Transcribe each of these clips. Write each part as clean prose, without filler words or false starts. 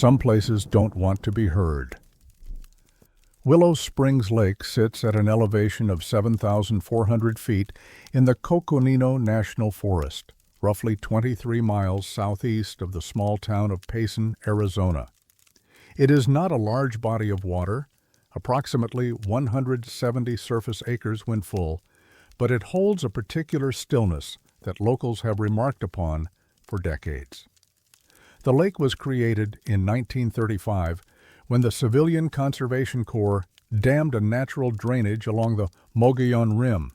Some places don't want to be heard. Willow Springs Lake sits at an elevation of 7,400 feet in the Coconino National Forest, roughly 23 miles southeast of the small town of Payson, Arizona. It is not a large body of water, approximately 170 surface acres when full, but it holds a particular stillness that locals have remarked upon for decades. The lake was created in 1935 when the Civilian Conservation Corps dammed a natural drainage along the Mogollon Rim,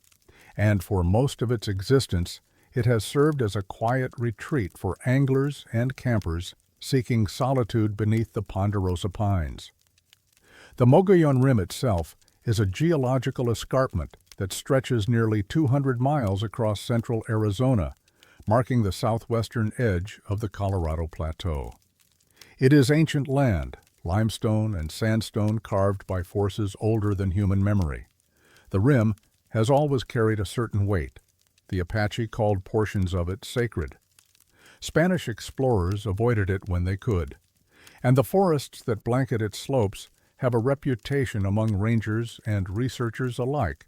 and for most of its existence, it has served as a quiet retreat for anglers and campers seeking solitude beneath the ponderosa pines. The Mogollon Rim itself is a geological escarpment that stretches nearly 200 miles across central Arizona, marking the southwestern edge of the Colorado Plateau. It is ancient land, limestone and sandstone carved by forces older than human memory. The rim has always carried a certain weight. The Apache called portions of it sacred. Spanish explorers avoided it when they could, and the forests that blanket its slopes have a reputation among rangers and researchers alike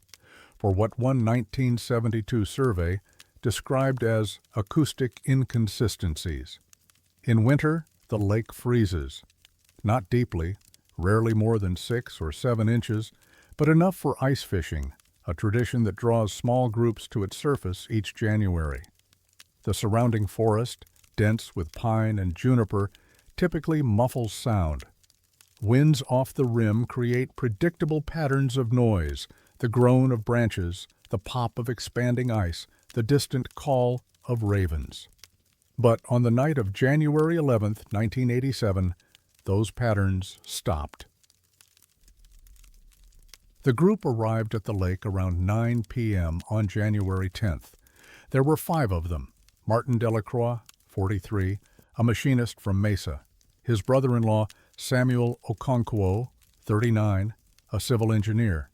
for what one 1972 survey described as acoustic inconsistencies. In winter, the lake freezes. Not deeply, rarely more than 6 or 7 inches, but enough for ice fishing, a tradition that draws small groups to its surface each January. The surrounding forest, dense with pine and juniper, typically muffles sound. Winds off the rim create predictable patterns of noise, the groan of branches, the pop of expanding ice, the distant call of ravens. But on the night of January 11, 1987, those patterns stopped. The group arrived at the lake around 9 p.m. on January 10th. There were 5 of them: Martin Delacroix, 43, a machinist from Mesa; his brother-in-law, Samuel Okonkwo, 39, a civil engineer;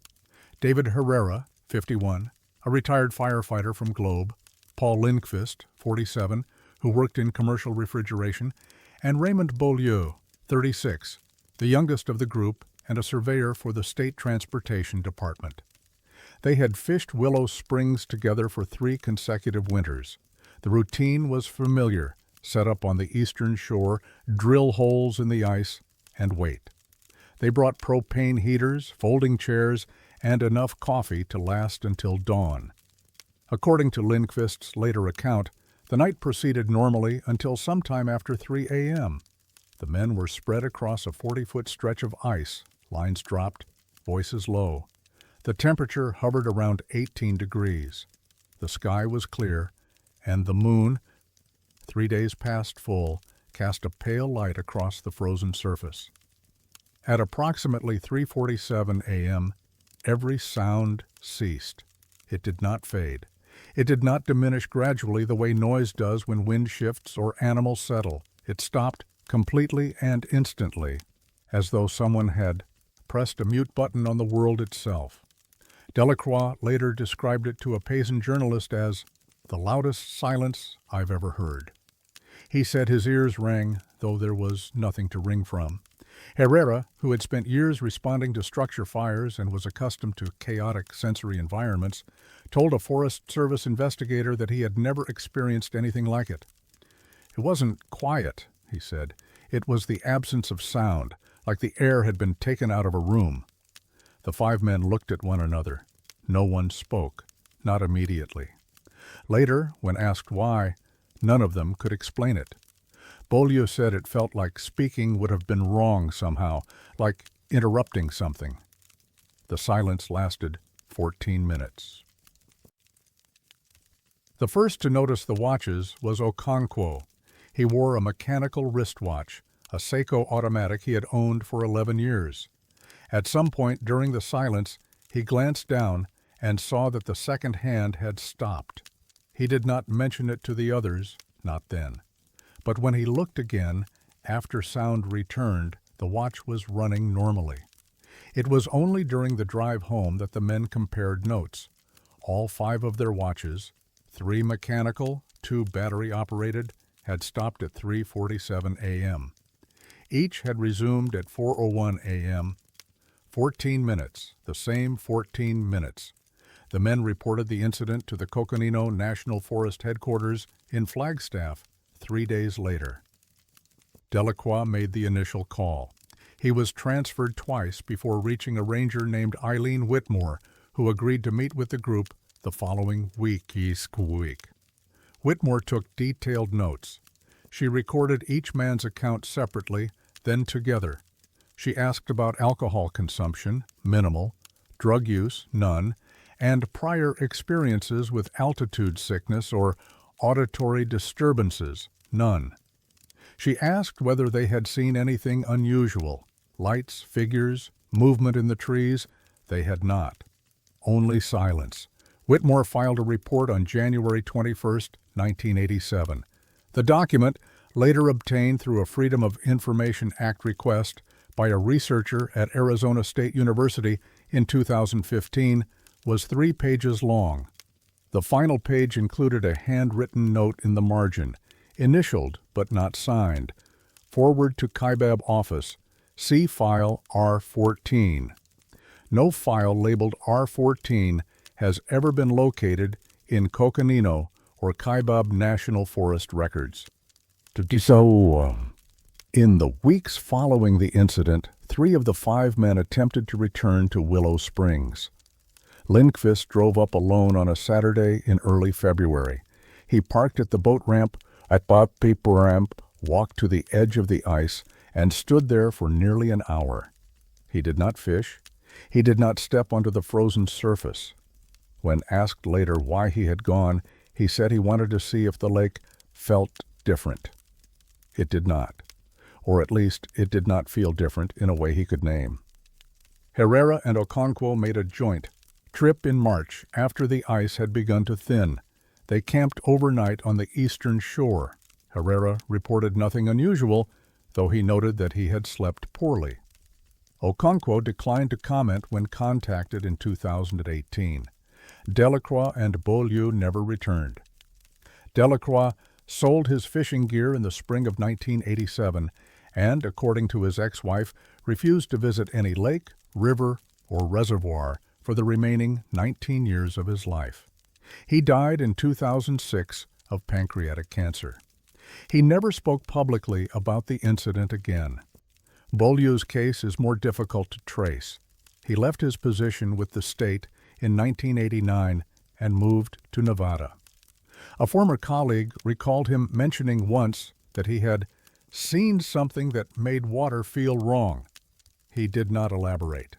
David Herrera, 51, a retired firefighter from Globe; Paul Lindqvist, 47, who worked in commercial refrigeration; and Raymond Beaulieu, 36, the youngest of the group and a surveyor for the State Transportation Department. They had fished Willow Springs together for 3 consecutive winters. The routine was familiar: set up on the eastern shore, drill holes in the ice, and wait. They brought propane heaters, folding chairs, and enough coffee to last until dawn. According to Lindqvist's later account, the night proceeded normally until sometime after 3 a.m. The men were spread across a 40-foot stretch of ice, lines dropped, voices low. The temperature hovered around 18 degrees. The sky was clear, and the moon, 3 days past full, cast a pale light across the frozen surface. At approximately 3:47 a.m., every sound ceased. It did not fade. It did not diminish gradually the way noise does when wind shifts or animals settle. It stopped completely and instantly, as though someone had pressed a mute button on the world itself. Delacroix later described it to a Payson journalist as the loudest silence I've ever heard. He said his ears rang, though there was nothing to ring from. Herrera, who had spent years responding to structure fires and was accustomed to chaotic sensory environments, told a Forest Service investigator that he had never experienced anything like it. It wasn't quiet, he said. It was the absence of sound, like the air had been taken out of a room. The 5 men looked at one another. No one spoke, not immediately. Later, when asked why, none of them could explain it. Beaulieu said it felt like speaking would have been wrong somehow, like interrupting something. The silence lasted 14 minutes. The first to notice the watches was Okonkwo. He wore a mechanical wristwatch, a Seiko automatic he had owned for 11 years. At some point during the silence, he glanced down and saw that the second hand had stopped. He did not mention it to the others, not then. But when he looked again, after sound returned, the watch was running normally. It was only during the drive home that the men compared notes. All 5 of their watches, 3 mechanical, 2 battery-operated, had stopped at 3:47 a.m. Each had resumed at 4:01 a.m. 14 minutes, the same 14 minutes. The men reported the incident to the Coconino National Forest headquarters in Flagstaff 3 days later. Delacroix made the initial call. He was transferred twice before reaching a ranger named Eileen Whitmore, who agreed to meet with the group the following week. Whitmore took detailed notes. She recorded each man's account separately, then together. She asked about alcohol consumption, minimal, drug use, none, and prior experiences with altitude sickness or auditory disturbances, none. She asked whether they had seen anything unusual, lights, figures, movement in the trees. They had not. Only silence. Whitmore filed a report on January 21, 1987. The document, later obtained through a Freedom of Information Act request by a researcher at Arizona State University in 2015, was 3 pages long. The final page included a handwritten note in the margin, initialed but not signed. Forward to Kaibab office. See file R14. No file labeled R14 has ever been located in Coconino or Kaibab National Forest records. In the weeks following the incident, 3 of the 5 men attempted to return to Willow Springs. Lindqvist drove up alone on a Saturday in early February. He parked at the boat ramp at Bob Peep Ramp, walked to the edge of the ice, and stood there for nearly an hour. He did not fish. He did not step onto the frozen surface. When asked later why he had gone, he said he wanted to see if the lake felt different. It did not, or at least it did not feel different in a way he could name. Herrera and Okonkwo made a joint trip in March after the ice had begun to thin. They camped overnight on the eastern shore. Herrera reported nothing unusual, though he noted that he had slept poorly. Okonkwo declined to comment when contacted in 2018. Delacroix and Beaulieu never returned. Delacroix sold his fishing gear in the spring of 1987 and, according to his ex-wife, refused to visit any lake, river, or reservoir for the remaining 19 years of his life. He died in 2006 of pancreatic cancer. He never spoke publicly about the incident again. Beaulieu's case is more difficult to trace. He left his position with the state in 1989 and moved to Nevada. A former colleague recalled him mentioning once that he had seen something that made water feel wrong. He did not elaborate.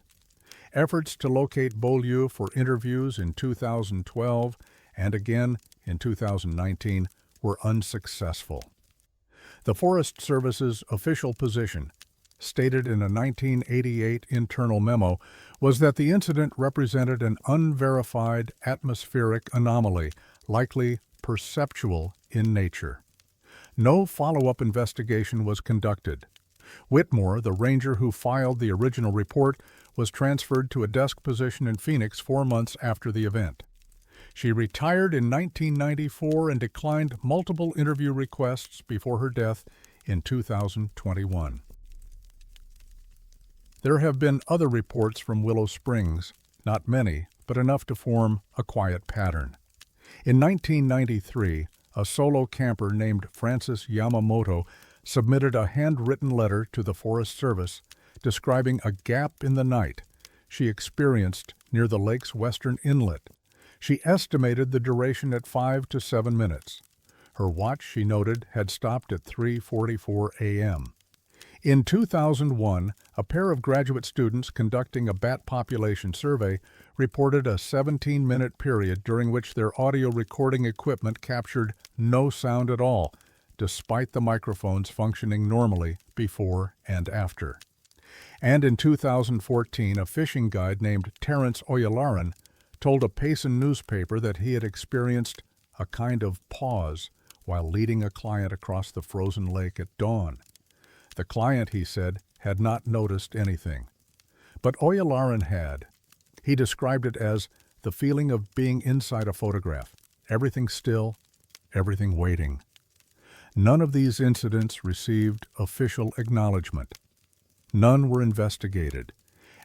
Efforts to locate Beaulieu for interviews in 2012 and again in 2019 were unsuccessful. The Forest Service's official position, stated in a 1988 internal memo, was that the incident represented an unverified atmospheric anomaly, likely perceptual in nature. No follow-up investigation was conducted. Whitmore, the ranger who filed the original report, was transferred to a desk position in Phoenix 4 months after the event. She retired in 1994 and declined multiple interview requests before her death in 2021. There have been other reports from Willow Springs, not many, but enough to form a quiet pattern. In 1993, a solo camper named Francis Yamamoto submitted a handwritten letter to the Forest Service describing a gap in the night she experienced near the lake's western inlet. She estimated the duration at 5 to 7 minutes. Her watch, she noted, had stopped at 3:44 a.m. In 2001, a pair of graduate students conducting a bat population survey reported a 17-minute period during which their audio recording equipment captured no sound at all, despite the microphones functioning normally before and after. And in 2014, a fishing guide named Terrence Oyalaran told a Payson newspaper that he had experienced a kind of pause while leading a client across the frozen lake at dawn. The client, he said, had not noticed anything. But Oyalaran had. He described it as the feeling of being inside a photograph, everything still, everything waiting. None of these incidents received official acknowledgement. None were investigated,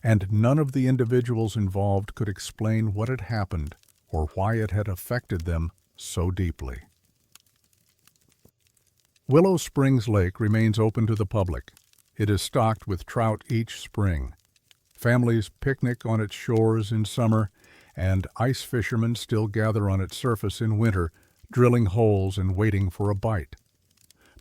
and none of the individuals involved could explain what had happened or why it had affected them so deeply. Willow Springs Lake remains open to the public. It is stocked with trout each spring. Families picnic on its shores in summer, and ice fishermen still gather on its surface in winter, drilling holes and waiting for a bite.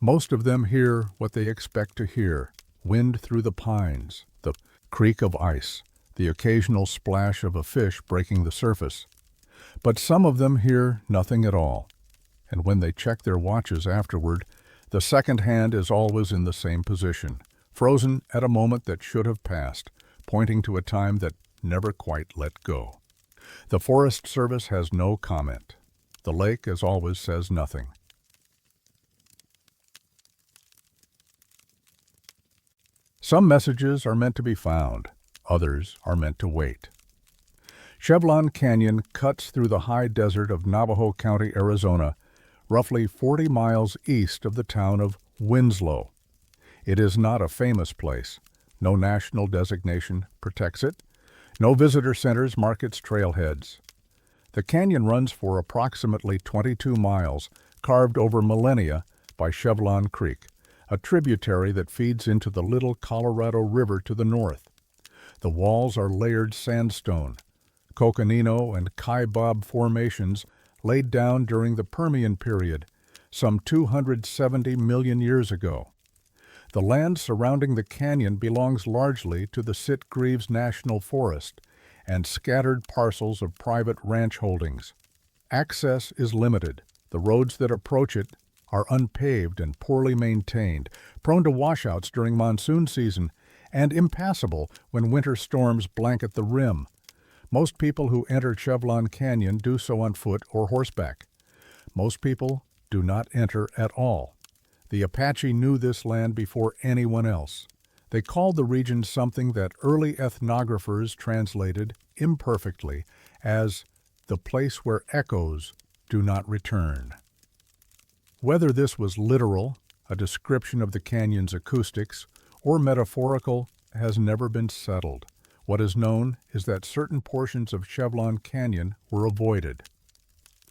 Most of them hear what they expect to hear: wind through the pines, the creak of ice, the occasional splash of a fish breaking the surface. But some of them hear nothing at all, and when they check their watches afterward, the second hand is always in the same position, frozen at a moment that should have passed, pointing to a time that never quite let go. The Forest Service has no comment. The lake, as always, says nothing. Some messages are meant to be found, others are meant to wait. Chevelon Canyon cuts through the high desert of Navajo County, Arizona, roughly 40 miles east of the town of Winslow. It is not a famous place. No national designation protects it. No visitor centers mark its trailheads. The canyon runs for approximately 22 miles, carved over millennia by Chevelon Creek, a tributary that feeds into the Little Colorado River to the north. The walls are layered sandstone, Coconino and Kaibab formations laid down during the Permian period, some 270 million years ago. The land surrounding the canyon belongs largely to the Sitgreaves National Forest and scattered parcels of private ranch holdings. Access is limited. The roads that approach it are unpaved and poorly maintained, prone to washouts during monsoon season, and impassable when winter storms blanket the rim. Most people who enter Chevelon Canyon do so on foot or horseback. Most people do not enter at all. The Apache knew this land before anyone else. They called the region something that early ethnographers translated imperfectly as the place where echoes do not return. Whether this was literal, a description of the canyon's acoustics, or metaphorical, has never been settled. What is known is that certain portions of Chevelon Canyon were avoided.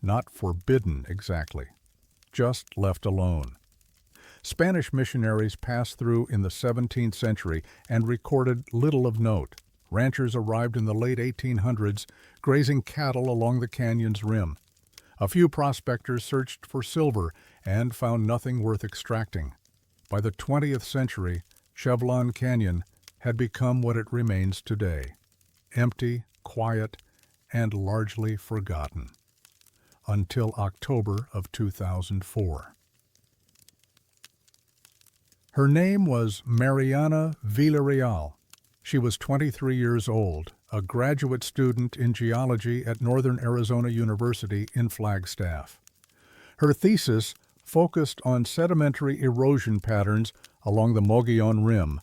Not forbidden exactly, just left alone. Spanish missionaries passed through in the 17th century and recorded little of note. Ranchers arrived in the late 1800s, grazing cattle along the canyon's rim. A few prospectors searched for silver and found nothing worth extracting. By the 20th century, Chevelon Canyon had become what it remains today: empty, quiet, and largely forgotten. Until October of 2004. Her name was Mariana Villarreal. She was 23 years old, a graduate student in geology at Northern Arizona University in Flagstaff. Her thesis focused on sedimentary erosion patterns along the Mogollon Rim,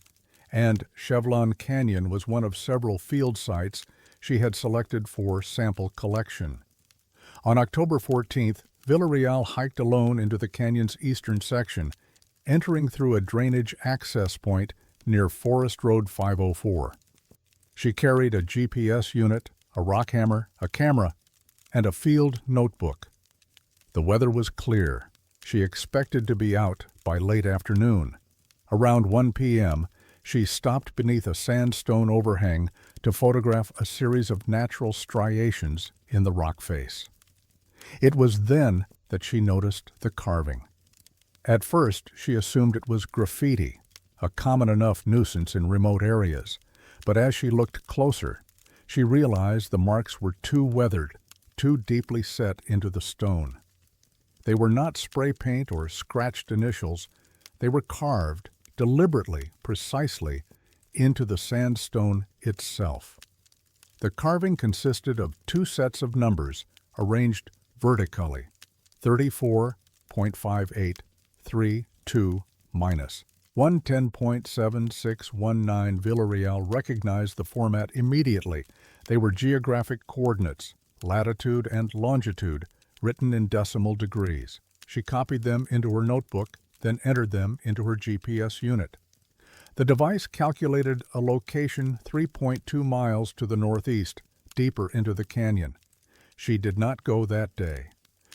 and Chevelon Canyon was one of several field sites she had selected for sample collection. On October 14th, Villarreal hiked alone into the canyon's eastern section, entering through a drainage access point near Forest Road 504. She carried a GPS unit, a rock hammer, a camera, and a field notebook. The weather was clear. She expected to be out by late afternoon. Around 1 p.m., she stopped beneath a sandstone overhang to photograph a series of natural striations in the rock face. It was then that she noticed the carving. At first, she assumed it was graffiti, a common enough nuisance in remote areas. But as she looked closer, she realized the marks were too weathered, too deeply set into the stone. They were not spray paint or scratched initials. They were carved, deliberately, precisely, into the sandstone itself. The carving consisted of two sets of numbers arranged vertically, 34.5832 minus 110.7619. Villarreal recognized the format immediately. They were geographic coordinates, latitude and longitude, written in decimal degrees. She copied them into her notebook then entered them into her GPS unit. The device calculated a location 3.2 miles to the northeast, deeper into the canyon. She did not go that day.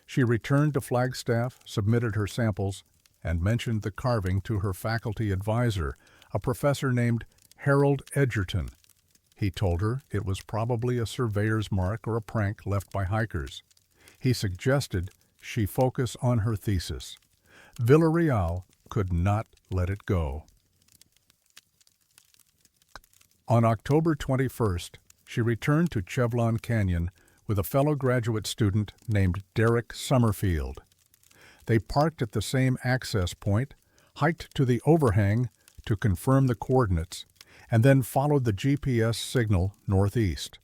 She returned to Flagstaff, submitted her samples, and mentioned the carving to her faculty advisor, a professor named Harold Edgerton. He told her it was probably a surveyor's mark or a prank left by hikers. He suggested she focus on her thesis. Villarreal could not let it go. On October 21st, she returned to Chevelon Canyon with a fellow graduate student named Derek Summerfield. They parked at the same access point, hiked to the overhang to confirm the coordinates, and then followed the GPS signal northeast.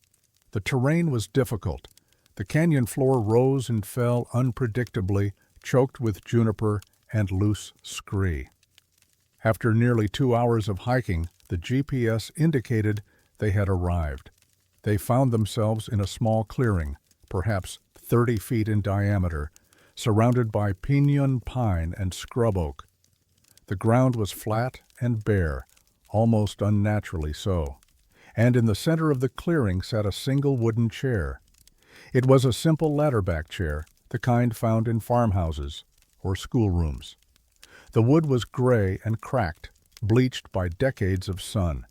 The terrain was difficult. The canyon floor rose and fell unpredictably, choked with juniper and loose scree. After nearly 2 hours of hiking, the GPS indicated they had arrived. They found themselves in a small clearing, perhaps 30 feet in diameter, surrounded by piñon pine and scrub oak. The ground was flat and bare, almost unnaturally so, and in the center of the clearing sat a single wooden chair. It was a simple ladder-back chair, the kind found in farmhouses or schoolrooms. The wood was gray and cracked, bleached by decades of sun.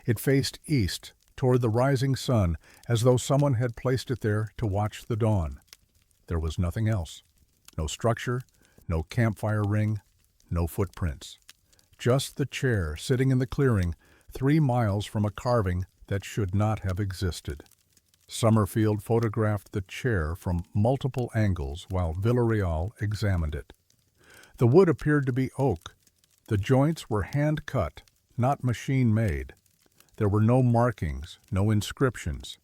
It faced east, toward the rising sun, as though someone had placed it there to watch the dawn. There was nothing else. No structure, no campfire ring, no footprints. Just the chair sitting in the clearing, 3 miles from a carving that should not have existed. Summerfield photographed the chair from multiple angles while Villarreal examined it. The wood appeared to be oak. The joints were hand-cut, not machine-made. There were no markings, no inscriptions.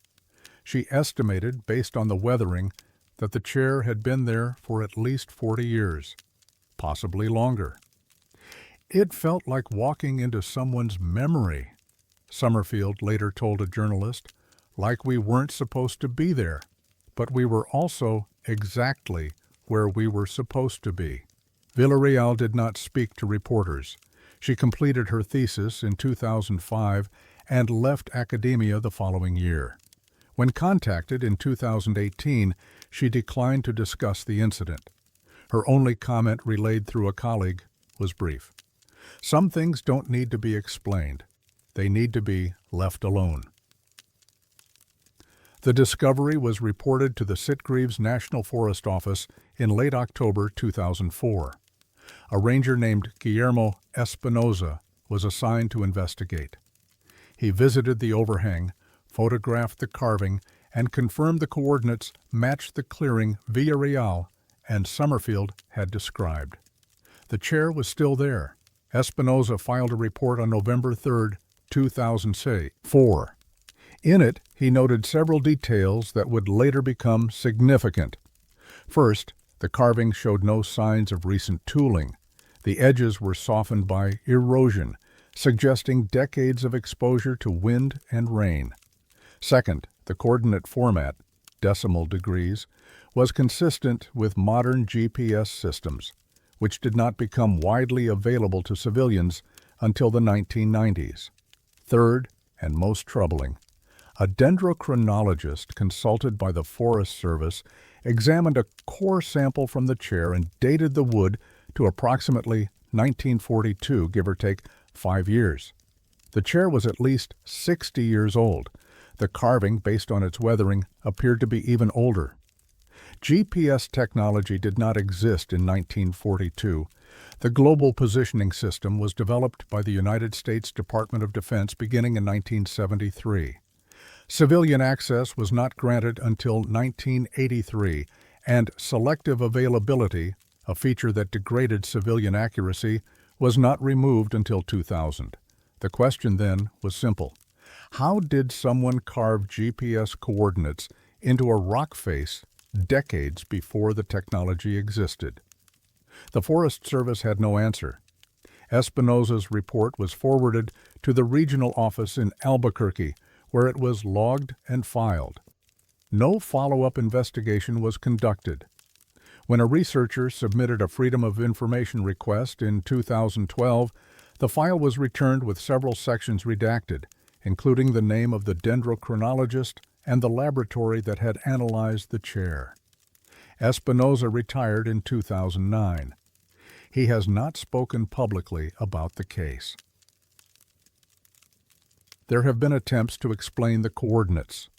She estimated, based on the weathering, that the chair had been there for at least 40 years, possibly longer. It felt like walking into someone's memory, Summerfield later told a journalist, like we weren't supposed to be there, but we were also exactly where we were supposed to be. Villarreal did not speak to reporters. She completed her thesis in 2005 and left academia the following year. When contacted in 2018, she declined to discuss the incident. Her only comment relayed through a colleague was brief. Some things don't need to be explained. They need to be left alone. The discovery was reported to the Sitgreaves National Forest Office in late October 2004. A ranger named Guillermo Espinoza was assigned to investigate. He visited the overhang, photographed the carving, and confirmed the coordinates matched the clearing Villarreal and Summerfield had described. The chair was still there. Espinoza filed a report on November 3, 2004. In it, he noted several details that would later become significant. First, the carving showed no signs of recent tooling. The edges were softened by erosion, suggesting decades of exposure to wind and rain. Second, the coordinate format, decimal degrees, was consistent with modern GPS systems, which did not become widely available to civilians until the 1990s. Third, and most troubling, a dendrochronologist consulted by the Forest Service examined a core sample from the chair and dated the wood to approximately 1942, give or take 5 years. The chair was at least 60 years old. The carving, based on its weathering, appeared to be even older. GPS technology did not exist in 1942. The Global Positioning System was developed by the United States Department of Defense beginning in 1973. Civilian access was not granted until 1983, and selective availability, a feature that degraded civilian accuracy, was not removed until 2000. The question then was simple. How did someone carve GPS coordinates into a rock face decades before the technology existed? The Forest Service had no answer. Espinoza's report was forwarded to the regional office in Albuquerque, where it was logged and filed. No follow-up investigation was conducted. When a researcher submitted a Freedom of Information request in 2012, the file was returned with several sections redacted, including the name of the dendrochronologist and the laboratory that had analyzed the chair. Espinoza retired in 2009. He has not spoken publicly about the case. There have been attempts to explain the coordinates.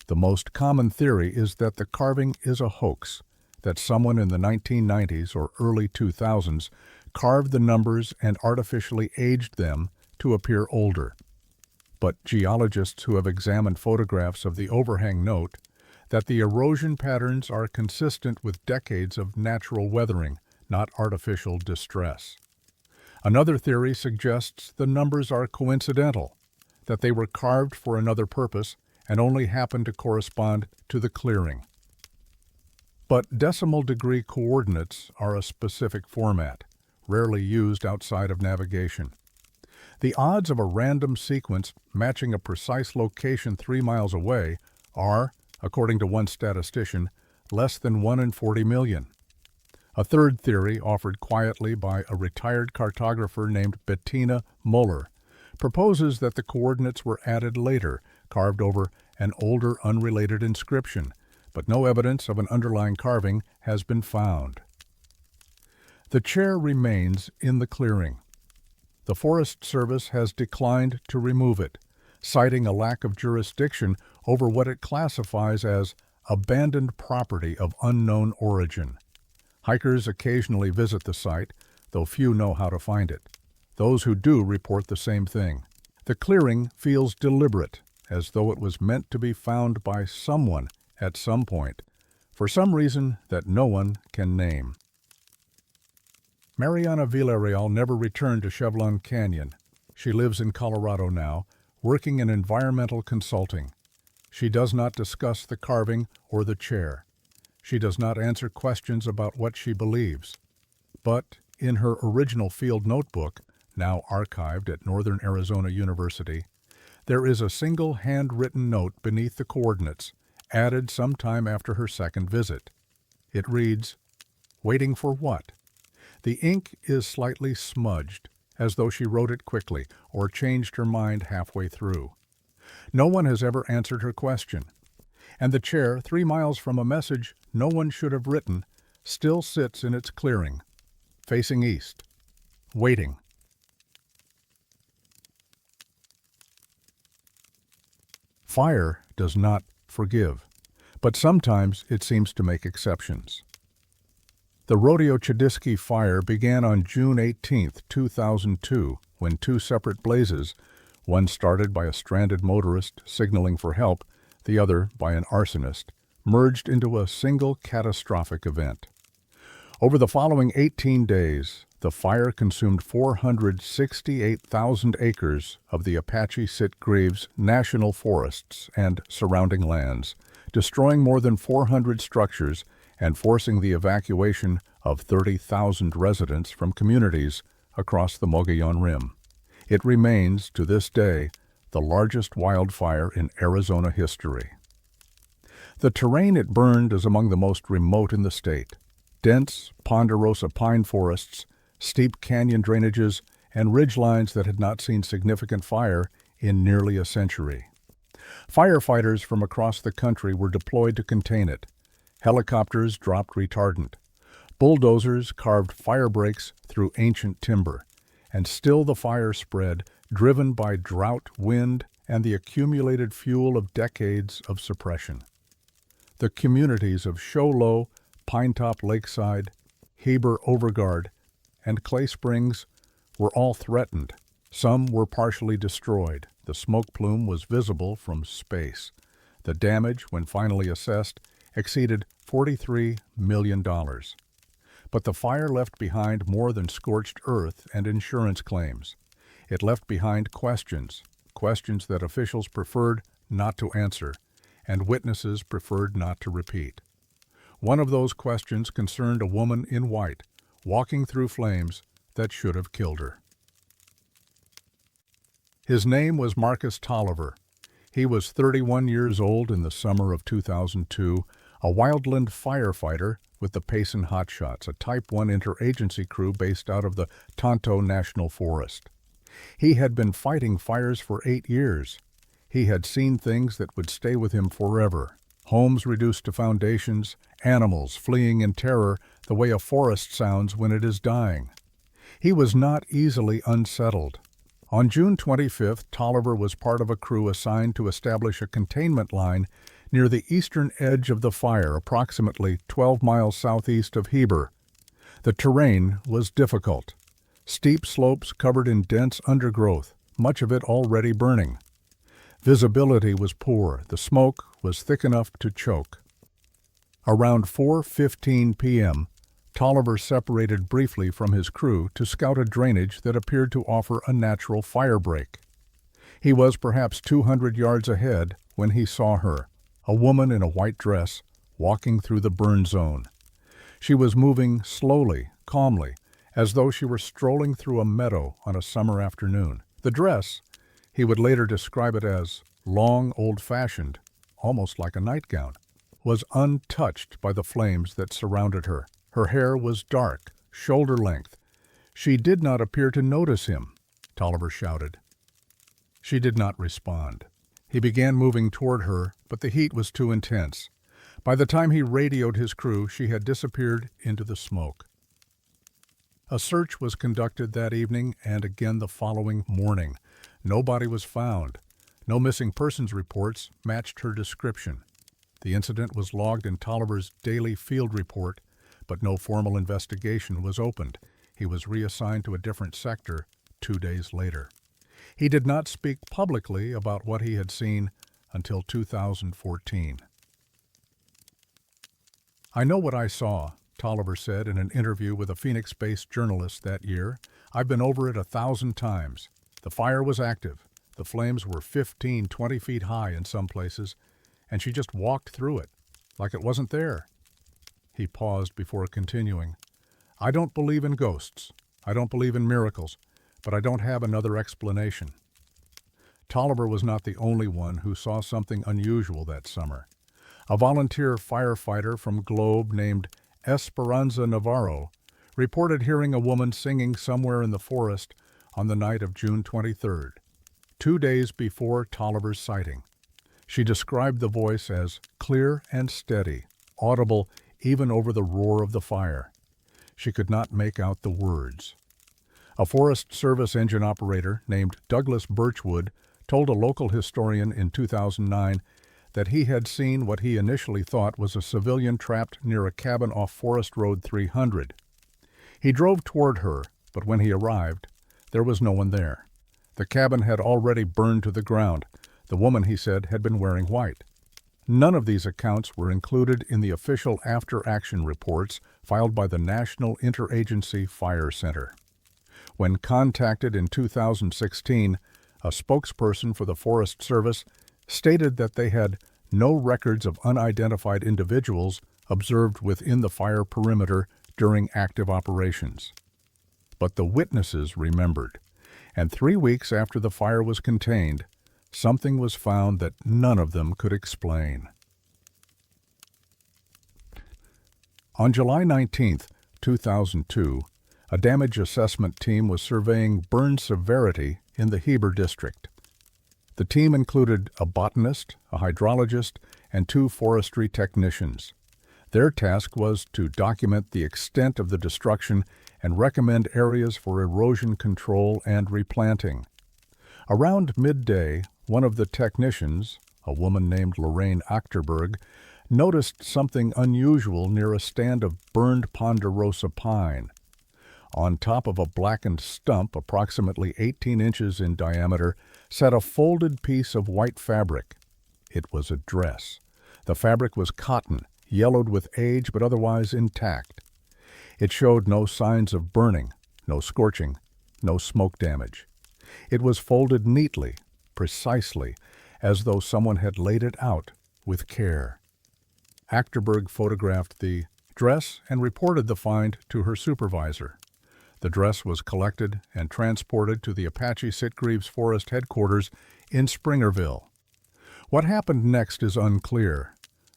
The most common theory is that the carving is a hoax, that someone in the 1990s or early 2000s carved the numbers and artificially aged them to appear older. But geologists who have examined photographs of the overhang note that the erosion patterns are consistent with decades of natural weathering, not artificial distress. Another theory suggests the numbers are coincidental, that they were carved for another purpose and only happen to correspond to the clearing. But decimal degree coordinates are a specific format, rarely used outside of navigation. The odds of a random sequence matching a precise location 3 miles away are, according to one statistician, less than 1 in 40 million. A third theory, offered quietly by a retired cartographer named Bettina Muller, proposes that the coordinates were added later, carved over an older unrelated inscription, but no evidence of an underlying carving has been found. The chair remains in the clearing. The Forest Service has declined to remove it, citing a lack of jurisdiction over what it classifies as abandoned property of unknown origin. Hikers occasionally visit the site, though few know how to find it. Those who do report the same thing. The clearing feels deliberate, as though it was meant to be found by someone at some point, for some reason that no one can name. Mariana Villarreal never returned to Chevelon Canyon. She lives in Colorado now, working in environmental consulting. She does not discuss the carving or the chair. She does not answer questions about what she believes. But in her original field notebook, now archived at Northern Arizona University, there is a single handwritten note beneath the coordinates, added sometime after her second visit. It reads, "Waiting for what?" The ink is slightly smudged, as though she wrote it quickly or changed her mind halfway through. No one has ever answered her question. And the chair, 3 miles from a message no one should have written, still sits in its clearing, facing east, waiting. Fire does not forgive, but sometimes it seems to make exceptions. The Rodeo Chediski fire began on June 18, 2002, when 2 separate blazes, one started by a stranded motorist signaling for help, the other by an arsonist, merged into a single catastrophic event. Over the following 18 days, the fire consumed 468,000 acres of the Apache Sitgreaves National Forests and surrounding lands, destroying more than 400 structures and forcing the evacuation of 30,000 residents from communities across the Mogollon Rim. It remains, to this day, the largest wildfire in Arizona history. The terrain it burned is among the most remote in the state. Dense ponderosa pine forests, steep canyon drainages, and ridgelines that had not seen significant fire in nearly a century. Firefighters from across the country were deployed to contain it. Helicopters dropped retardant. Bulldozers carved fire breaks through ancient timber. And still the fire spread, driven by drought, wind, and the accumulated fuel of decades of suppression. The communities of Show Low, Pinetop Lakeside, Heber Overguard, and Clay Springs were all threatened. Some were partially destroyed. The smoke plume was visible from space. The damage, when finally assessed, exceeded $43 million. But the fire left behind more than scorched earth and insurance claims. It left behind questions that officials preferred not to answer, and witnesses preferred not to repeat. One of those questions concerned a woman in white, walking through flames that should have killed her. His name was Marcus Tolliver. He was 31 years old in the summer of 2002, a wildland firefighter with the Payson Hotshots, a Type 1 interagency crew based out of the Tonto National Forest. He had been fighting fires for 8 years. He had seen things that would stay with him forever. Homes reduced to foundations, animals fleeing in terror the way a forest sounds when it is dying. He was not easily unsettled. On June 25th, Tolliver was part of a crew assigned to establish a containment line near the eastern edge of the fire, approximately 12 miles southeast of Heber. The terrain was difficult. Steep slopes covered in dense undergrowth, much of it already burning. Visibility was poor. The smoke was thick enough to choke. Around 4:15 p.m., Tolliver separated briefly from his crew to scout a drainage that appeared to offer a natural fire break. He was perhaps 200 yards ahead when he saw her, a woman in a white dress, walking through the burn zone. She was moving slowly, calmly, as though she were strolling through a meadow on a summer afternoon. The dress, he would later describe it as long, old-fashioned, almost like a nightgown, was untouched by the flames that surrounded her. Her hair was dark, shoulder-length. She did not appear to notice him, Tolliver shouted. She did not respond. He began moving toward her, but the heat was too intense. By the time he radioed his crew, she had disappeared into the smoke. A search was conducted that evening and again the following morning. Nobody was found. No missing persons reports matched her description. The incident was logged in Tolliver's daily field report, but no formal investigation was opened. He was reassigned to a different sector 2 days later. He did not speak publicly about what he had seen until 2014. "I know what I saw," Tolliver said in an interview with a Phoenix-based journalist that year. "I've been over it 1,000 times. The fire was active. The flames were 15, 20 feet high in some places, and she just walked through it, like it wasn't there." He paused before continuing. "I don't believe in ghosts. I don't believe in miracles, but I don't have another explanation." Tolliver was not the only one who saw something unusual that summer. A volunteer firefighter from Globe named Esperanza Navarro reported hearing a woman singing somewhere in the forest on the night of June 23rd, 2 days before Tolliver's sighting. She described the voice as clear and steady, audible even over the roar of the fire. She could not make out the words. A Forest Service engine operator named Douglas Birchwood told a local historian in 2009 that he had seen what he initially thought was a civilian trapped near a cabin off Forest Road 300. He drove toward her, but when he arrived, there was no one there. The cabin had already burned to the ground. The woman, he said, had been wearing white. None of these accounts were included in the official after-action reports filed by the National Interagency Fire Center. When contacted in 2016, a spokesperson for the Forest Service stated that they had no records of unidentified individuals observed within the fire perimeter during active operations. But the witnesses remembered, and 3 weeks after the fire was contained, something was found that none of them could explain. On July 19, 2002, a damage assessment team was surveying burn severity in the Heber district. The team included a botanist, a hydrologist, and 2 forestry technicians. Their task was to document the extent of the destruction and recommend areas for erosion control and replanting. Around midday, one of the technicians, a woman named Lorraine Achterberg, noticed something unusual near a stand of burned ponderosa pine. On top of a blackened stump, approximately 18 inches in diameter, sat a folded piece of white fabric. It was a dress. The fabric was cotton, yellowed with age but otherwise intact. It showed no signs of burning, no scorching, no smoke damage. It was folded neatly, precisely, as though someone had laid it out with care. Achterberg photographed the dress and reported the find to her supervisor. The dress was collected and transported to the Apache Sitgreaves Forest headquarters in Springerville. What happened next is unclear.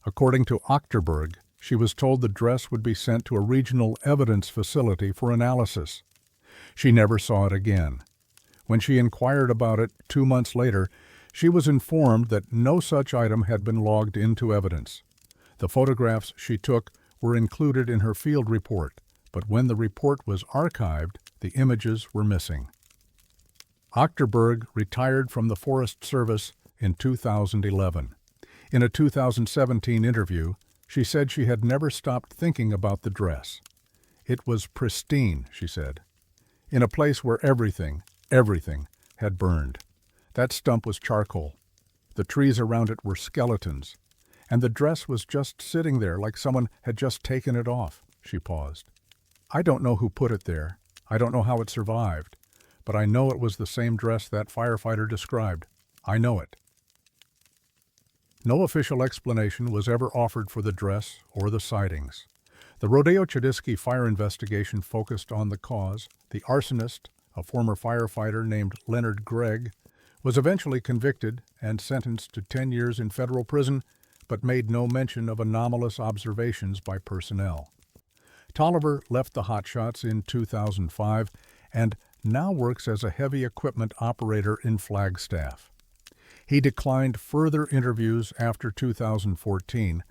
According to Achterberg, she was told the dress would be sent to a regional evidence facility for analysis. She never saw it again. When she inquired about it 2 months later, she was informed that no such item had been logged into evidence. The photographs she took were included in her field report, but when the report was archived, the images were missing. Achterberg retired from the Forest Service in 2011. In a 2017 interview, she said she had never stopped thinking about the dress. It was pristine, she said, in a place where everything had burned. That stump was charcoal. The trees around it were skeletons. And the dress was just sitting there like someone had just taken it off. She paused. I don't know who put it there. I don't know how it survived. But I know it was the same dress that firefighter described. I know it. No official explanation was ever offered for the dress or the sightings. The Rodeo-Chudisky fire investigation focused on the cause. The arsonist, a former firefighter named Leonard Gregg, was eventually convicted and sentenced to 10 years in federal prison, but made no mention of anomalous observations by personnel. Tolliver left the Hotshots in 2005 and now works as a heavy equipment operator in Flagstaff. He declined further interviews after 2014,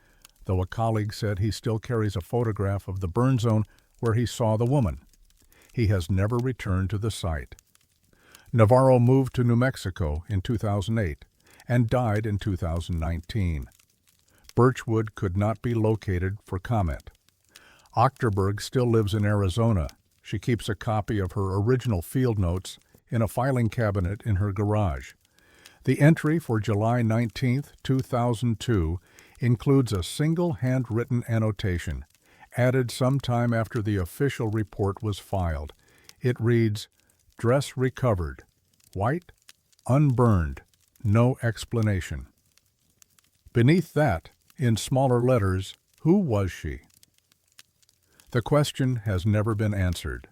though a colleague said he still carries a photograph of the burn zone where he saw the woman. He has never returned to the site. Navarro moved to New Mexico in 2008 and died in 2019. Birchwood could not be located for comment. Achterberg still lives in Arizona. She keeps a copy of her original field notes in a filing cabinet in her garage. The entry for July 19, 2002, includes a single handwritten annotation, added sometime after the official report was filed. It reads, "Dress recovered. White, unburned. No explanation." Beneath that, in smaller letters, who was she? The question has never been answered.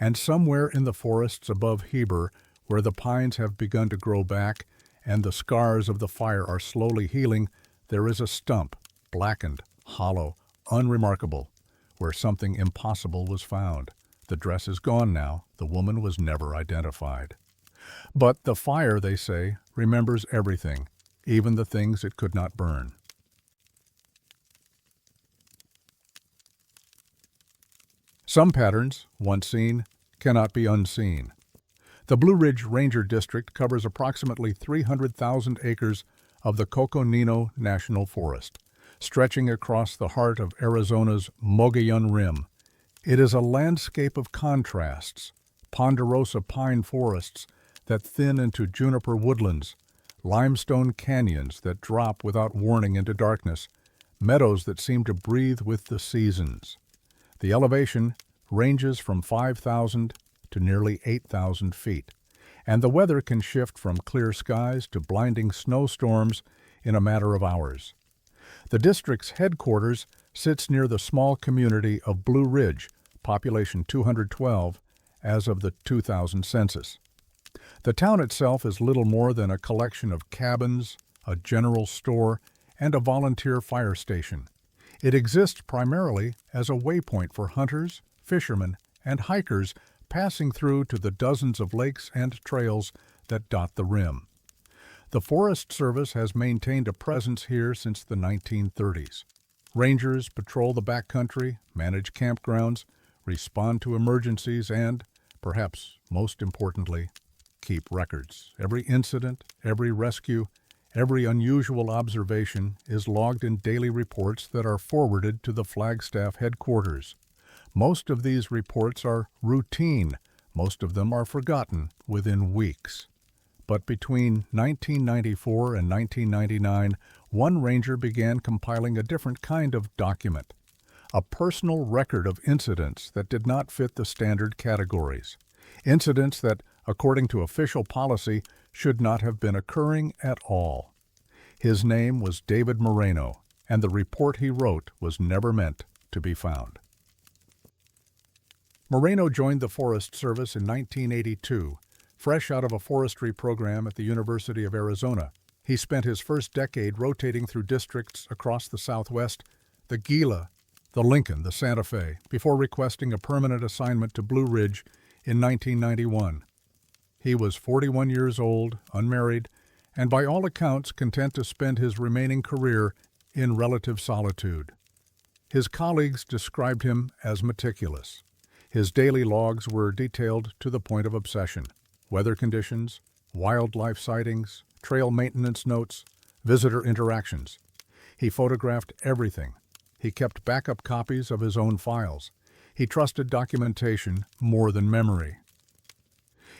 And somewhere in the forests above Heber, where the pines have begun to grow back and the scars of the fire are slowly healing, there is a stump, blackened, hollow, unremarkable, where something impossible was found. The dress is gone now. The woman was never identified. But the fire, they say, remembers everything, even the things it could not burn. Some patterns, once seen, cannot be unseen. The Blue Ridge Ranger District covers approximately 300,000 acres of the Coconino National Forest, stretching across the heart of Arizona's Mogollon Rim. It is a landscape of contrasts, ponderosa pine forests that thin into juniper woodlands, limestone canyons that drop without warning into darkness, meadows that seem to breathe with the seasons. The elevation ranges from 5,000 to nearly 8,000 feet, and the weather can shift from clear skies to blinding snowstorms in a matter of hours. The district's headquarters sits near the small community of Blue Ridge, population 212, as of the 2000 census. The town itself is little more than a collection of cabins, a general store, and a volunteer fire station. It exists primarily as a waypoint for hunters, fishermen, and hikers passing through to the dozens of lakes and trails that dot the rim. The Forest Service has maintained a presence here since the 1930s. Rangers patrol the backcountry, manage campgrounds, respond to emergencies, and, perhaps most importantly, keep records. Every incident, every rescue, every unusual observation is logged in daily reports that are forwarded to the Flagstaff headquarters. Most of these reports are routine. Most of them are forgotten within weeks. But between 1994 and 1999, one ranger began compiling a different kind of document, a personal record of incidents that did not fit the standard categories, incidents that, according to official policy, should not have been occurring at all. His name was David Moreno, and the report he wrote was never meant to be found. Moreno joined the Forest Service in 1982, fresh out of a forestry program at the University of Arizona. He spent his first decade rotating through districts across the Southwest, the Gila, the Lincoln, the Santa Fe, before requesting a permanent assignment to Blue Ridge in 1991. He was 41 years old, unmarried, and by all accounts content to spend his remaining career in relative solitude. His colleagues described him as meticulous. His daily logs were detailed to the point of obsession: weather conditions, wildlife sightings, trail maintenance notes, visitor interactions. He photographed everything. He kept backup copies of his own files. He trusted documentation more than memory.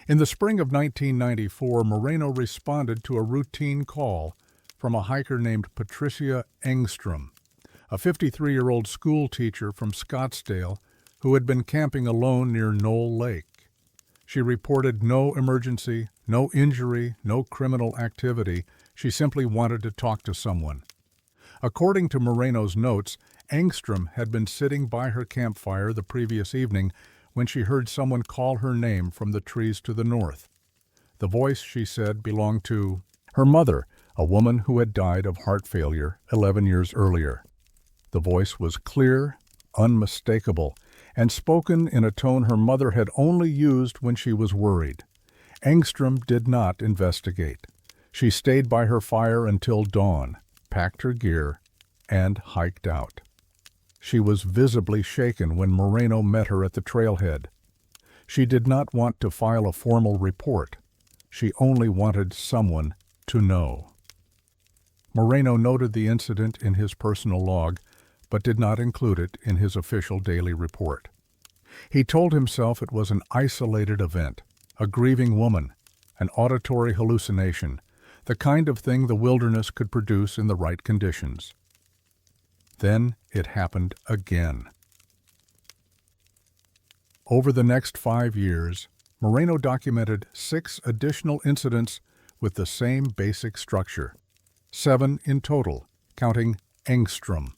In the spring of 1994, Moreno responded to a routine call from a hiker named Patricia Engstrom, a 53-year-old school teacher from Scottsdale who had been camping alone near Knoll Lake. She reported no emergency, no injury, no criminal activity. She simply wanted to talk to someone. According to Moreno's notes, Engstrom had been sitting by her campfire the previous evening when she heard someone call her name from the trees to the north. The voice, she said, belonged to her mother, a woman who had died of heart failure 11 years earlier. The voice was clear, unmistakable, and spoken in a tone her mother had only used when she was worried. Engstrom did not investigate. She stayed by her fire until dawn, packed her gear, and hiked out. She was visibly shaken when Moreno met her at the trailhead. She did not want to file a formal report. She only wanted someone to know. Moreno noted the incident in his personal log, but did not include it in his official daily report. He told himself it was an isolated event, a grieving woman, an auditory hallucination, the kind of thing the wilderness could produce in the right conditions. Then it happened again. Over the next 5 years, Moreno documented 6 additional incidents with the same basic structure, 7 in total, counting Engstrom.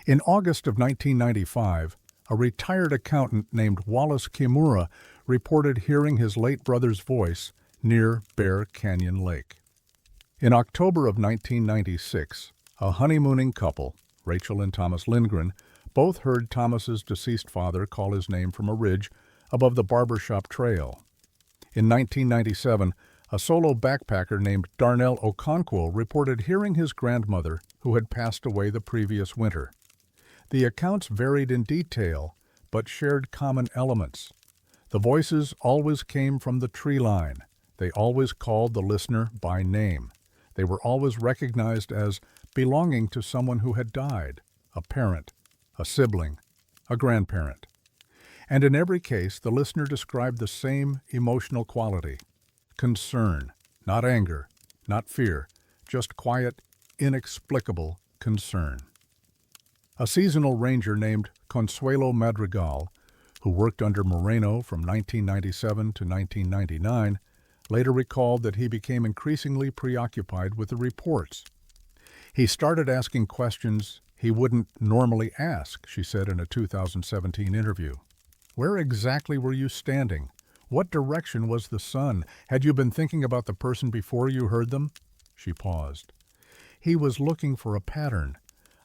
In August of 1995, a retired accountant named Wallace Kimura reported hearing his late brother's voice near Bear Canyon Lake. In October of 1996, a honeymooning couple, Rachel and Thomas Lindgren, both heard Thomas's deceased father call his name from a ridge above the Barbershop Trail. In 1997, a solo backpacker named Darnell Okonkwo reported hearing his grandmother, who had passed away the previous winter. The accounts varied in detail, but shared common elements. The voices always came from the tree line. They always called the listener by name. They were always recognized as belonging to someone who had died, a parent, a sibling, a grandparent. And in every case, the listener described the same emotional quality: concern, not anger, not fear, just quiet, inexplicable concern. A seasonal ranger named Consuelo Madrigal, who worked under Moreno from 1997 to 1999, later recalled that he became increasingly preoccupied with the reports. He started asking questions he wouldn't normally ask, she said in a 2017 interview. Where exactly were you standing? What direction was the sun? Had you been thinking about the person before you heard them? She paused. He was looking for a pattern.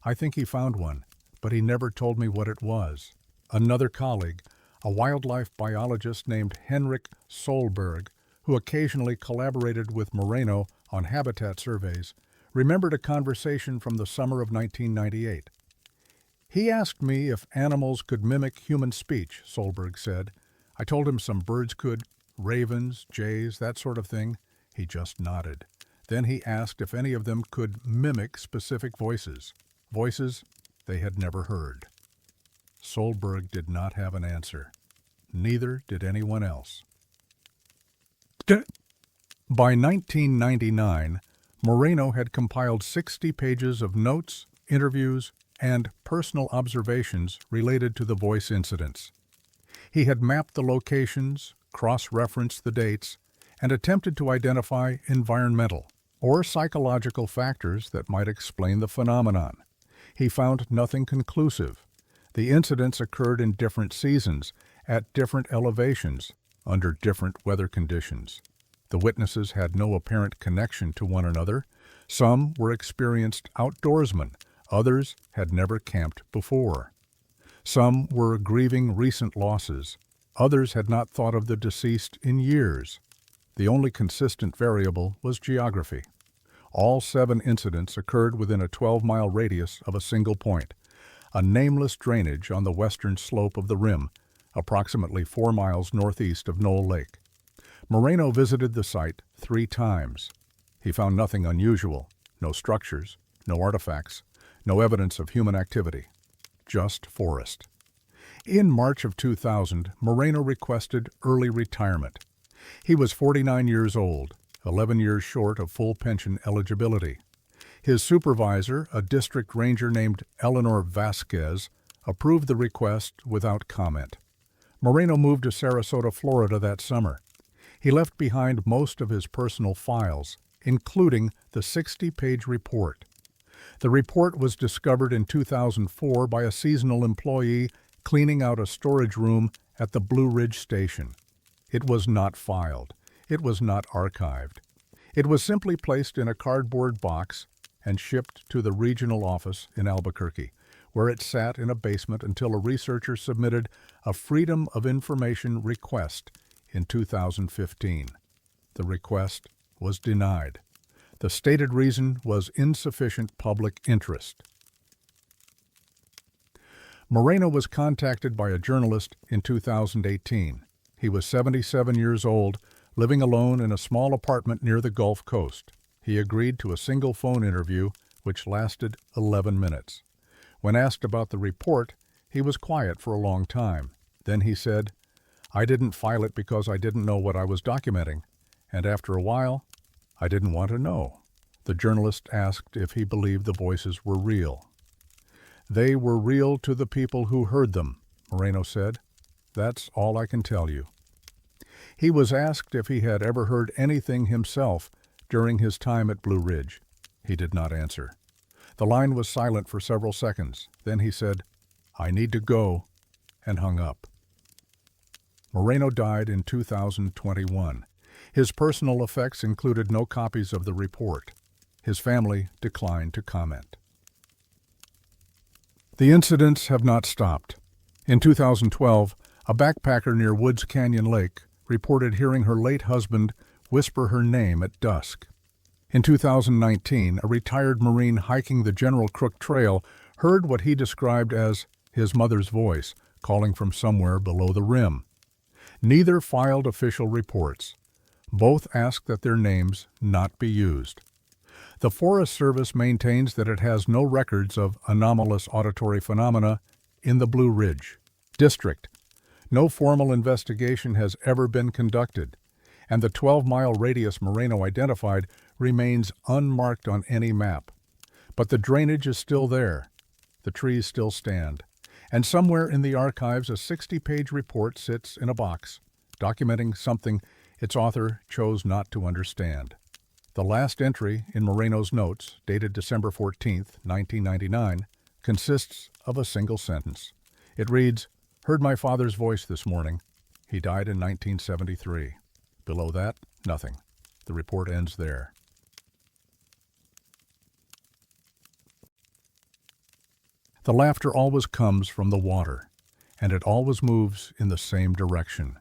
I think he found one, but he never told me what it was. Another colleague, a wildlife biologist named Henrik Solberg, who occasionally collaborated with Moreno on habitat surveys, remembered a conversation from the summer of 1998. He asked me if animals could mimic human speech, Solberg said. I told him some birds could, ravens, jays, that sort of thing. He just nodded. Then he asked if any of them could mimic specific voices they had never heard. Solberg did not have an answer. Neither did anyone else. By 1999, Moreno had compiled 60 pages of notes, interviews, and personal observations related to the voice incidents. He had mapped the locations, cross-referenced the dates, and attempted to identify environmental or psychological factors that might explain the phenomenon. He found nothing conclusive. The incidents occurred in different seasons, at different elevations, under different weather conditions. The witnesses had no apparent connection to one another, Some were experienced outdoorsmen, others had never camped before. Some were grieving recent losses, others had not thought of the deceased in years. The only consistent variable was geography. All 7 incidents occurred within a 12-mile radius of a single point, a nameless drainage on the western slope of the rim, approximately 4 miles northeast of Knoll Lake. Moreno visited the site 3 times. He found nothing unusual, no structures, no artifacts, no evidence of human activity, just forest. In March of 2000, Moreno requested early retirement. He was 49 years old, 11 years short of full pension eligibility. His supervisor, a district ranger named Eleanor Vasquez, approved the request without comment. Moreno moved to Sarasota, Florida that summer. He left behind most of his personal files, including the 60-page report. The report was discovered in 2004 by a seasonal employee cleaning out a storage room at the Blue Ridge Station. It was not filed. It was not archived. It was simply placed in a cardboard box and shipped to the regional office in Albuquerque, where it sat in a basement until a researcher submitted a Freedom of Information request in 2015. The request was denied. The stated reason was insufficient public interest. Moreno was contacted by a journalist in 2018. He was 77 years old, living alone in a small apartment near the Gulf Coast. He agreed to a single phone interview, which lasted 11 minutes. When asked about the report, he was quiet for a long time. Then he said, "I didn't file it because I didn't know what I was documenting, and after a while, I didn't want to know." The journalist asked if he believed the voices were real. "They were real to the people who heard them," Moreno said. "That's all I can tell you." He was asked if he had ever heard anything himself during his time at Blue Ridge. He did not answer. The line was silent for several seconds. Then he said, "I need to go," and hung up. Moreno died in 2021. His personal effects included no copies of the report. His family declined to comment. The incidents have not stopped. In 2012, a backpacker near Woods Canyon Lake reported hearing her late husband whisper her name at dusk. In 2019, a retired Marine hiking the General Crook Trail heard what he described as his mother's voice calling from somewhere below the rim. Neither filed official reports. Both asked that their names not be used. The Forest Service maintains that it has no records of anomalous auditory phenomena in the Blue Ridge District. No formal investigation has ever been conducted, and the 12-mile radius Moreno identified remains unmarked on any map. But the drainage is still there. The trees still stand. And somewhere in the archives, a 60-page report sits in a box, documenting something its author chose not to understand. The last entry in Moreno's notes, dated December 14, 1999, consists of a single sentence. It reads, "Heard my father's voice this morning. He died in 1973. Below that, nothing. The report ends there. The laughter always comes from the water, and it always moves in the same direction.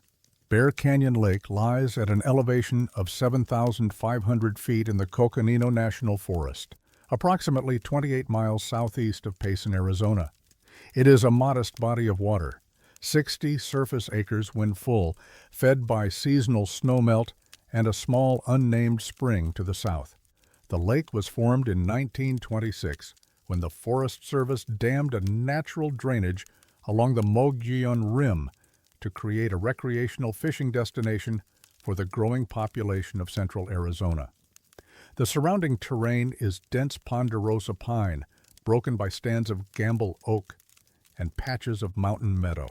Bear Canyon Lake lies at an elevation of 7,500 feet in the Coconino National Forest, approximately 28 miles southeast of Payson, Arizona. It is a modest body of water, 60 surface acres when full, fed by seasonal snowmelt and a small unnamed spring to the south. The lake was formed in 1926 when the Forest Service dammed a natural drainage along the Mogollon Rim to create a recreational fishing destination for the growing population of central Arizona. The surrounding terrain is dense ponderosa pine, broken by stands of gamble oak and patches of mountain meadow.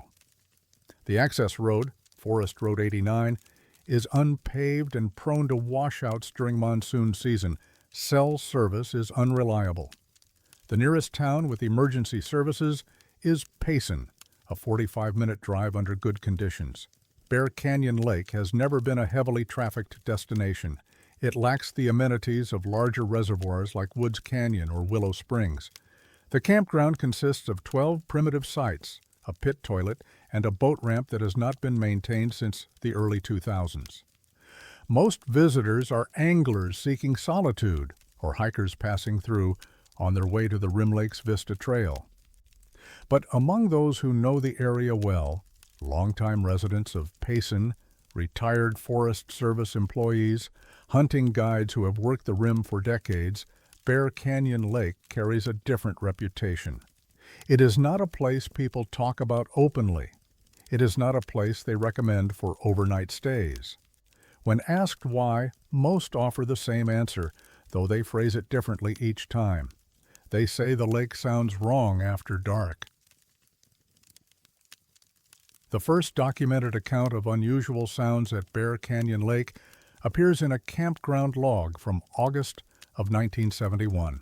The access road, Forest Road 89, is unpaved and prone to washouts during monsoon season. Cell service is unreliable. The nearest town with emergency services is Payson, a 45-minute drive under good conditions. Bear Canyon Lake has never been a heavily trafficked destination. It lacks the amenities of larger reservoirs like Woods Canyon or Willow Springs. The campground consists of 12 primitive sites, a pit toilet, and a boat ramp that has not been maintained since the early 2000s. Most visitors are anglers seeking solitude or hikers passing through on their way to the Rim Lakes Vista Trail. But among those who know the area well, longtime residents of Payson, retired Forest Service employees, hunting guides who have worked the rim for decades, Bear Canyon Lake carries a different reputation. It is not a place people talk about openly. It is not a place they recommend for overnight stays. When asked why, most offer the same answer, though they phrase it differently each time. They say the lake sounds wrong after dark. The first documented account of unusual sounds at Bear Canyon Lake appears in a campground log from August of 1971.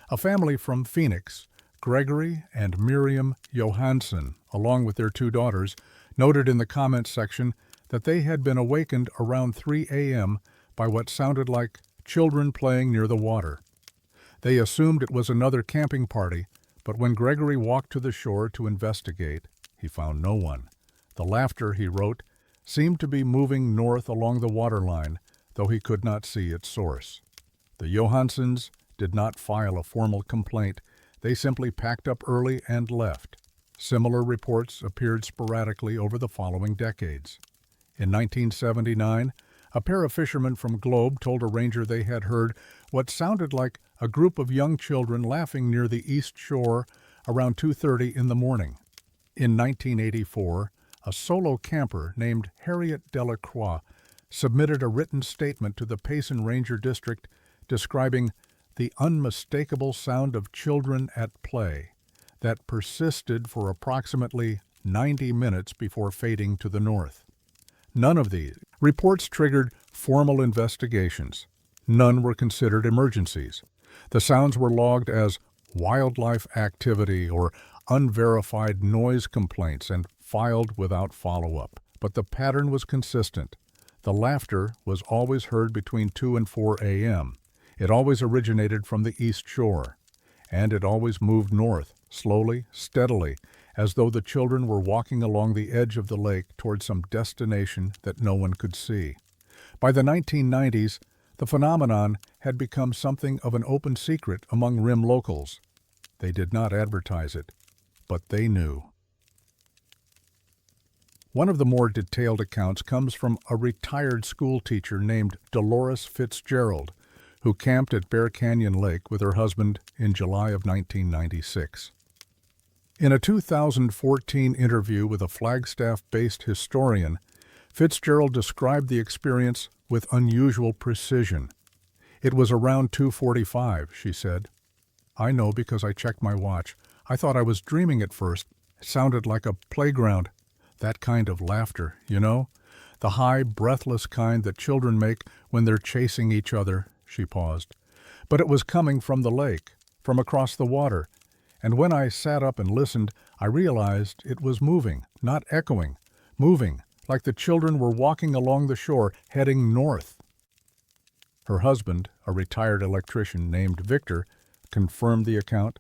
A family from Phoenix, Gregory and Miriam Johansson, along with their 2 daughters, noted in the comments section that they had been awakened around 3 a.m. by what sounded like children playing near the water. They assumed it was another camping party, but when Gregory walked to the shore to investigate, he found no one. The laughter, he wrote, seemed to be moving north along the waterline, though he could not see its source. The Johanssons did not file a formal complaint. They simply packed up early and left. Similar reports appeared sporadically over the following decades. In 1979, a pair of fishermen from Globe told a ranger they had heard what sounded like a group of young children laughing near the east shore around 2:30 in the morning. In 1984, a solo camper named Harriet Delacroix submitted a written statement to the Payson Ranger District describing the unmistakable sound of children at play that persisted for approximately 90 minutes before fading to the north. None of these reports triggered formal investigations. None were considered emergencies. The sounds were logged as wildlife activity or unverified noise complaints and filed without follow-up. But the pattern was consistent. The laughter was always heard between 2 and 4 a.m. It always originated from the east shore, and it always moved north, slowly, steadily, as though the children were walking along the edge of the lake toward some destination that no one could see. By the 1990s, the phenomenon had become something of an open secret among rim locals. They did not advertise it, but they knew. One of the more detailed accounts comes from a retired school teacher named Dolores Fitzgerald, who camped at Bear Canyon Lake with her husband in July of 1996. In a 2014 interview with a Flagstaff-based historian, Fitzgerald described the experience with unusual precision. "It was around 2:45, she said. "I know because I checked my watch. I thought I was dreaming at first. It sounded like a playground. That kind of laughter, you know? The high, breathless kind that children make when they're chasing each other," she paused. "But it was coming from the lake, from across the water. And when I sat up and listened, I realized it was moving, not echoing. Moving, like the children were walking along the shore, heading north." Her husband, a retired electrician named Victor, confirmed the account.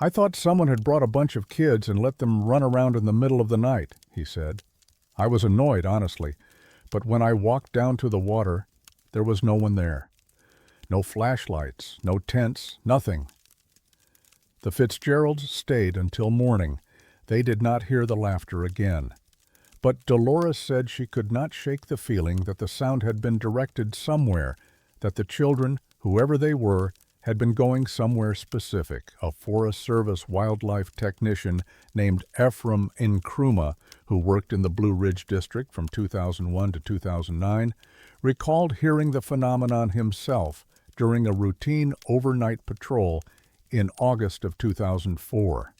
"I thought someone had brought a bunch of kids and let them run around in the middle of the night," he said. "I was annoyed, honestly, but when I walked down to the water, there was no one there. No flashlights, no tents, nothing." The Fitzgeralds stayed until morning. They did not hear the laughter again. But Dolores said she could not shake the feeling that the sound had been directed somewhere, that the children, whoever they were, had been going somewhere specific. A Forest Service wildlife technician named Ephraim Nkrumah, who worked in the Blue Ridge District from 2001 to 2009, recalled hearing the phenomenon himself during a routine overnight patrol in August of 2004.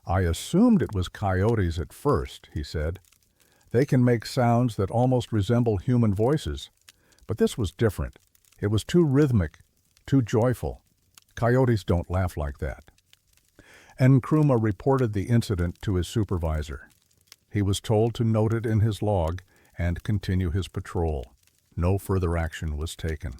"I assumed it was coyotes at first," he said. "They can make sounds that almost resemble human voices. But this was different. It was too rhythmic, too joyful. Coyotes don't laugh like that." Nkrumah reported the incident to his supervisor. He was told to note it in his log and continue his patrol. no further action was taken.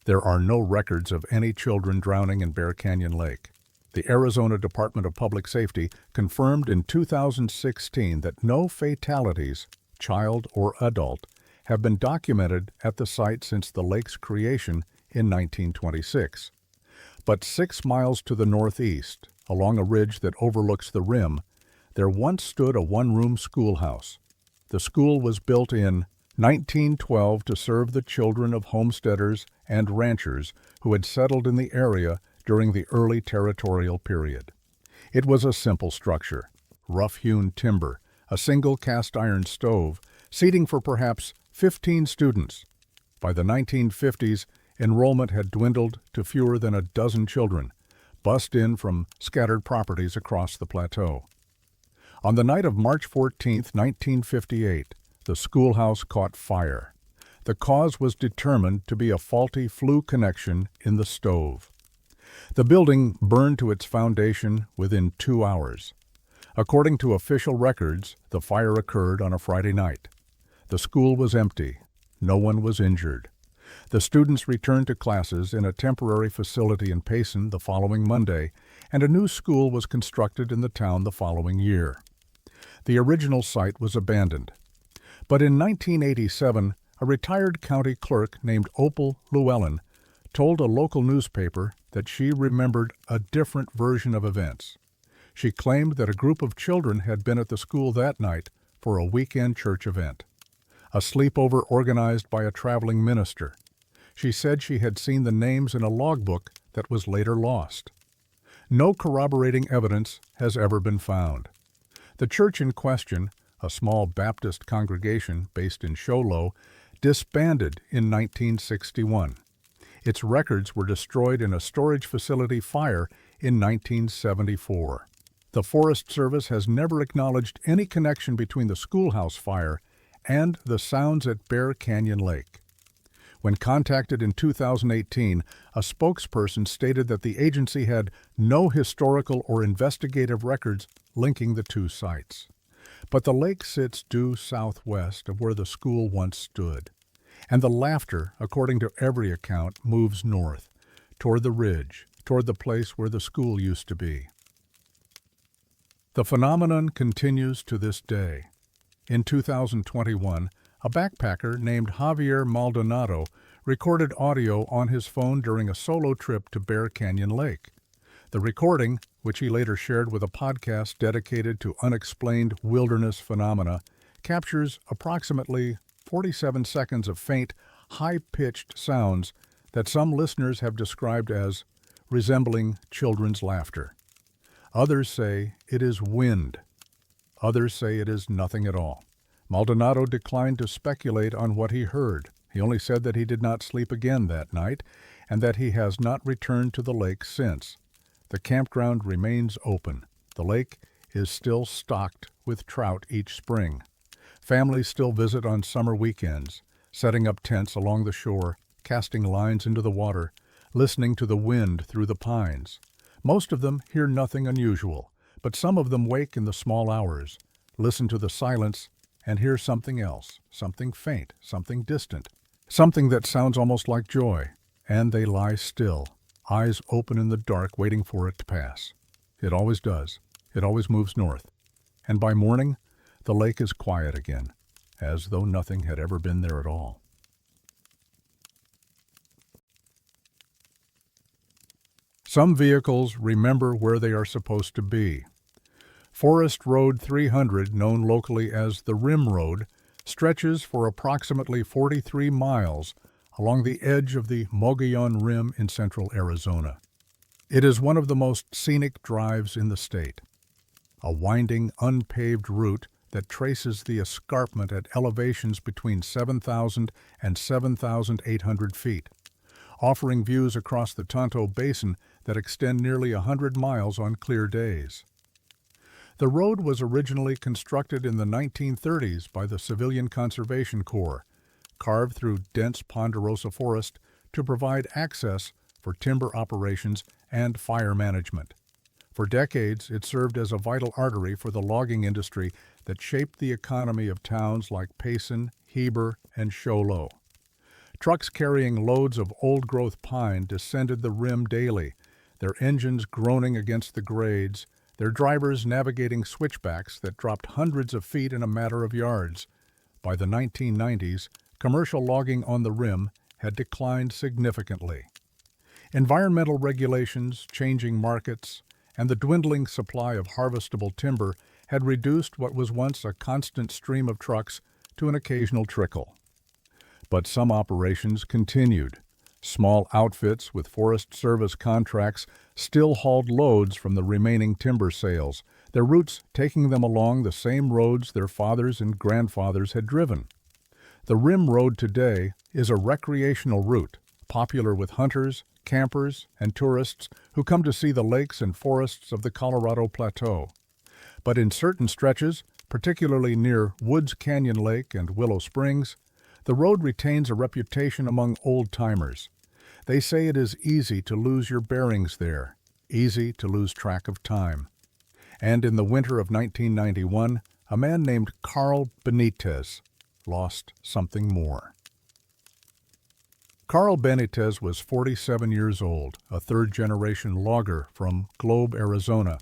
There are no records of any children drowning in Bear Canyon Lake. The Arizona Department of Public Safety confirmed in 2016 that no fatalities, child or adult, have been documented at the site since the lake's creation in 1926. But 6 miles to the northeast, along a ridge that overlooks the rim, there once stood a one-room schoolhouse. The school was built in 1912 to serve the children of homesteaders and ranchers who had settled in the area during the early territorial period. It was a simple structure, rough-hewn timber, a single cast-iron stove, seating for perhaps 15 students. By the 1950s, enrollment had dwindled to fewer than a dozen children, bussed in from scattered properties across the plateau. On the night of March 14, 1958, the schoolhouse caught fire. The cause was determined to be a faulty flue connection in the stove. The building burned to its foundation within 2 hours. According to official records, the fire occurred on a Friday night. The school was empty. No one was injured. The students returned to classes in a temporary facility in Payson the following Monday, and a new school was constructed in the town the following year. The original site was abandoned. But in 1987, a retired county clerk named Opal Llewellyn told a local newspaper that she remembered a different version of events. She claimed that a group of children had been at the school that night for a weekend church event, a sleepover organized by a traveling minister. She said she had seen the names in a logbook that was later lost. No corroborating evidence has ever been found. The church in question, a small Baptist congregation based in Show Low, disbanded in 1961. Its records were destroyed in a storage facility fire in 1974. The Forest Service has never acknowledged any connection between the schoolhouse fire and the sounds at Bear Canyon Lake. When contacted in 2018, a spokesperson stated that the agency had no historical or investigative records linking the two sites. But the lake sits due southwest of where the school once stood, and the laughter, according to every account, moves north, toward the ridge, toward the place where the school used to be. The phenomenon continues to this day. In 2021, a backpacker named Javier Maldonado recorded audio on his phone during a solo trip to Bear Canyon Lake. The recording, which he later shared with a podcast dedicated to unexplained wilderness phenomena, captures approximately 47 seconds of faint, high-pitched sounds that some listeners have described as resembling children's laughter. Others say it is wind. Others say it is nothing at all. Maldonado declined to speculate on what he heard. He only said that he did not sleep again that night and that he has not returned to the lake since. The campground remains open. The lake is still stocked with trout each spring. Families still visit on summer weekends, setting up tents along the shore, casting lines into the water, listening to the wind through the pines. Most of them hear nothing unusual, but some of them wake in the small hours, listen to the silence, and hear something else, something faint, something distant, something that sounds almost like joy, and they lie still, eyes open in the dark waiting for it to pass. It always does. It always moves north. And by morning, the lake is quiet again, as though nothing had ever been there at all. Some vehicles remember where they are supposed to be. Forest Road 300, known locally as the Rim Road, stretches for approximately 43 miles along the edge of the Mogollon Rim in central Arizona. It is one of the most scenic drives in the state, a winding, unpaved route that traces the escarpment at elevations between 7,000 and 7,800 feet, offering views across the Tonto Basin that extend nearly 100 miles on clear days. The road was originally constructed in the 1930s by the Civilian Conservation Corps, carved through dense ponderosa forest to provide access for timber operations and fire management. For decades, it served as a vital artery for the logging industry that shaped the economy of towns like Payson, Heber, and Show Low. Trucks carrying loads of old-growth pine descended the rim daily, their engines groaning against the grades, their drivers navigating switchbacks that dropped hundreds of feet in a matter of yards. By the 1990s, commercial logging on the rim had declined significantly. Environmental regulations, changing markets, and the dwindling supply of harvestable timber had reduced what was once a constant stream of trucks to an occasional trickle. But some operations continued. Small outfits with Forest Service contracts still hauled loads from the remaining timber sales, their routes taking them along the same roads their fathers and grandfathers had driven. The Rim Road today is a recreational route, popular with hunters, campers, and tourists who come to see the lakes and forests of the Colorado Plateau. But in certain stretches, particularly near Woods Canyon Lake and Willow Springs, the road retains a reputation among old-timers. They say it is easy to lose your bearings there, easy to lose track of time. And in the winter of 1991, a man named Carl Benitez lost something more. Carl Benitez was 47 years old, a third-generation logger from Globe, Arizona.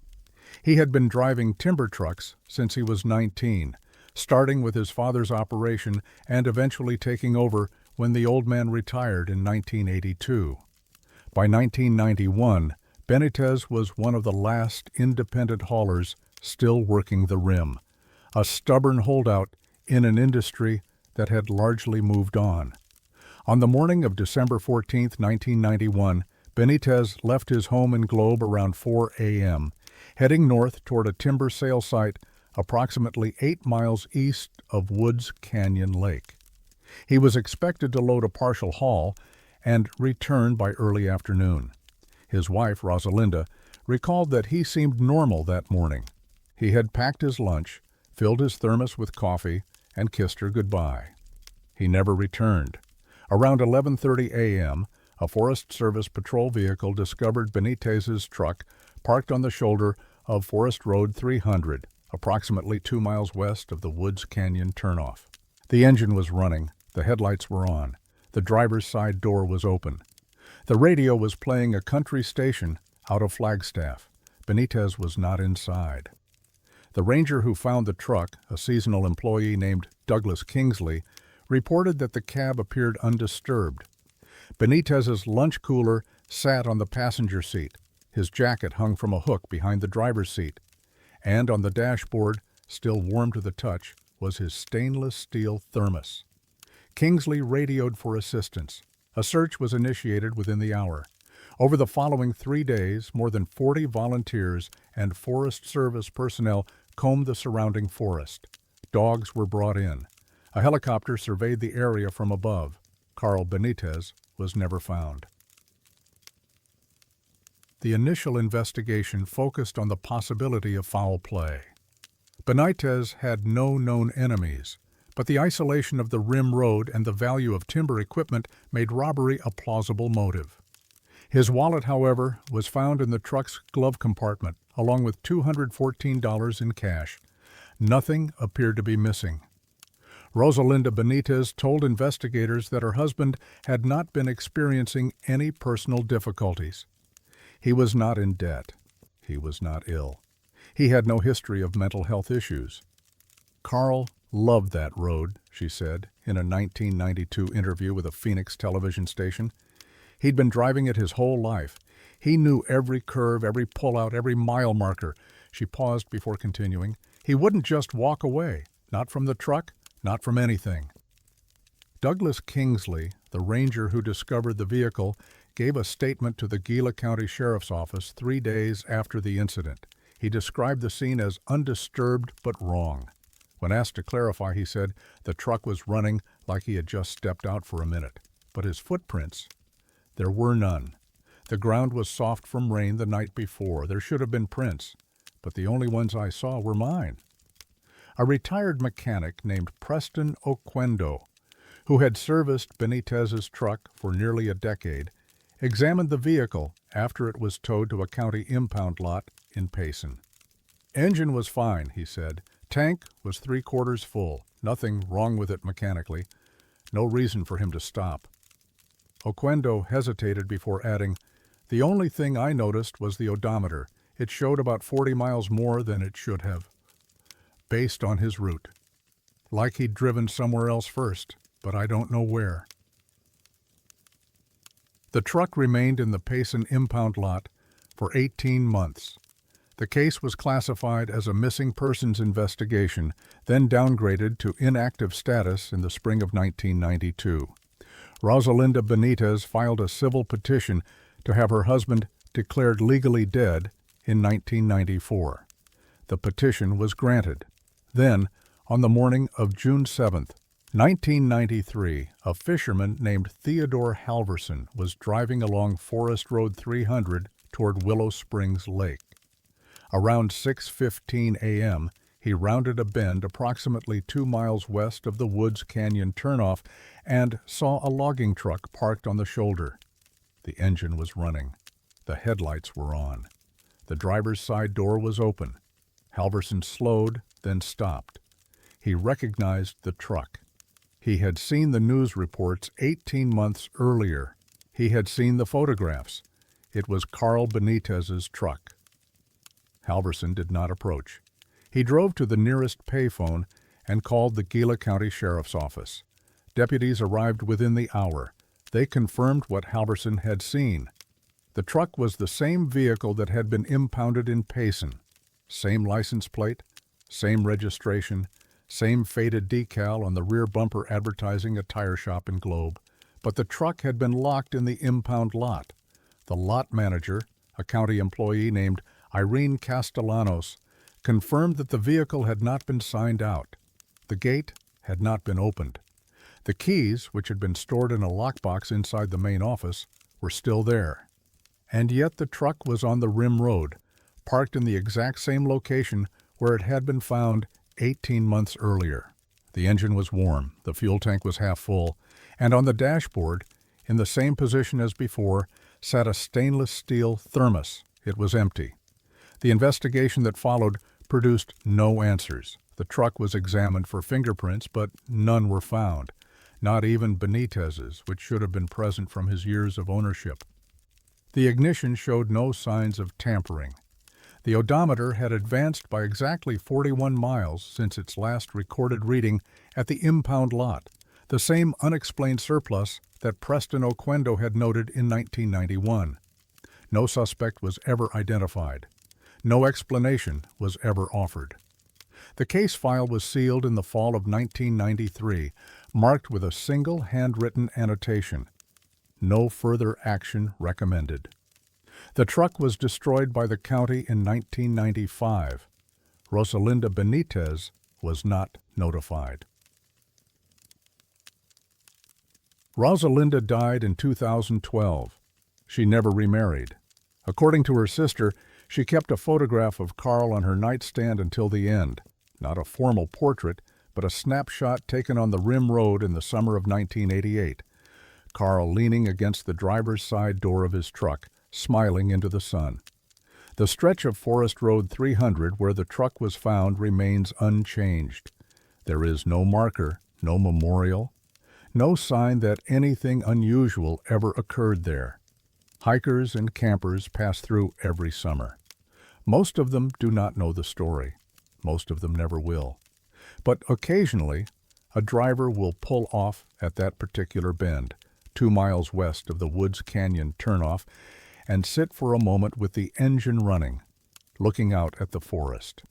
He had been driving timber trucks since he was 19, starting with his father's operation and eventually taking over when the old man retired in 1982. By 1991, Benitez was one of the last independent haulers still working the rim, a stubborn holdout in an industry that had largely moved on. On the morning of December 14, 1991, Benitez left his home in Globe around 4 a.m., heading north toward a timber sale site approximately 8 miles east of Woods Canyon Lake. He was expected to load a partial haul and return by early afternoon. His wife, Rosalinda, recalled that he seemed normal that morning. He had packed his lunch, filled his thermos with coffee, and kissed her goodbye. He never returned. Around 11:30 a.m., a Forest Service patrol vehicle discovered Benitez's truck parked on the shoulder of Forest Road 300, approximately 2 miles west of the Woods Canyon turnoff. The engine was running, the headlights were on, the driver's side door was open. The radio was playing a country station out of Flagstaff. Benitez was not inside. The ranger who found the truck, a seasonal employee named Douglas Kingsley, reported that the cab appeared undisturbed. Benitez's lunch cooler sat on the passenger seat. His jacket hung from a hook behind the driver's seat. And on the dashboard, still warm to the touch, was his stainless steel thermos. Kingsley radioed for assistance. A search was initiated within the hour. Over the following 3 days, more than 40 volunteers and Forest Service personnel combed the surrounding forest. Dogs were brought in. A helicopter surveyed the area from above. Carl Benitez was never found. The initial investigation focused on the possibility of foul play. Benitez had no known enemies, but the isolation of the Rim Road and the value of timber equipment made robbery a plausible motive. His wallet, however, was found in the truck's glove compartment, along with $214 in cash. Nothing appeared to be missing. Rosalinda Benitez told investigators that her husband had not been experiencing any personal difficulties. He was not in debt. He was not ill. He had no history of mental health issues. Carl loved that road, she said, in a 1992 interview with a Phoenix television station. He'd been driving it his whole life. He knew every curve, every pullout, every mile marker. She paused before continuing. He wouldn't just walk away, not from the truck, not from anything. Douglas Kingsley, the ranger who discovered the vehicle, gave a statement to the Gila County Sheriff's Office 3 days after the incident. He described the scene as undisturbed but wrong. When asked to clarify, he said the truck was running like he had just stepped out for a minute. But his footprints, there were none. The ground was soft from rain the night before. There should have been prints, but the only ones I saw were mine. A retired mechanic named Preston Oquendo, who had serviced Benitez's truck for nearly a decade, examined the vehicle after it was towed to a county impound lot in Payson. "Engine was fine," he said. "Tank was 3/4 full. Nothing wrong with it mechanically. No reason for him to stop." Oquendo hesitated before adding, "The only thing I noticed was the odometer. It showed about 40 miles more than it should have, based on his route. Like he'd driven somewhere else first, but I don't know where." The truck remained in the Payson impound lot for 18 months. The case was classified as a missing persons investigation, then downgraded to inactive status in the spring of 1992. Rosalinda Benitez filed a civil petition to have her husband declared legally dead in 1994. The petition was granted. Then, on the morning of June 7th, 1993, a fisherman named Theodore Halverson was driving along Forest Road 300 toward Willow Springs Lake. Around 6:15 a.m., he rounded a bend approximately 2 miles west of the Woods Canyon turnoff and saw a logging truck parked on the shoulder. The engine was running. The headlights were on. The driver's side door was open. Halverson slowed, then stopped. He recognized the truck. He had seen the news reports 18 months earlier. He had seen the photographs. It was Carl Benitez's truck. Halverson did not approach. He drove to the nearest payphone and called the Gila County Sheriff's Office. Deputies arrived within the hour. They confirmed what Halverson had seen. The truck was the same vehicle that had been impounded in Payson. Same license plate, same registration, same faded decal on the rear bumper advertising a tire shop in Globe. But the truck had been locked in the impound lot. The lot manager, a county employee named Irene Castellanos, confirmed that the vehicle had not been signed out. The gate had not been opened. The keys, which had been stored in a lockbox inside the main office, were still there. And yet the truck was on the rim road, parked in the exact same location where it had been found 18 months earlier. The engine was warm, the fuel tank was half full, and on the dashboard, in the same position as before, sat a stainless steel thermos. It was empty. The investigation that followed produced no answers. The truck was examined for fingerprints, but none were found, not even Benitez's, which should have been present from his years of ownership. The ignition showed no signs of tampering. The odometer had advanced by exactly 41 miles since its last recorded reading at the impound lot, the same unexplained surplus that Preston Oquendo had noted in 1991. No suspect was ever identified. No explanation was ever offered. The case file was sealed in the fall of 1993, marked with a single handwritten annotation: "No further action recommended." The truck was destroyed by the county in 1995. Rosalinda Benitez was not notified. Rosalinda died in 2012. She never remarried. According to her sister, she kept a photograph of Carl on her nightstand until the end. Not a formal portrait, but a snapshot taken on the rim road in the summer of 1988. Carl leaning against the driver's side door of his truck, smiling into the sun. The stretch of Forest Road 300 where the truck was found remains unchanged. There is no marker, no memorial, no sign that anything unusual ever occurred there. Hikers and campers pass through every summer. Most of them do not know the story. Most of them never will. But occasionally, a driver will pull off at that particular bend, 2 miles west of the Woods Canyon turnoff, and sit for a moment with the engine running, looking out at the forest.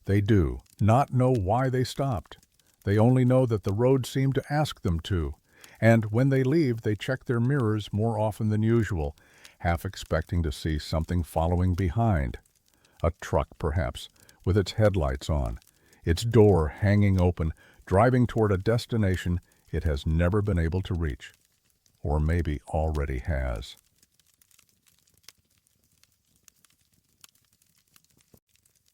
They do not know why they stopped. They only know that the road seemed to ask them to, and when they leave, they check their mirrors more often than usual, half expecting to see something following behind. A truck, perhaps, with its headlights on, its door hanging open, driving toward a destination it has never been able to reach, or maybe already has.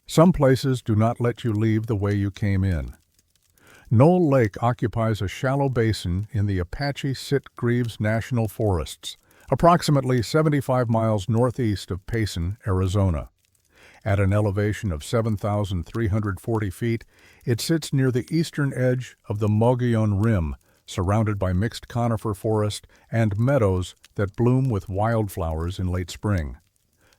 Some places do not let you leave the way you came in. Knoll Lake occupies a shallow basin in the Apache-Sitgreaves National Forests, approximately 75 miles northeast of Payson, Arizona. At an elevation of 7,340 feet, it sits near the eastern edge of the Mogollon Rim, surrounded by mixed conifer forest and meadows that bloom with wildflowers in late spring.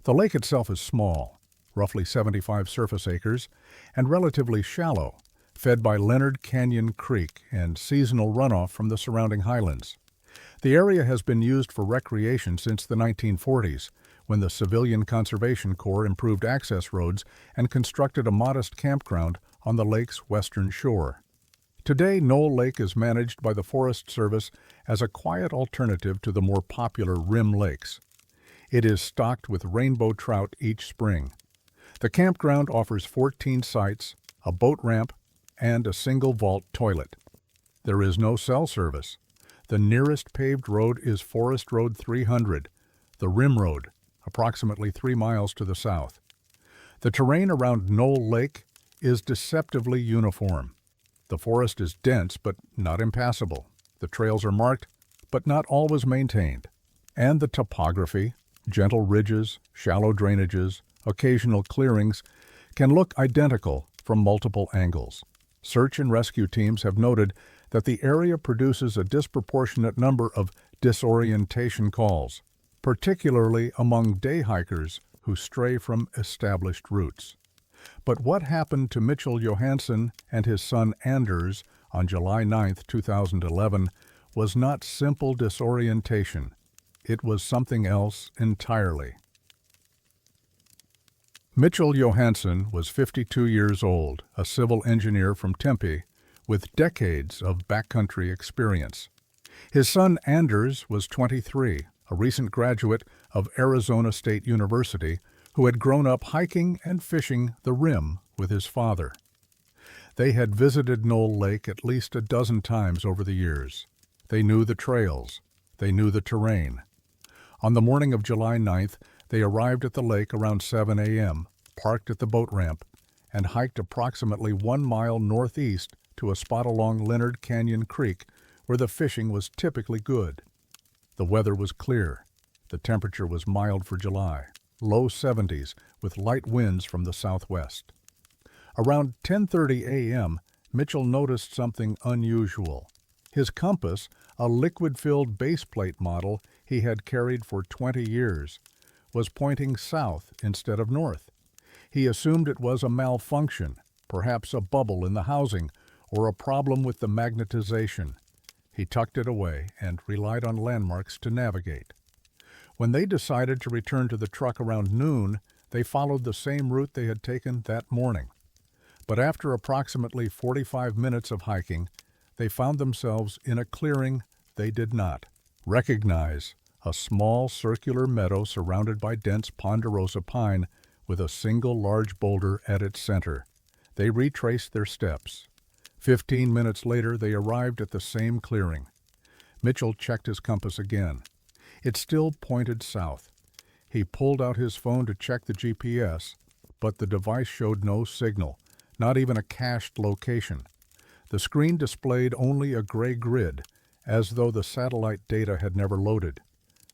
The lake itself is small, roughly 75 surface acres, and relatively shallow, fed by Leonard Canyon Creek and seasonal runoff from the surrounding highlands. The area has been used for recreation since the 1940s, when the Civilian Conservation Corps improved access roads and constructed a modest campground on the lake's western shore. Today, Knoll Lake is managed by the Forest Service as a quiet alternative to the more popular Rim Lakes. It is stocked with rainbow trout each spring. The campground offers 14 sites, a boat ramp, and a single vault toilet. There is no cell service. The nearest paved road is Forest Road 300, the Rim Road, approximately 3 miles to the south. The terrain around Knoll Lake is deceptively uniform. The forest is dense but not impassable. The trails are marked but not always maintained. And the topography, gentle ridges, shallow drainages, occasional clearings, can look identical from multiple angles. Search and rescue teams have noted that the area produces a disproportionate number of disorientation calls, particularly among day hikers who stray from established routes. But what happened to Mitchell Johansson and his son Anders on July 9, 2011, was not simple disorientation. It was something else entirely. Mitchell Johansson was 52 years old, a civil engineer from Tempe, with decades of backcountry experience. His son Anders was 23, a recent graduate of Arizona State University, who had grown up hiking and fishing the Rim with his father. They had visited Knoll Lake at least a dozen times over the years. They knew the trails. They knew the terrain. On the morning of July 9th, they arrived at the lake around 7 a.m., parked at the boat ramp, and hiked approximately 1 mile northeast to a spot along Leonard Canyon Creek where the fishing was typically good. The weather was clear. The temperature was mild for July, low 70s, with light winds from the southwest. Around 10:30 a.m., Mitchell noticed something unusual. His compass, a liquid-filled baseplate model he had carried for 20 years, was pointing south instead of north. He assumed it was a malfunction, perhaps a bubble in the housing or a problem with the magnetization. He tucked it away and relied on landmarks to navigate. When they decided to return to the truck around noon, they followed the same route they had taken that morning. But after approximately 45 minutes of hiking, they found themselves in a clearing they did not recognize, a small circular meadow surrounded by dense ponderosa pine with a single large boulder at its center. They retraced their steps. 15 minutes later, they arrived at the same clearing. Mitchell checked his compass again. It still pointed south. He pulled out his phone to check the GPS, but the device showed no signal, not even a cached location. The screen displayed only a gray grid, as though the satellite data had never loaded.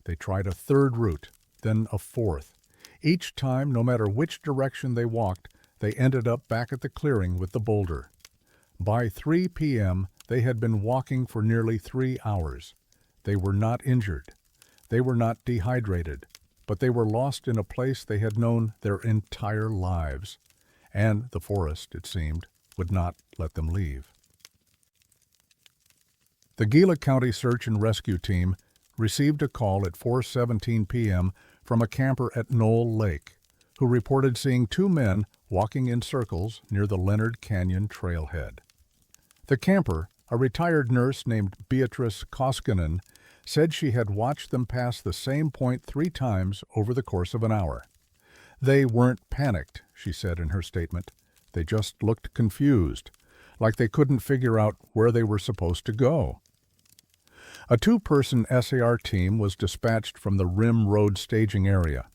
They tried a third route, then a fourth. Each time, no matter which direction they walked, they ended up back at the clearing with the boulder. By 3 p.m., they had been walking for nearly 3 hours. They were not injured. They were not dehydrated, but they were lost in a place they had known their entire lives. And the forest, it seemed, would not let them leave. The Gila County Search and Rescue Team received a call at 4:17 p.m. from a camper at Knoll Lake, who reported seeing 2 men walking in circles near the Leonard Canyon trailhead. The camper, a retired nurse named Beatrice Koskinen, said she had watched them pass the same point 3 times over the course of an hour. They weren't panicked, she said in her statement. They just looked confused, like they couldn't figure out where they were supposed to go. A 2-person SAR team was dispatched from the Rim Road staging area.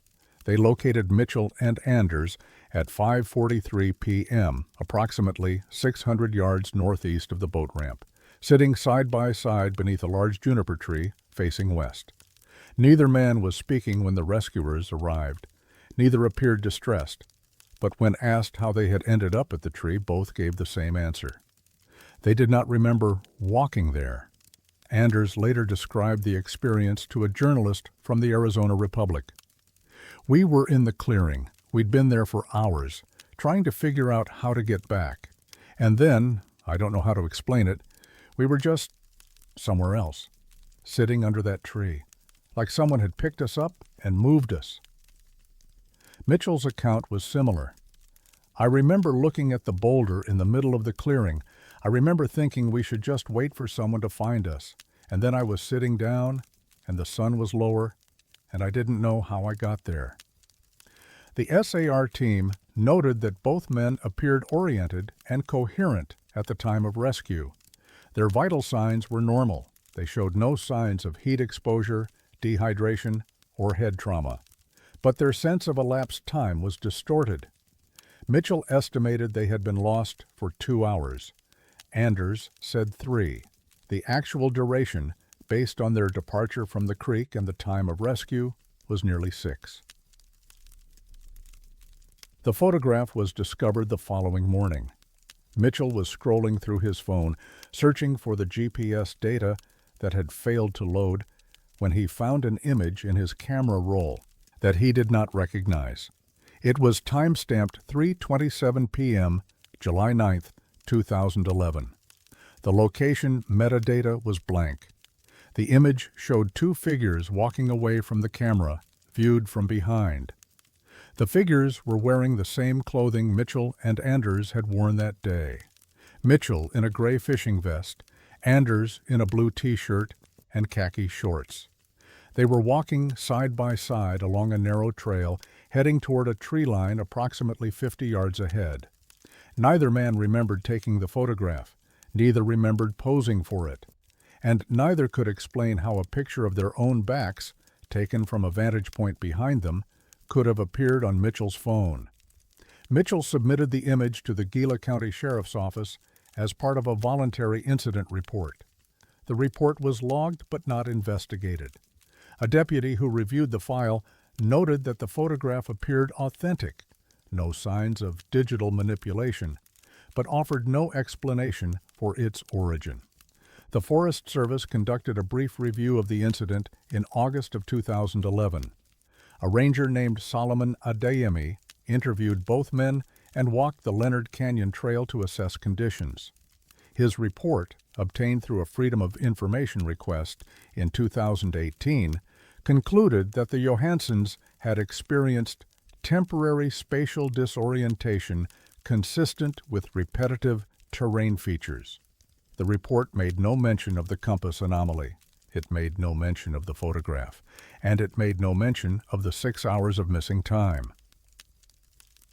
They located Mitchell and Anders at 5:43 p.m., approximately 600 yards northeast of the boat ramp, sitting side by side beneath a large juniper tree facing west. Neither man was speaking when the rescuers arrived. Neither appeared distressed. but when asked how they had ended up at the tree, both gave the same answer. They did not remember walking there. Anders later described the experience to a journalist from the Arizona Republic. "We were in the clearing. We'd been there for hours, trying to figure out how to get back. And then, I don't know how to explain it, we were just somewhere else, sitting under that tree, like someone had picked us up and moved us." Mitchell's account was similar. "I remember looking at the boulder in the middle of the clearing. I remember thinking we should just wait for someone to find us. And then I was sitting down, and the sun was lower, and I didn't know how I got there." The SAR team noted that both men appeared oriented and coherent at the time of rescue. Their vital signs were normal. They showed no signs of heat exposure, dehydration, or head trauma. But their sense of elapsed time was distorted. Mitchell estimated they had been lost for 2 hours. Anders said 3. The actual duration, based on their departure from the creek and the time of rescue, was nearly 6. The photograph was discovered the following morning. Mitchell was scrolling through his phone, searching for the GPS data that had failed to load, when he found an image in his camera roll that he did not recognize. It was time-stamped 3:27 p.m., July 9, 2011. The location metadata was blank. The image showed 2 figures walking away from the camera, viewed from behind. The figures were wearing the same clothing Mitchell and Anders had worn that day. Mitchell in a gray fishing vest, Anders in a blue t-shirt and khaki shorts. They were walking side by side along a narrow trail, heading toward a tree line approximately 50 yards ahead. Neither man remembered taking the photograph, neither remembered posing for it, and neither could explain how a picture of their own backs, taken from a vantage point behind them, could have appeared on Mitchell's phone. Mitchell submitted the image to the Gila County Sheriff's Office as part of a voluntary incident report. The report was logged but not investigated. A deputy who reviewed the file noted that the photograph appeared authentic, no signs of digital manipulation, but offered no explanation for its origin. The Forest Service conducted a brief review of the incident in August of 2011. A ranger named Solomon Adeyemi interviewed both men and walked the Leonard Canyon Trail to assess conditions. His report, obtained through a Freedom of Information request in 2018, concluded that the Johansons had experienced temporary spatial disorientation consistent with repetitive terrain features. The report made no mention of the compass anomaly. It made no mention of the photograph, and it made no mention of the 6 hours of missing time.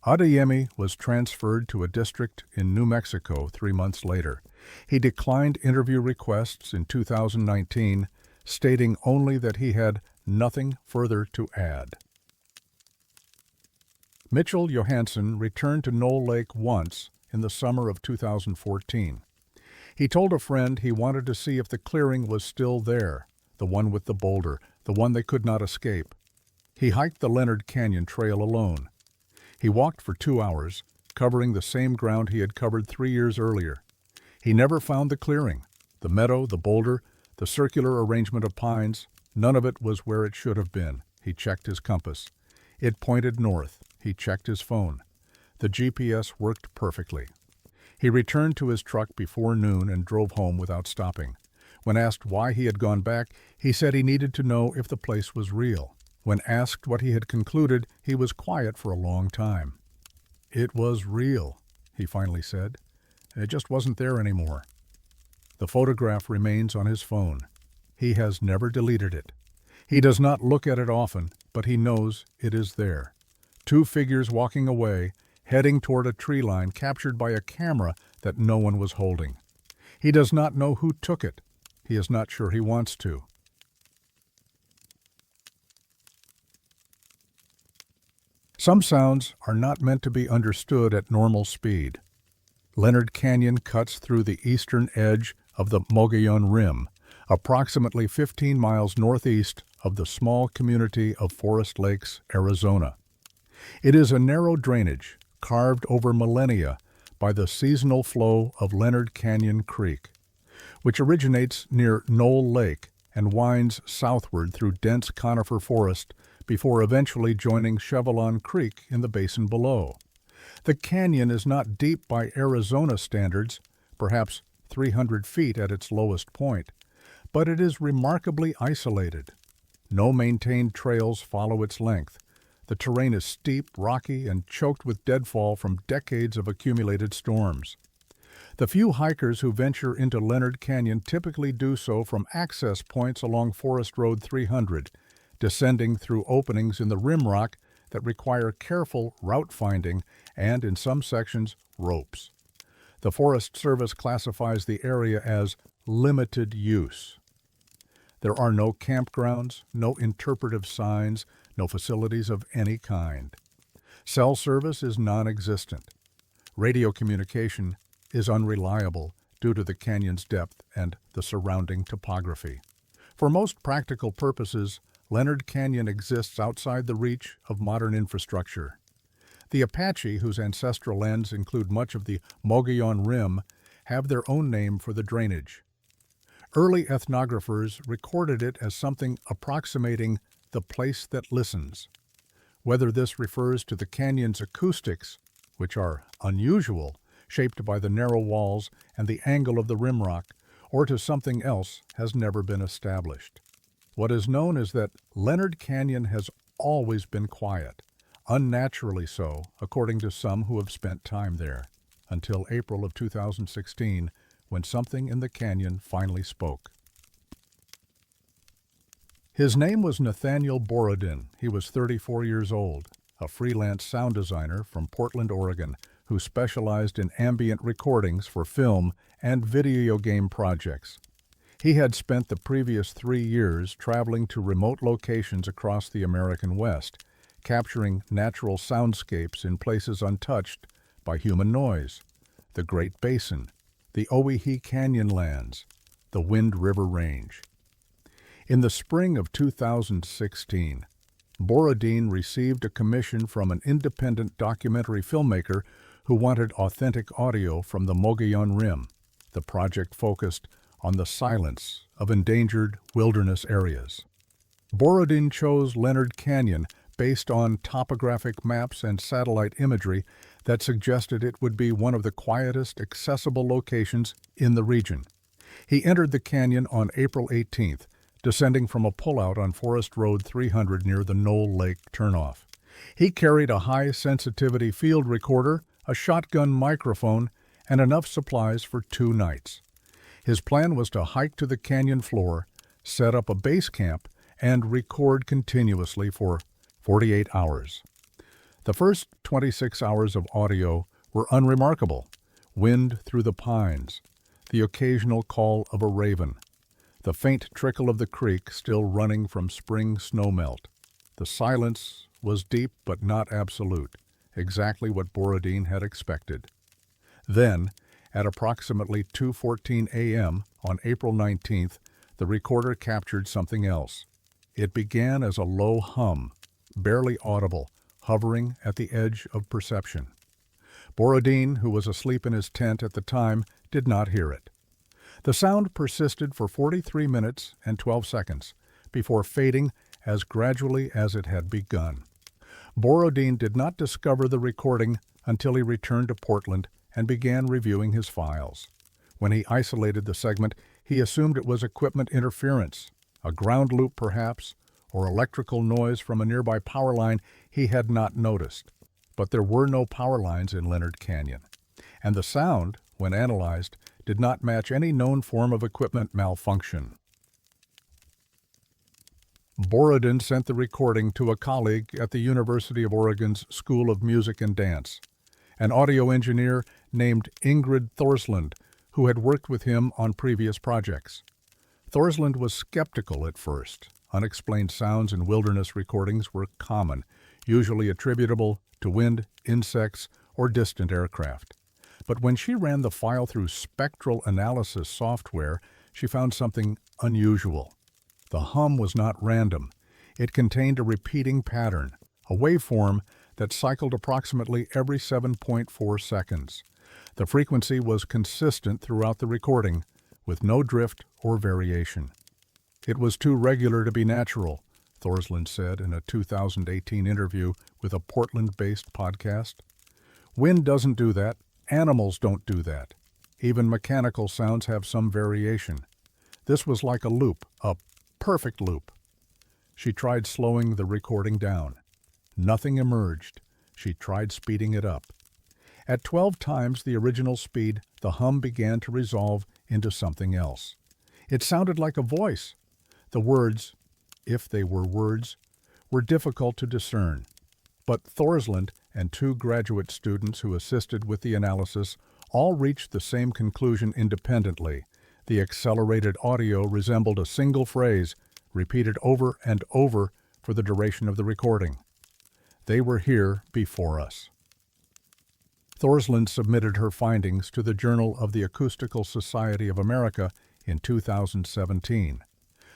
Adeyemi was transferred to a district in New Mexico 3 months later. He declined interview requests in 2019, stating only that he had nothing further to add. Mitchell Johansen returned to Knoll Lake once in the summer of 2014. He told a friend he wanted to see if the clearing was still there, the one with the boulder, the one they could not escape. He hiked the Leonard Canyon Trail alone. He walked for 2 hours, covering the same ground he had covered 3 years earlier. He never found the clearing, the meadow, the boulder, the circular arrangement of pines. None of it was where it should have been. He checked his compass. It pointed north. He checked his phone. The GPS worked perfectly. He returned to his truck before noon and drove home without stopping. When asked why he had gone back, he said he needed to know if the place was real. When asked what he had concluded, he was quiet for a long time. "It was real," he finally said. "It just wasn't there anymore." The photograph remains on his phone. He has never deleted it. He does not look at it often, but he knows it is there. 2 figures walking away, heading toward a tree line captured by a camera that no one was holding. He does not know who took it. He is not sure he wants to. Some sounds are not meant to be understood at normal speed. Leonard Canyon cuts through the eastern edge of the Mogollon Rim, approximately 15 miles northeast of the small community of Forest Lakes, Arizona. It is a narrow drainage, carved over millennia by the seasonal flow of Leonard Canyon Creek, which originates near Knoll Lake and winds southward through dense conifer forest before eventually joining Chevelon Creek in the basin below. The canyon is not deep by Arizona standards, perhaps 300 feet at its lowest point, but it is remarkably isolated. No maintained trails follow its length. The terrain is steep, rocky, and choked with deadfall from decades of accumulated storms. The few hikers who venture into Leonard Canyon typically do so from access points along Forest Road 300, descending through openings in the rimrock that require careful route finding and, in some sections, ropes. The Forest Service classifies the area as limited use. There are no campgrounds, no interpretive signs, no facilities of any kind. Cell service is non-existent. Radio communication is unreliable due to the canyon's depth and the surrounding topography. For most practical purposes, Leonard Canyon exists outside the reach of modern infrastructure. The Apache, whose ancestral lands include much of the Mogollon Rim, have their own name for the drainage. Early ethnographers recorded it as something approximating the place that listens. Whether this refers to the canyon's acoustics, which are unusual, shaped by the narrow walls and the angle of the rimrock, or to something else has never been established. What is known is that Leonard Canyon has always been quiet, unnaturally so, according to some who have spent time there, until April of 2016, when something in the canyon finally spoke. His name was Nathaniel Borodin. He was 34 years old, a freelance sound designer from Portland, Oregon, who specialized in ambient recordings for film and video game projects. He had spent the previous 3 years traveling to remote locations across the American West, capturing natural soundscapes in places untouched by human noise: the Great Basin, the Owyhee Canyonlands, the Wind River Range. In the spring of 2016, Borodin received a commission from an independent documentary filmmaker who wanted authentic audio from the Mogollon Rim. The project focused on the silence of endangered wilderness areas. Borodin chose Leonard Canyon based on topographic maps and satellite imagery that suggested it would be one of the quietest accessible locations in the region. He entered the canyon on April 18th, descending from a pullout on Forest Road 300 near the Knoll Lake turnoff. He carried a high-sensitivity field recorder, a shotgun microphone, and enough supplies for 2 nights. His plan was to hike to the canyon floor, set up a base camp, and record continuously for 48 hours. The first 26 hours of audio were unremarkable: wind through the pines, the occasional call of a raven, the faint trickle of the creek still running from spring snowmelt. The silence was deep but not absolute, exactly what Borodin had expected. Then, at approximately 2:14 a.m. on April 19th, the recorder captured something else. It began as a low hum, barely audible, hovering at the edge of perception. Borodin, who was asleep in his tent at the time, did not hear it. The sound persisted for 43 minutes and 12 seconds, before fading as gradually as it had begun. Borodin did not discover the recording until he returned to Portland and began reviewing his files. When he isolated the segment, he assumed it was equipment interference, a ground loop perhaps, or electrical noise from a nearby power line he had not noticed. But there were no power lines in Leonard Canyon, and the sound, when analyzed, did not match any known form of equipment malfunction. Borodin sent the recording to a colleague at the University of Oregon's School of Music and Dance, an audio engineer named Ingrid Thorsland, who had worked with him on previous projects. Thorsland was skeptical at first. Unexplained sounds in wilderness recordings were common, usually attributable to wind, insects, or distant aircraft. But when she ran the file through spectral analysis software, she found something unusual. The hum was not random. It contained a repeating pattern, a waveform that cycled approximately every 7.4 seconds. The frequency was consistent throughout the recording, with no drift or variation. It was too regular to be natural, Thorsland said in a 2018 interview with a Portland-based podcast. Wind doesn't do that. Animals don't do that. Even mechanical sounds have some variation. This was like a loop, a perfect loop. She tried slowing the recording down. Nothing emerged. She tried speeding it up. At 12 times the original speed, the hum began to resolve into something else. It sounded like a voice. The words, if they were words, were difficult to discern. But Thorsland and 2 graduate students who assisted with the analysis all reached the same conclusion independently. The accelerated audio resembled a single phrase, repeated over and over for the duration of the recording. They were here before us. Thorsland submitted her findings to the Journal of the Acoustical Society of America in 2017.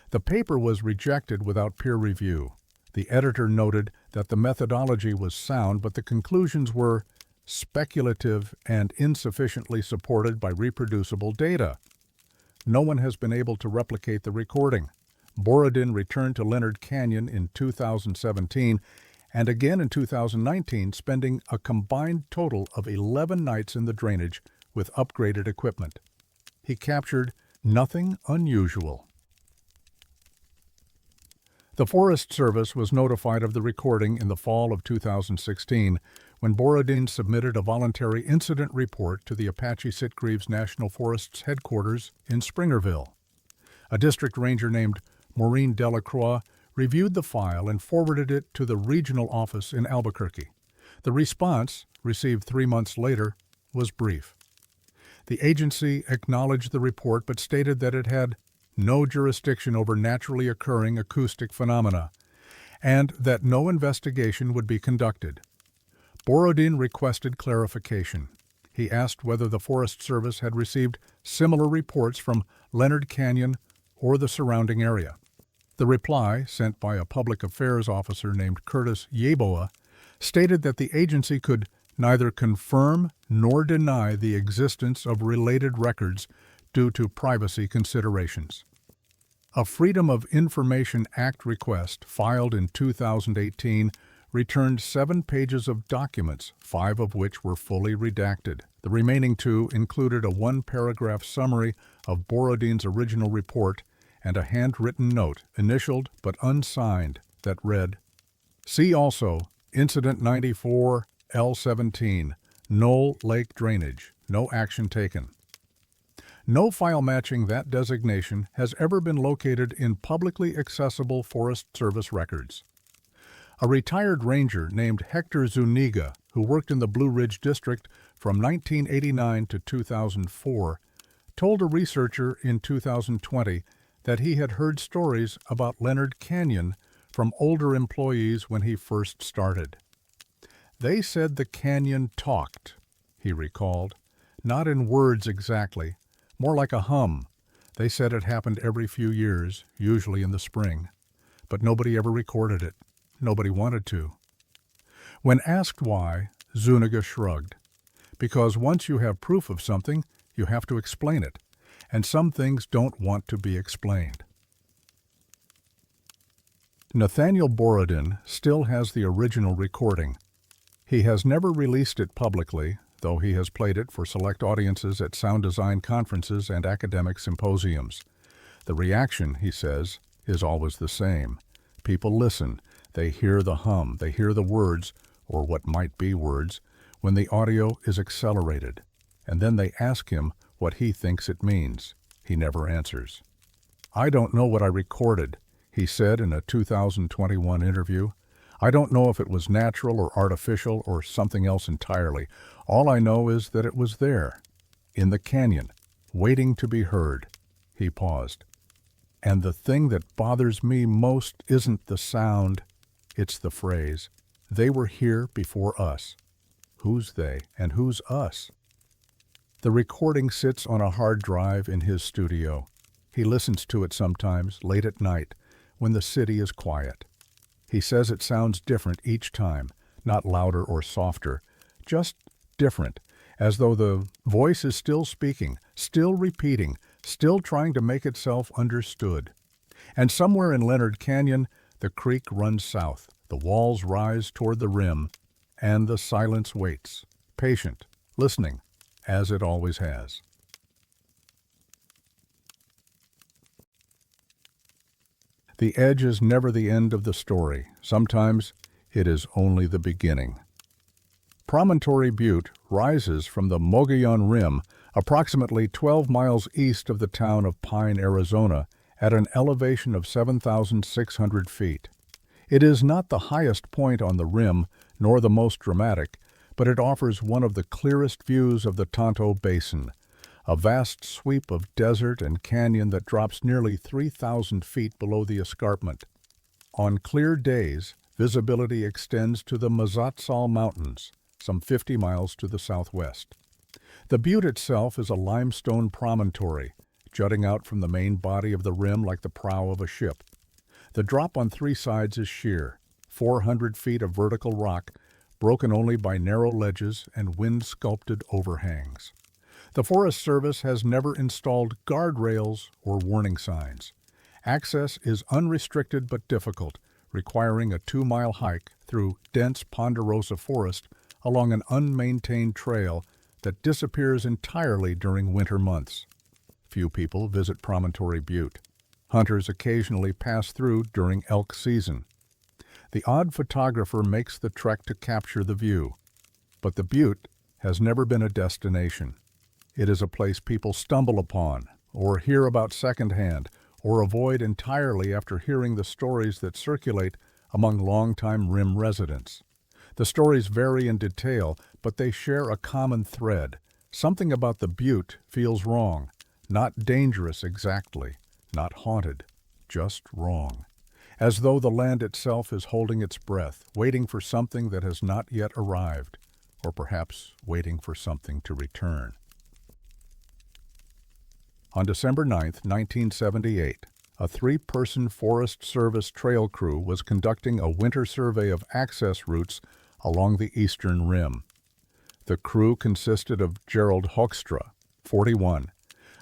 The paper was rejected without peer review. The editor noted that the methodology was sound, but the conclusions were speculative and insufficiently supported by reproducible data. No one has been able to replicate the recording. Borodin returned to Leonard Canyon in 2017 and again in 2019, spending a combined total of 11 nights in the drainage with upgraded equipment. He captured nothing unusual. The Forest Service was notified of the recording in the fall of 2016 when Borodin submitted a voluntary incident report to the Apache Sitgreaves National Forest's headquarters in Springerville. A district ranger named Maureen Delacroix reviewed the file and forwarded it to the regional office in Albuquerque. The response, received 3 months later, was brief. The agency acknowledged the report but stated that it had no jurisdiction over naturally occurring acoustic phenomena, and that no investigation would be conducted. Borodin requested clarification. He asked whether the Forest Service had received similar reports from Leonard Canyon or the surrounding area. The reply, sent by a public affairs officer named Curtis Yeboah, stated that the agency could neither confirm nor deny the existence of related records due to privacy considerations. A Freedom of Information Act request filed in 2018 returned 7 pages of documents, 5 of which were fully redacted. The remaining 2 included a 1-paragraph summary of Borodin's original report and a handwritten note, initialed but unsigned, that read, "See also Incident 94 L17, Knoll Lake Drainage, no action taken." No file matching that designation has ever been located in publicly accessible Forest Service records. A retired ranger named Hector Zuniga, who worked in the Blue Ridge District from 1989 to 2004, told a researcher in 2020 that he had heard stories about Leonard Canyon from older employees when he first started. They said the canyon talked, he recalled, not in words exactly, more like a hum. They said it happened every few years, usually in the spring, but nobody ever recorded it. Nobody wanted to. When asked why, Zuniga shrugged. Because once you have proof of something, you have to explain it, and some things don't want to be explained. Nathaniel Borodin still has the original recording. He has never released it publicly, though he has played it for select audiences at sound design conferences and academic symposiums. The reaction, he says, is always the same. People listen, they hear the hum, they hear the words, or what might be words, when the audio is accelerated, and then they ask him what he thinks it means. He never answers. "I don't know what I recorded," he said in a 2021 interview. "I don't know if it was natural or artificial or something else entirely. All I know is that it was there, in the canyon, waiting to be heard." He paused. "And the thing that bothers me most isn't the sound, it's the phrase. They were here before us." Who's they and who's us? The recording sits on a hard drive in his studio. He listens to it sometimes, late at night, when the city is quiet. He says it sounds different each time, not louder or softer, just different, as though the voice is still speaking, still repeating, still trying to make itself understood. And somewhere in Leonard Canyon, the creek runs south, the walls rise toward the rim, and the silence waits, patient, listening, as it always has. The edge is never the end of the story. Sometimes it is only the beginning. Promontory Butte rises from the Mogollon Rim approximately 12 miles east of the town of Pine, Arizona, at an elevation of 7,600 feet. It is not the highest point on the rim, nor the most dramatic, but it offers one of the clearest views of the Tonto Basin, a vast sweep of desert and canyon that drops nearly 3,000 feet below the escarpment. On clear days, visibility extends to the Mazatzal Mountains, some 50 miles to the southwest. The butte itself is a limestone promontory, jutting out from the main body of the rim like the prow of a ship. The drop on three sides is sheer, 400 feet of vertical rock, broken only by narrow ledges and wind-sculpted overhangs. The Forest Service has never installed guardrails or warning signs. Access is unrestricted but difficult, requiring a 2-mile hike through dense ponderosa forest along an unmaintained trail that disappears entirely during winter months. Few people visit Promontory Butte. Hunters occasionally pass through during elk season. The odd photographer makes the trek to capture the view. But the butte has never been a destination. It is a place people stumble upon, or hear about secondhand, or avoid entirely after hearing the stories that circulate among longtime rim residents. The stories vary in detail, but they share a common thread. Something about the butte feels wrong, not dangerous exactly, not haunted, just wrong. As though the land itself is holding its breath, waiting for something that has not yet arrived, or perhaps waiting for something to return. On December 9, 1978, a 3-person Forest Service trail crew was conducting a winter survey of access routes along the eastern rim. The crew consisted of Gerald Hoekstra, 41,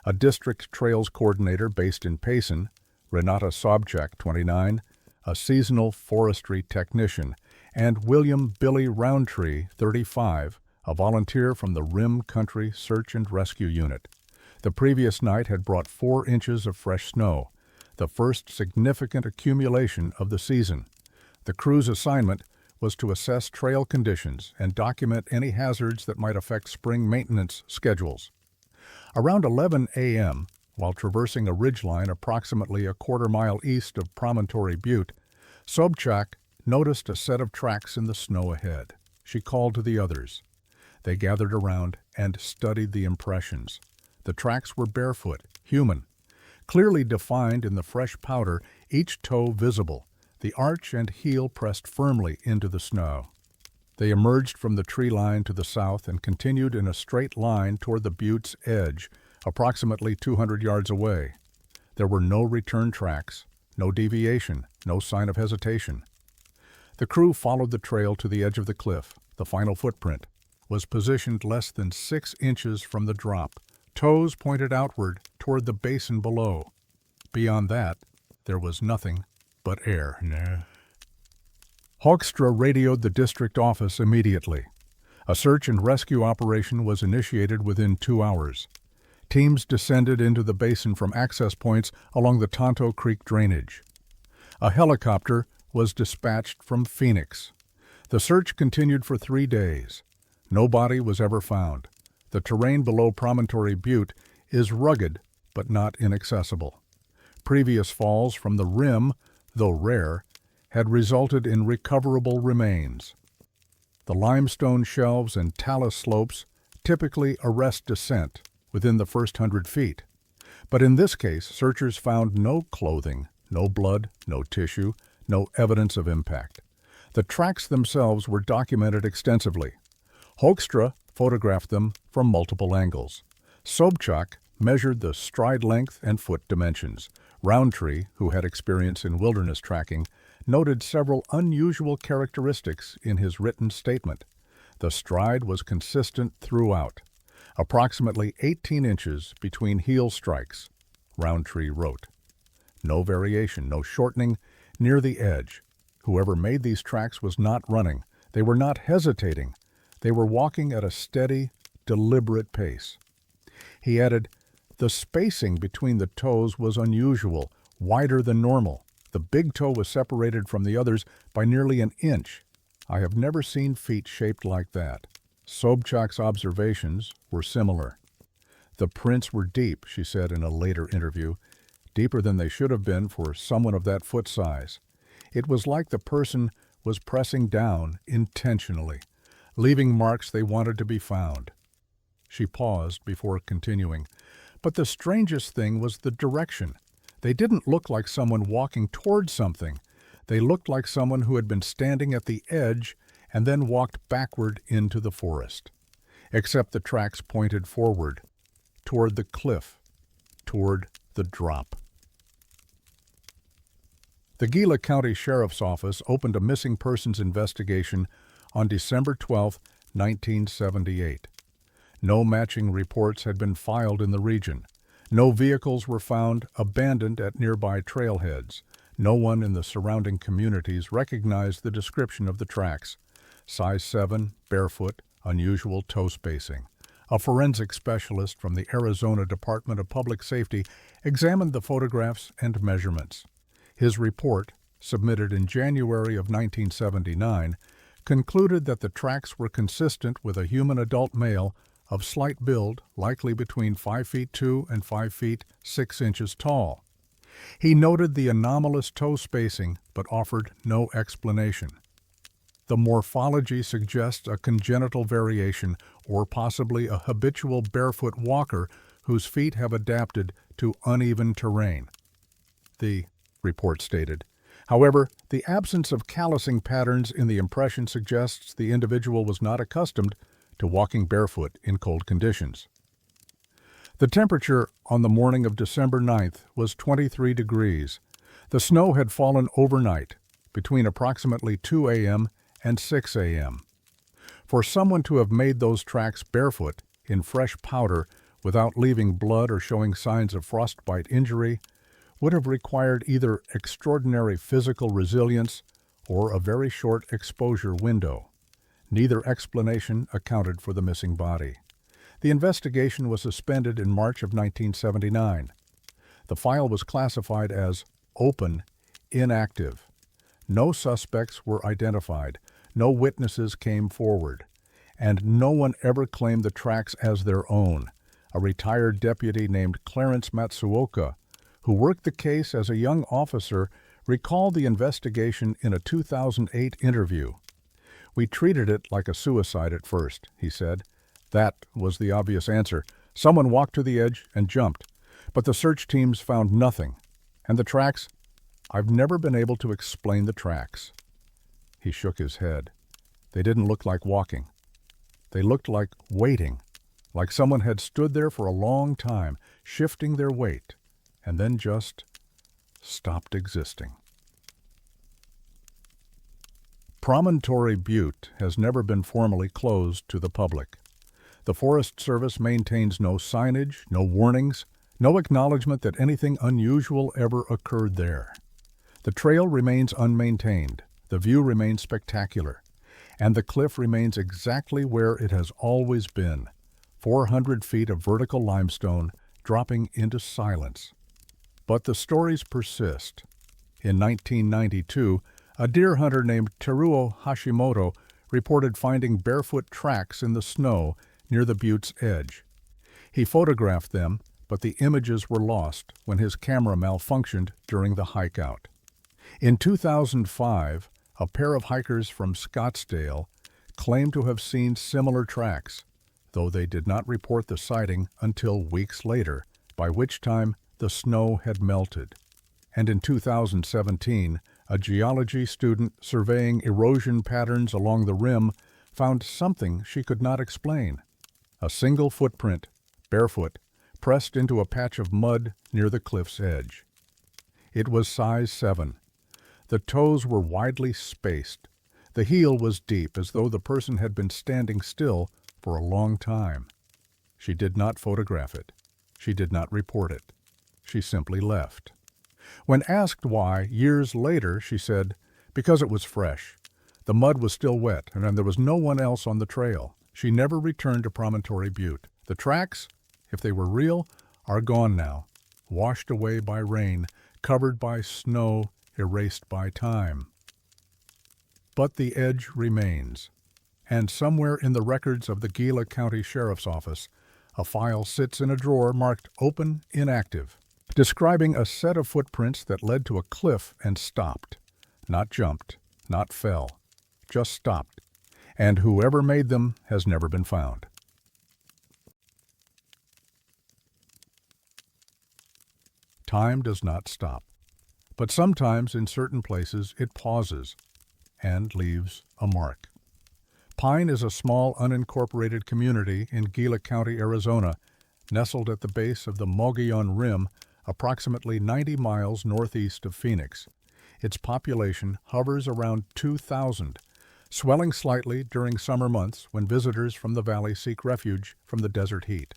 a district trails coordinator based in Payson, Renata Sobchak, 29, a seasonal forestry technician, and William Billy Roundtree, 35, a volunteer from the Rim Country Search and Rescue Unit. The previous night had brought 4 inches of fresh snow, the first significant accumulation of the season. The crew's assignment was to assess trail conditions and document any hazards that might affect spring maintenance schedules. Around 11 a.m., while traversing a ridgeline approximately a quarter-mile east of Promontory Butte, Sobchak noticed a set of tracks in the snow ahead. She called to the others. They gathered around and studied the impressions. The tracks were barefoot, human, clearly defined in the fresh powder, each toe visible, the arch and heel pressed firmly into the snow. They emerged from the tree line to the south and continued in a straight line toward the butte's edge, approximately 200 yards away. There were no return tracks, no deviation, no sign of hesitation. The crew followed the trail to the edge of the cliff. The final footprint was positioned less than 6 inches from the drop, toes pointed outward toward the basin below. Beyond that, there was nothing but air. Hoekstra radioed the district office immediately. A search and rescue operation was initiated within 2 hours. Teams descended into the basin from access points along the Tonto Creek drainage. A helicopter was dispatched from Phoenix. The search continued for 3 days. No body was ever found. The terrain below Promontory Butte is rugged but not inaccessible. Previous falls from the rim, though rare, had resulted in recoverable remains. The limestone shelves and talus slopes typically arrest descent within the first 100 feet. But in this case, searchers found no clothing, no blood, no tissue, no evidence of impact. The tracks themselves were documented extensively. Hoekstra photographed them from multiple angles. Sobchak measured the stride length and foot dimensions. Roundtree, who had experience in wilderness tracking, noted several unusual characteristics in his written statement. The stride was consistent throughout, approximately 18 inches between heel strikes, Roundtree wrote. No variation, no shortening near the edge. Whoever made these tracks was not running. They were not hesitating. They were walking at a steady, deliberate pace. He added, the spacing between the toes was unusual, wider than normal. The big toe was separated from the others by nearly an inch. I have never seen feet shaped like that. Sobchak's observations were similar. The prints were deep, she said in a later interview, deeper than they should have been for someone of that foot size. It was like the person was pressing down intentionally, leaving marks they wanted to be found. She paused before continuing. But the strangest thing was the direction. They didn't look like someone walking toward something. They looked like someone who had been standing at the edge and then walked backward into the forest. Except the tracks pointed forward, toward the cliff, toward the drop. The Gila County Sheriff's Office opened a missing persons investigation on December 12, 1978. No matching reports had been filed in the region. No vehicles were found abandoned at nearby trailheads. No one in the surrounding communities recognized the description of the tracks. Size 7, barefoot, unusual toe spacing. A forensic specialist from the Arizona Department of Public Safety examined the photographs and measurements. His report, submitted in January of 1979, concluded that the tracks were consistent with a human adult male of slight build, likely between 5 feet 2 and 5 feet 6 inches tall. He noted the anomalous toe spacing, but offered no explanation. The morphology suggests a congenital variation or possibly a habitual barefoot walker whose feet have adapted to uneven terrain. The report stated. However, the absence of callousing patterns in the impression suggests the individual was not accustomed to walking barefoot in cold conditions. The temperature on the morning of December 9th was 23 degrees. The snow had fallen overnight, between approximately 2 a.m. and 6 a.m. For someone to have made those tracks barefoot in fresh powder without leaving blood or showing signs of frostbite injury would have required either extraordinary physical resilience or a very short exposure window. Neither explanation accounted for the missing body. The investigation was suspended in March of 1979. The file was classified as open, inactive. No suspects were identified, no witnesses came forward, and no one ever claimed the tracks as their own. A retired deputy named Clarence Matsuoka, who worked the case as a young officer, recalled the investigation in a 2008 interview. We treated it like a suicide at first, he said. That was the obvious answer. Someone walked to the edge and jumped. But the search teams found nothing. And the tracks? I've never been able to explain the tracks. He shook his head. They didn't look like walking. They looked like waiting, like someone had stood there for a long time, shifting their weight, and then just stopped existing. Promontory Butte has never been formally closed to the public. The Forest Service maintains no signage, no warnings, no acknowledgement that anything unusual ever occurred there. The trail remains unmaintained, the view remains spectacular, and the cliff remains exactly where it has always been, 400 feet of vertical limestone dropping into silence. But the stories persist. In 1992, a deer hunter named Teruo Hashimoto reported finding barefoot tracks in the snow near the butte's edge. He photographed them, but the images were lost when his camera malfunctioned during the hike out. In 2005, a pair of hikers from Scottsdale claimed to have seen similar tracks, though they did not report the sighting until weeks later, by which time the snow had melted. And in 2017, a geology student surveying erosion patterns along the rim found something she could not explain. A single footprint, barefoot, pressed into a patch of mud near the cliff's edge. It was size 7. The toes were widely spaced. The heel was deep, as though the person had been standing still for a long time. She did not photograph it. She did not report it. She simply left. When asked why, years later, she said, "Because it was fresh. The mud was still wet, and there was no one else on the trail." She never returned to Promontory Butte. The tracks, if they were real, are gone now, washed away by rain, covered by snow, erased by time. But the edge remains, and somewhere in the records of the Gila County Sheriff's Office, a file sits in a drawer marked Open Inactive, describing a set of footprints that led to a cliff and stopped. Not jumped, not fell, just stopped. And whoever made them has never been found. Time does not stop, but sometimes in certain places it pauses and leaves a mark. Pine is a small unincorporated community in Gila County, Arizona, nestled at the base of the Mogollon Rim, approximately 90 miles northeast of Phoenix. Its population hovers around 2,000, swelling slightly during summer months when visitors from the valley seek refuge from the desert heat.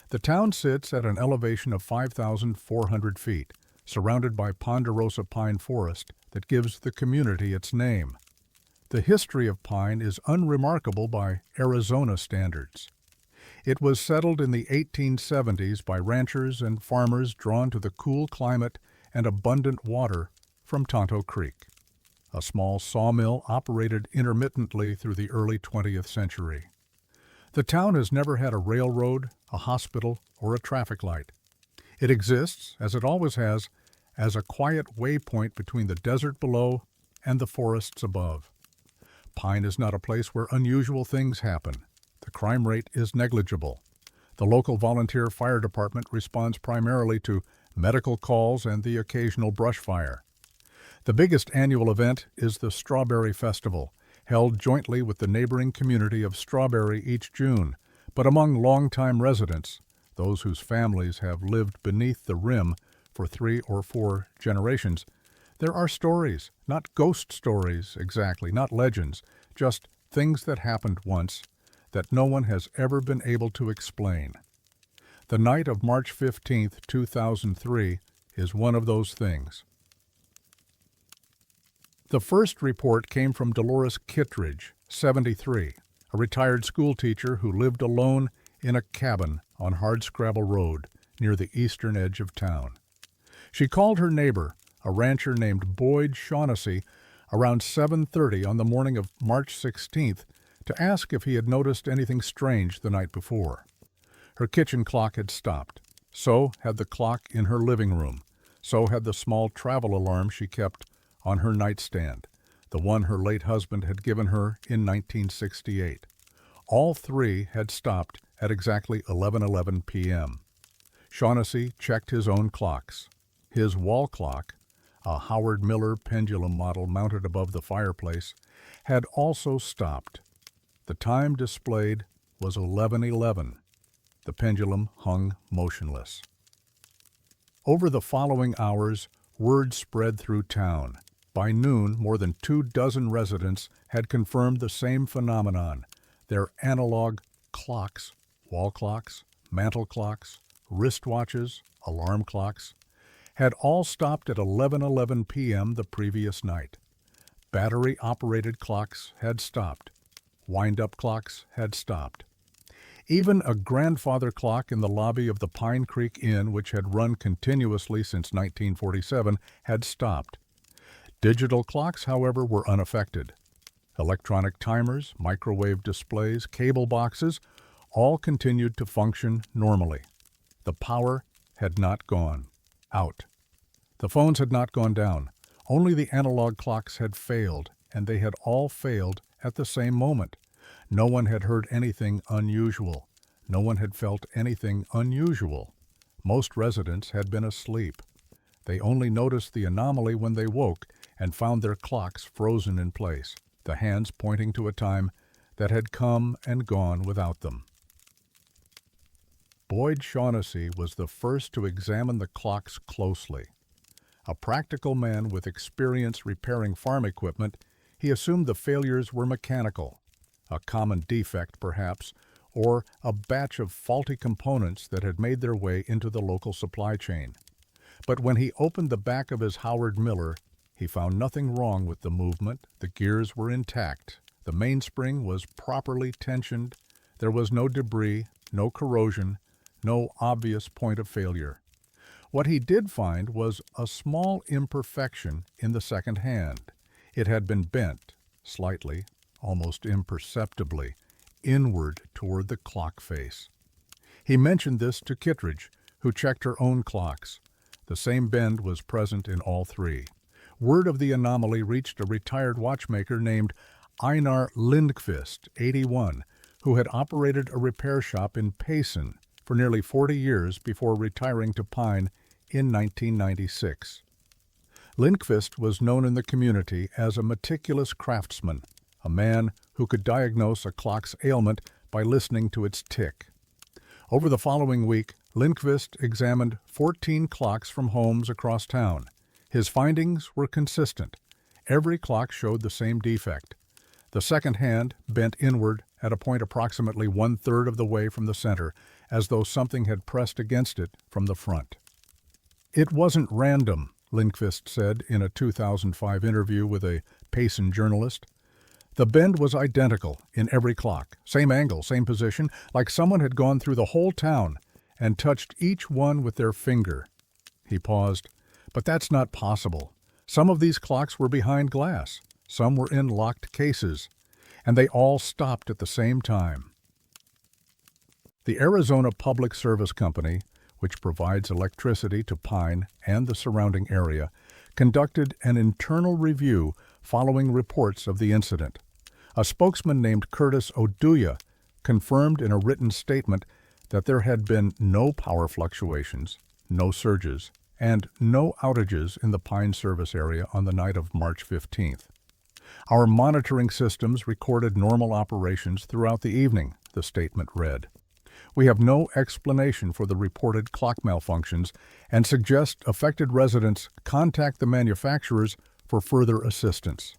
The town sits at an elevation of 5,400 feet, surrounded by ponderosa pine forest that gives the community its name. The history of Pine is unremarkable by Arizona standards. It was settled in the 1870s by ranchers and farmers drawn to the cool climate and abundant water from Tonto Creek. A small sawmill operated intermittently through the early 20th century. The town has never had a railroad, a hospital, or a traffic light. It exists, as it always has, as a quiet waypoint between the desert below and the forests above. Pine is not a place where unusual things happen. The crime rate is negligible. The local volunteer fire department responds primarily to medical calls and the occasional brush fire. The biggest annual event is the Strawberry Festival, held jointly with the neighboring community of Strawberry each June, but among longtime residents, those whose families have lived beneath the rim for 3 or 4 generations, there are stories, not ghost stories exactly, not legends, just things that happened once that no one has ever been able to explain. The night of March 15, 2003, is one of those things. The first report came from Dolores Kittredge, 73, a retired schoolteacher who lived alone in a cabin on Hardscrabble Road near the eastern edge of town. She called her neighbor, a rancher named Boyd Shaughnessy, around 7:30 on the morning of March 16th to ask if he had noticed anything strange the night before. Her kitchen clock had stopped. So had the clock in her living room. So had the small travel alarm she kept on her nightstand, the one her late husband had given her in 1968. All 3 had stopped at exactly 11:11 p.m. Shaughnessy checked his own clocks. His wall clock, a Howard Miller pendulum model mounted above the fireplace, had also stopped. The time displayed was 11:11. The pendulum hung motionless. Over the following hours, word spread through town. By noon, more than 24 residents had confirmed the same phenomenon. Their analog clocks, wall clocks, mantel clocks, wristwatches, alarm clocks, had all stopped at 11:11 p.m. the previous night. Battery-operated clocks had stopped. Wind-up clocks had stopped. Even a grandfather clock in the lobby of the Pine Creek Inn, which had run continuously since 1947, had stopped. Digital clocks, however, were unaffected. Electronic timers, microwave displays, cable boxes, all continued to function normally. The power had not gone out. The phones had not gone down. Only the analog clocks had failed, and they had all failed at the same moment. No one had heard anything unusual. No one had felt anything unusual. Most residents had been asleep. They only noticed the anomaly when they woke and found their clocks frozen in place, the hands pointing to a time that had come and gone without them. Boyd Shaughnessy was the first to examine the clocks closely. A practical man with experience repairing farm equipment, he assumed the failures were mechanical, a common defect perhaps, or a batch of faulty components that had made their way into the local supply chain. But when he opened the back of his Howard Miller, he found nothing wrong with the movement. The gears were intact. The mainspring was properly tensioned. There was no debris, no corrosion, no obvious point of failure. What he did find was a small imperfection in the second hand. It had been bent, slightly, almost imperceptibly, inward toward the clock face. He mentioned this to Kittredge, who checked her own clocks. The same bend was present in all three. Word of the anomaly reached a retired watchmaker named Einar Lindqvist, 81, who had operated a repair shop in Payson for nearly 40 years before retiring to Pine in 1996. Lindqvist was known in the community as a meticulous craftsman, a man who could diagnose a clock's ailment by listening to its tick. Over the following week, Lindqvist examined 14 clocks from homes across town. His findings were consistent. Every clock showed the same defect. The second hand bent inward at a point approximately 1/3 of the way from the center, as though something had pressed against it from the front. It wasn't random, Lindqvist said in a 2005 interview with a Payson journalist. The bend was identical in every clock, same angle, same position, like someone had gone through the whole town and touched each one with their finger. He paused. But that's not possible. Some of these clocks were behind glass, some were in locked cases, and they all stopped at the same time. The Arizona Public Service Company, which provides electricity to Pine and the surrounding area, conducted an internal review following reports of the incident. A spokesman named Curtis Oduya confirmed in a written statement that there had been no power fluctuations, no surges, and no outages in the Pine service area on the night of March 15th. Our monitoring systems recorded normal operations throughout the evening, the statement read. We have no explanation for the reported clock malfunctions and suggest affected residents contact the manufacturers for further assistance.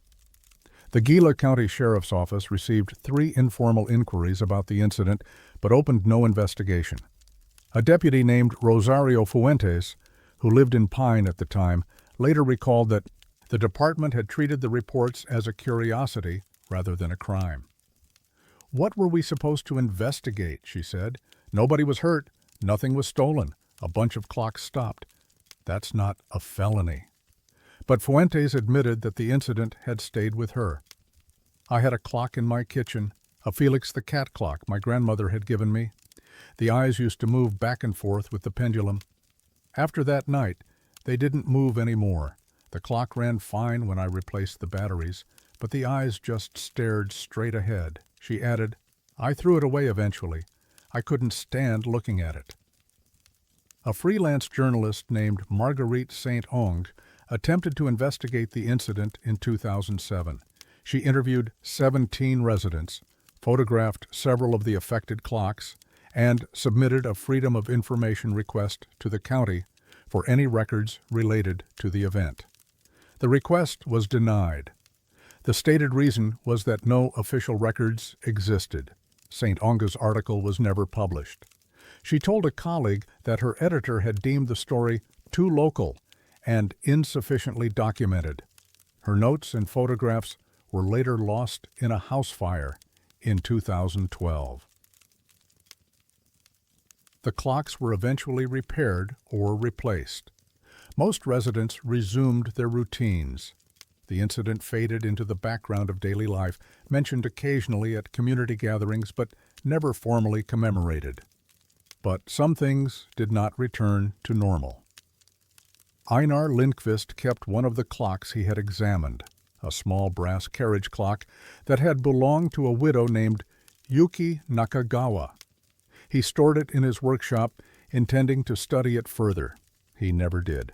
The Gila County Sheriff's Office received 3 informal inquiries about the incident but opened no investigation. A deputy named Rosario Fuentes, who lived in Pine at the time, later recalled that the department had treated the reports as a curiosity rather than a crime. What were we supposed to investigate, she said. Nobody was hurt, nothing was stolen, a bunch of clocks stopped. That's not a felony. But Fuentes admitted that the incident had stayed with her. I had a clock in my kitchen, a Felix the cat clock my grandmother had given me. The eyes used to move back and forth with the pendulum. After that night, they didn't move anymore. The clock ran fine when I replaced the batteries, but the eyes just stared straight ahead. She added, I threw it away eventually. I couldn't stand looking at it. A freelance journalist named Marguerite St. Onge attempted to investigate the incident in 2007. She interviewed 17 residents, photographed several of the affected clocks, and submitted a Freedom of Information request to the county for any records related to the event. The request was denied. The stated reason was that no official records existed. St. Onge's article was never published. She told a colleague that her editor had deemed the story too local and insufficiently documented. Her notes and photographs were later lost in a house fire in 2012. The clocks were eventually repaired or replaced. Most residents resumed their routines. The incident faded into the background of daily life, mentioned occasionally at community gatherings, but never formally commemorated. But some things did not return to normal. Einar Lindqvist kept one of the clocks he had examined, a small brass carriage clock that had belonged to a widow named Yuki Nakagawa. He stored it in his workshop, intending to study it further. He never did.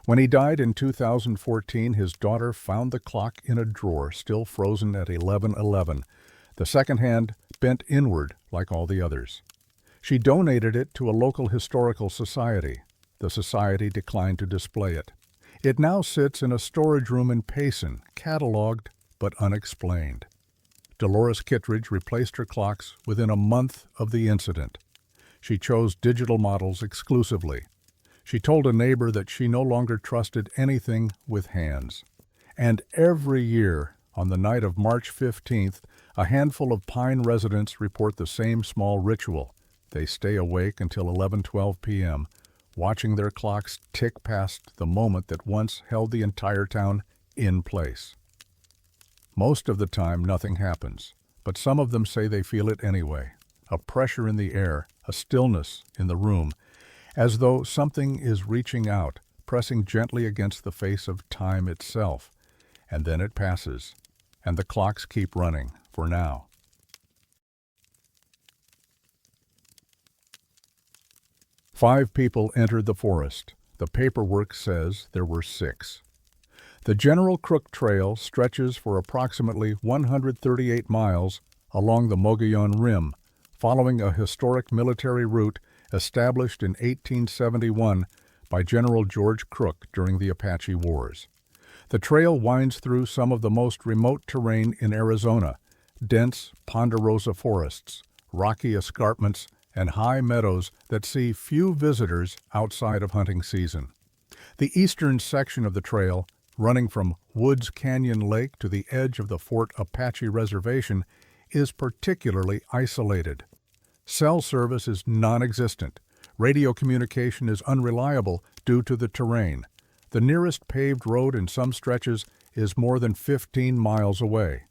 When he died in 2014, his daughter found the clock in a drawer, still frozen at 11:11, the second hand bent inward like all the others. She donated it to a local historical society. The society declined to display it. It now sits in a storage room in Payson, cataloged but unexplained. Dolores Kittredge replaced her clocks within a month of the incident. She chose digital models exclusively. She told a neighbor that she no longer trusted anything with hands. And every year, on the night of March 15th, a handful of Pine residents report the same small ritual. They stay awake until 11:12 p.m., watching their clocks tick past the moment that once held the entire town in place. Most of the time, nothing happens, but some of them say they feel it anyway. A pressure in the air, a stillness in the room, as though something is reaching out, pressing gently against the face of time itself. And then it passes, and the clocks keep running, for now. Five people entered the forest. The paperwork says there were 6. The General Crook Trail stretches for approximately 138 miles along the Mogollon Rim, following a historic military route established in 1871 by General George Crook during the Apache Wars. The trail winds through some of the most remote terrain in Arizona, dense ponderosa forests, rocky escarpments, and high meadows that see few visitors outside of hunting season. The eastern section of the trail, running from Woods Canyon Lake to the edge of the Fort Apache Reservation, is particularly isolated. Cell service is non-existent. Radio communication is unreliable due to the terrain. The nearest paved road in some stretches is more than 15 miles away.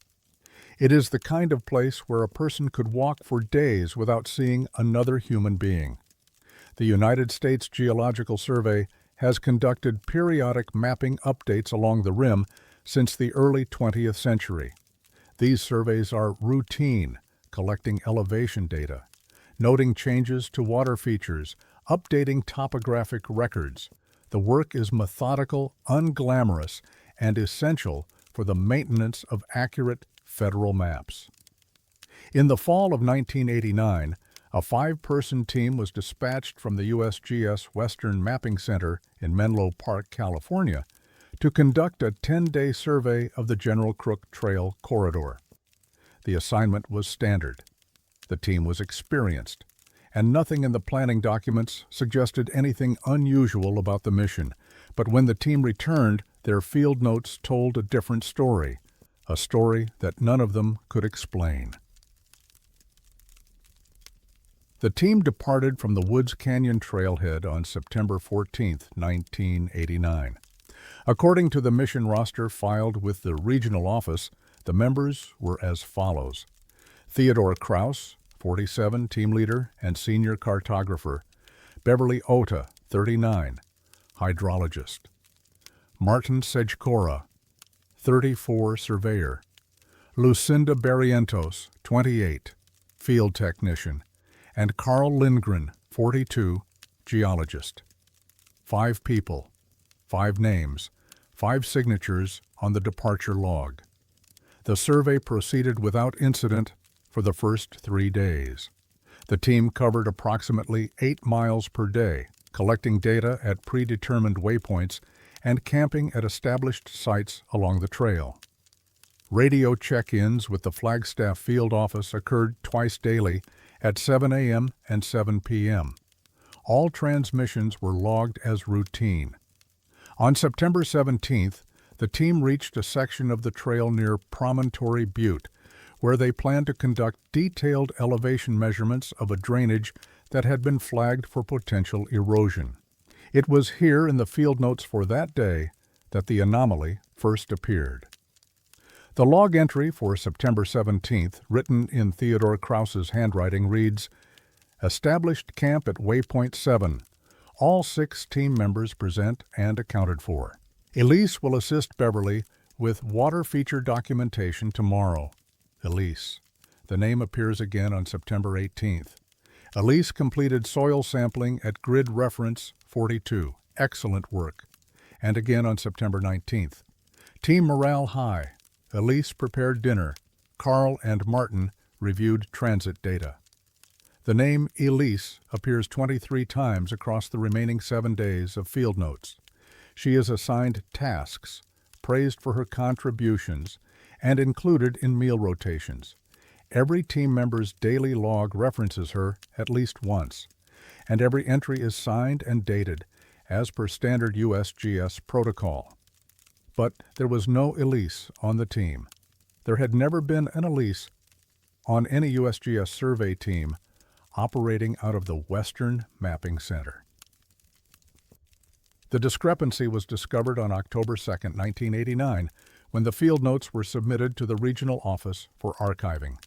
It is the kind of place where a person could walk for days without seeing another human being. The United States Geological Survey has conducted periodic mapping updates along the rim since the early 20th century. These surveys are routine, collecting elevation data, noting changes to water features, updating topographic records. The work is methodical, unglamorous, and essential for the maintenance of accurate federal maps. In the fall of 1989, a 5-person team was dispatched from the USGS Western Mapping Center in Menlo Park, California, to conduct a 10-day survey of the General Crook Trail corridor. The assignment was standard. The team was experienced, and nothing in the planning documents suggested anything unusual about the mission. But when the team returned, their field notes told a different story, a story that none of them could explain. The team departed from the Woods Canyon trailhead on September 14, 1989. According to the mission roster filed with the regional office, the members were as follows: Theodore Krause, 47, team leader and senior cartographer; Beverly Ota, 39, hydrologist; Martin Sejcora, 34, surveyor; Lucinda Barrientos, 28, field technician; and Carl Lindgren, 42, geologist. 5 people, 5 names, 5 signatures on the departure log. The survey proceeded without incident for the first 3 days. The team covered approximately 8 miles per day, collecting data at predetermined waypoints and camping at established sites along the trail. Radio check-ins with the Flagstaff field office occurred twice daily at 7 a.m. and 7 p.m. All transmissions were logged as routine. On September 17th, the team reached a section of the trail near Promontory Butte, where they planned to conduct detailed elevation measurements of a drainage that had been flagged for potential erosion. It was here in the field notes for that day that the anomaly first appeared. The log entry for September 17th, written in Theodore Krause's handwriting, reads, "Established camp at waypoint 7. All 6 team members present and accounted for. Elise will assist Beverly with water feature documentation tomorrow." Elise. The name appears again on September 18th. Elise completed soil sampling at grid reference 42. Excellent work. And again on September 19th. Team morale high. Elise prepared dinner. Carl and Martin reviewed transit data. The name Elise appears 23 times across the remaining 7 days of field notes. She is assigned tasks, praised for her contributions, and included in meal rotations. Every team member's daily log references her at least once, and every entry is signed and dated, as per standard USGS protocol. But there was no Elise on the team. There had never been an Elise on any USGS survey team operating out of the Western Mapping Center. The discrepancy was discovered on October 2, 1989, when the field notes were submitted to the regional office for archiving.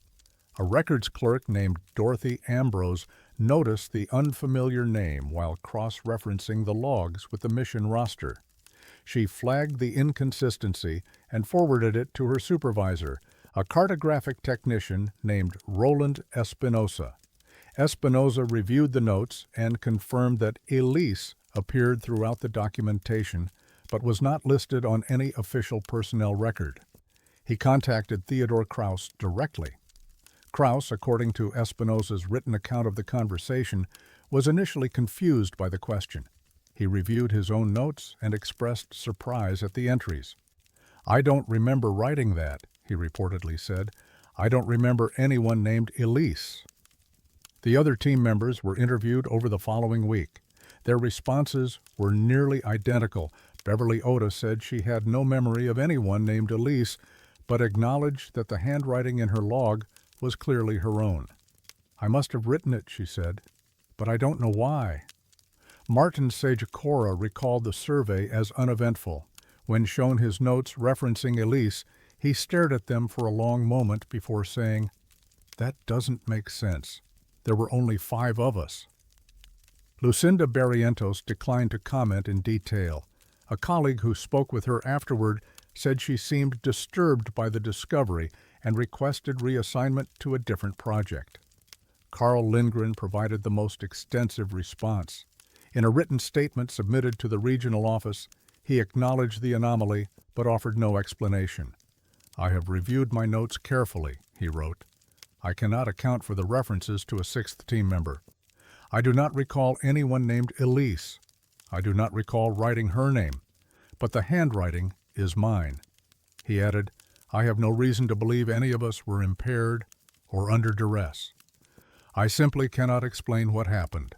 A records clerk named Dorothy Ambrose noticed the unfamiliar name while cross-referencing the logs with the mission roster. She flagged the inconsistency and forwarded it to her supervisor, a cartographic technician named Roland Espinosa. Espinosa reviewed the notes and confirmed that Elise appeared throughout the documentation but was not listed on any official personnel record. He contacted Theodore Krause directly. Krause, according to Espinosa's written account of the conversation, was initially confused by the question. He reviewed his own notes and expressed surprise at the entries. "I don't remember writing that," he reportedly said. "I don't remember anyone named Elise." The other team members were interviewed over the following week. Their responses were nearly identical. Beverly Oda said she had no memory of anyone named Elise, but acknowledged that the handwriting in her log was clearly her own. "I must have written it," she said, "but I don't know why." Martin Sajikora recalled the survey as uneventful. When shown his notes referencing Elise, he stared at them for a long moment before saying, "That doesn't make sense. There were only 5 of us." Lucinda Barrientos declined to comment in detail. A colleague who spoke with her afterward said she seemed disturbed by the discovery and requested reassignment to a different project. Carl Lindgren provided the most extensive response. In a written statement submitted to the regional office, he acknowledged the anomaly but offered no explanation. "I have reviewed my notes carefully," he wrote. "I cannot account for the references to a 6th team member. I do not recall anyone named Elise. I do not recall writing her name, but the handwriting is mine." He added, "I have no reason to believe any of us were impaired or under duress. I simply cannot explain what happened."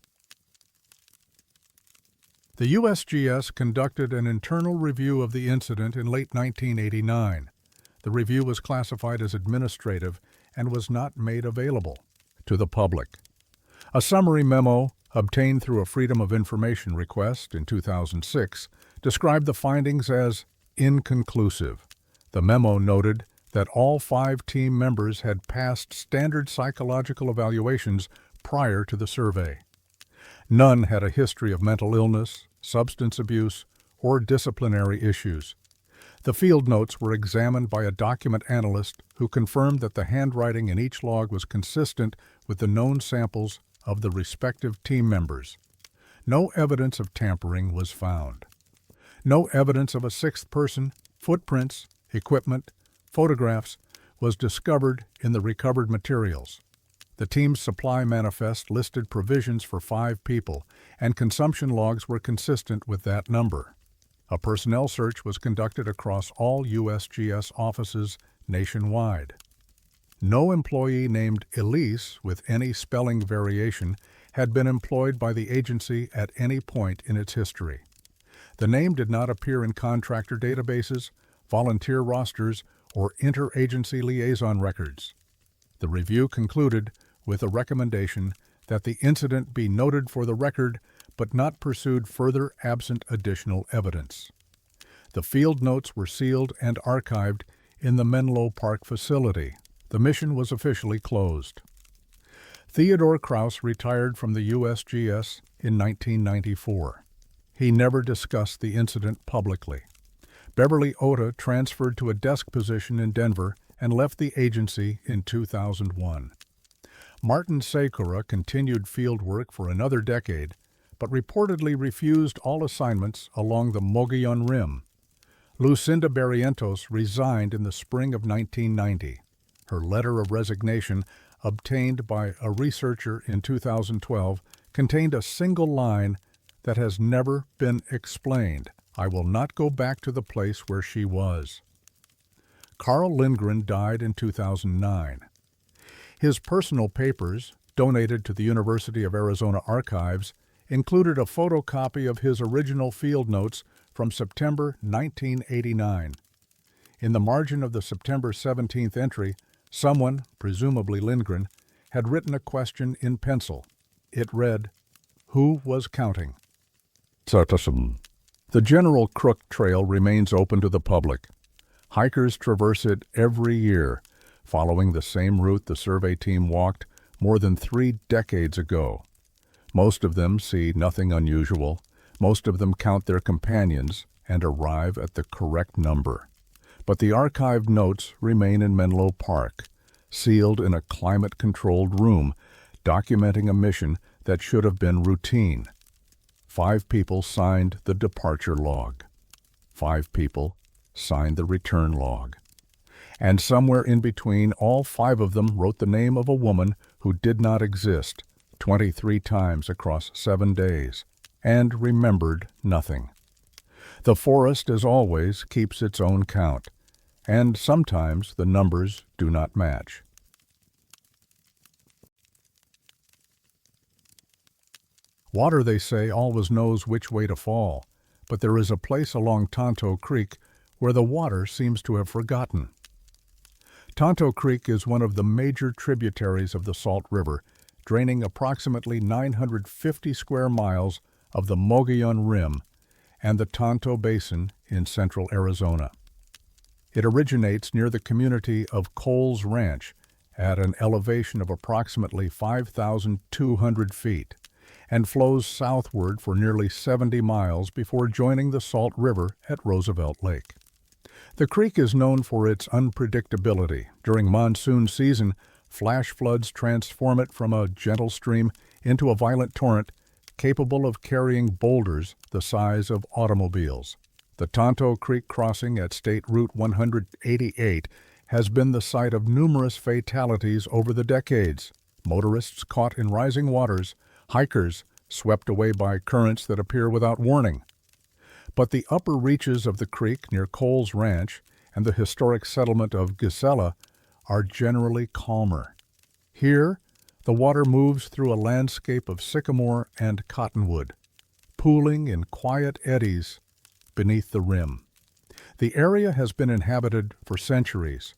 The USGS conducted an internal review of the incident in late 1989. The review was classified as administrative and was not made available to the public. A summary memo, obtained through a Freedom of Information request in 2006, described the findings as inconclusive. The memo noted that all 5 team members had passed standard psychological evaluations prior to the survey. None had a history of mental illness, substance abuse, or disciplinary issues. The field notes were examined by a document analyst who confirmed that the handwriting in each log was consistent with the known samples of the respective team members. No evidence of tampering was found. No evidence of a 6th person, footprints, equipment, photographs was discovered in the recovered materials. The team's supply manifest listed provisions for 5 people, and consumption logs were consistent with that number. A personnel search was conducted across all USGS offices nationwide. No employee named Elise with any spelling variation had been employed by the agency at any point in its history. The name did not appear in contractor databases, volunteer rosters, or interagency liaison records. The review concluded with a recommendation that the incident be noted for the record but not pursued further absent additional evidence. The field notes were sealed and archived in the Menlo Park facility. The mission was officially closed. Theodore Krause retired from the USGS in 1994. He never discussed the incident publicly. Beverly Oda transferred to a desk position in Denver and left the agency in 2001. Martin Sajikora continued field work for another decade, but reportedly refused all assignments along the Mogollon Rim. Lucinda Barrientos resigned in the spring of 1990. Her letter of resignation, obtained by a researcher in 2012, contained a single line that has never been explained. I will not go back to the place where she was. Carl Lindgren died in 2009. His personal papers, donated to the University of Arizona Archives, included a photocopy of his original field notes from September 1989. In the margin of the September 17th entry, someone, presumably Lindgren, had written a question in pencil. It read, "Who was counting?" The General Crook Trail remains open to the public. Hikers traverse it every year, following the same route the survey team walked more than 3 decades ago. Most of them see nothing unusual. Most of them count their companions and arrive at the correct number. But the archived notes remain in Menlo Park, sealed in a climate-controlled room, documenting a mission that should have been routine. 5 people signed the departure log. 5 people signed the return log. And somewhere in between, all 5 of them wrote the name of a woman who did not exist 23 times across 7 days, and remembered nothing. The forest, as always, keeps its own count, and sometimes the numbers do not match. Water, they say, always knows which way to fall, but there is a place along Tonto Creek where the water seems to have forgotten. Tonto Creek is one of the major tributaries of the Salt River, draining approximately 950 square miles of the Mogollon Rim and the Tonto Basin in central Arizona. It originates near the community of Coles Ranch at an elevation of approximately 5,200 feet and flows southward for nearly 70 miles before joining the Salt River at Roosevelt Lake. The creek is known for its unpredictability. During monsoon season, flash floods transform it from a gentle stream into a violent torrent capable of carrying boulders the size of automobiles. The Tonto Creek crossing at State Route 188 has been the site of numerous fatalities over the decades. Motorists caught in rising waters, hikers swept away by currents that appear without warning. But the upper reaches of the creek near Coles Ranch and the historic settlement of Gisela are generally calmer. Here, the water moves through a landscape of sycamore and cottonwood, pooling in quiet eddies beneath the rim. The area has been inhabited for centuries,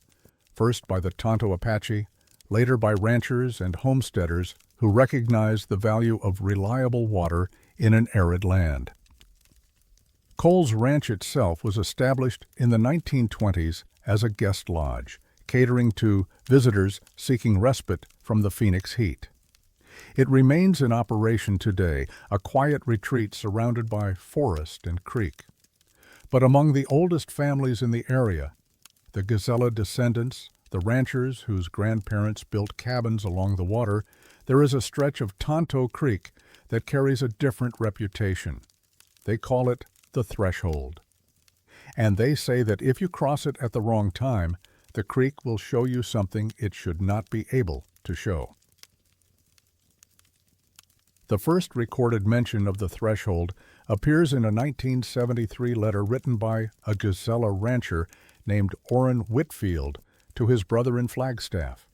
first by the Tonto Apache, later by ranchers and homesteaders who recognized the value of reliable water in an arid land. Coles Ranch itself was established in the 1920s as a guest lodge, catering to visitors seeking respite from the Phoenix heat. It remains in operation today, a quiet retreat surrounded by forest and creek. But among the oldest families in the area, the Gisela descendants, the ranchers whose grandparents built cabins along the water, there is a stretch of Tonto Creek that carries a different reputation. They call it the Threshold. And they say that if you cross it at the wrong time, the creek will show you something it should not be able to show. The first recorded mention of the Threshold appears in a 1973 letter written by a Gisela rancher named Orrin Whitfield to his brother in Flagstaff.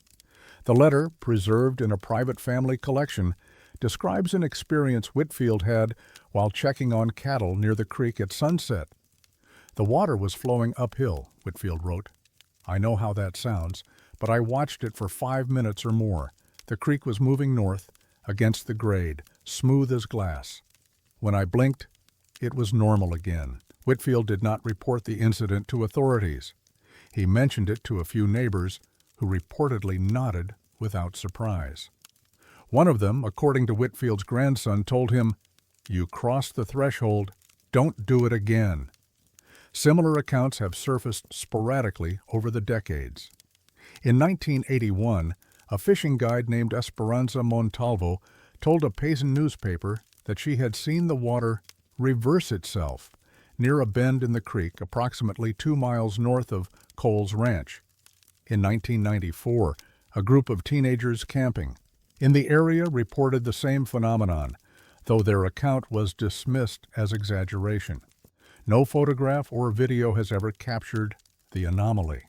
The letter, preserved in a private family collection, describes an experience Whitfield had while checking on cattle near the creek at sunset. "The water was flowing uphill," Whitfield wrote. "I know how that sounds, but I watched it for 5 minutes or more. The creek was moving north, against the grade, smooth as glass. When I blinked, it was normal again." Whitfield did not report the incident to authorities. He mentioned it to a few neighbors who reportedly nodded without surprise. One of them, according to Whitfield's grandson, told him, "You crossed the threshold, don't do it again." Similar accounts have surfaced sporadically over the decades. In 1981, a fishing guide named Esperanza Montalvo told a Payson newspaper that she had seen the water reverse itself near a bend in the creek approximately 2 miles north of Coles Ranch. In 1994, a group of teenagers camping in the area reported the same phenomenon, though their account was dismissed as exaggeration. No photograph or video has ever captured the anomaly.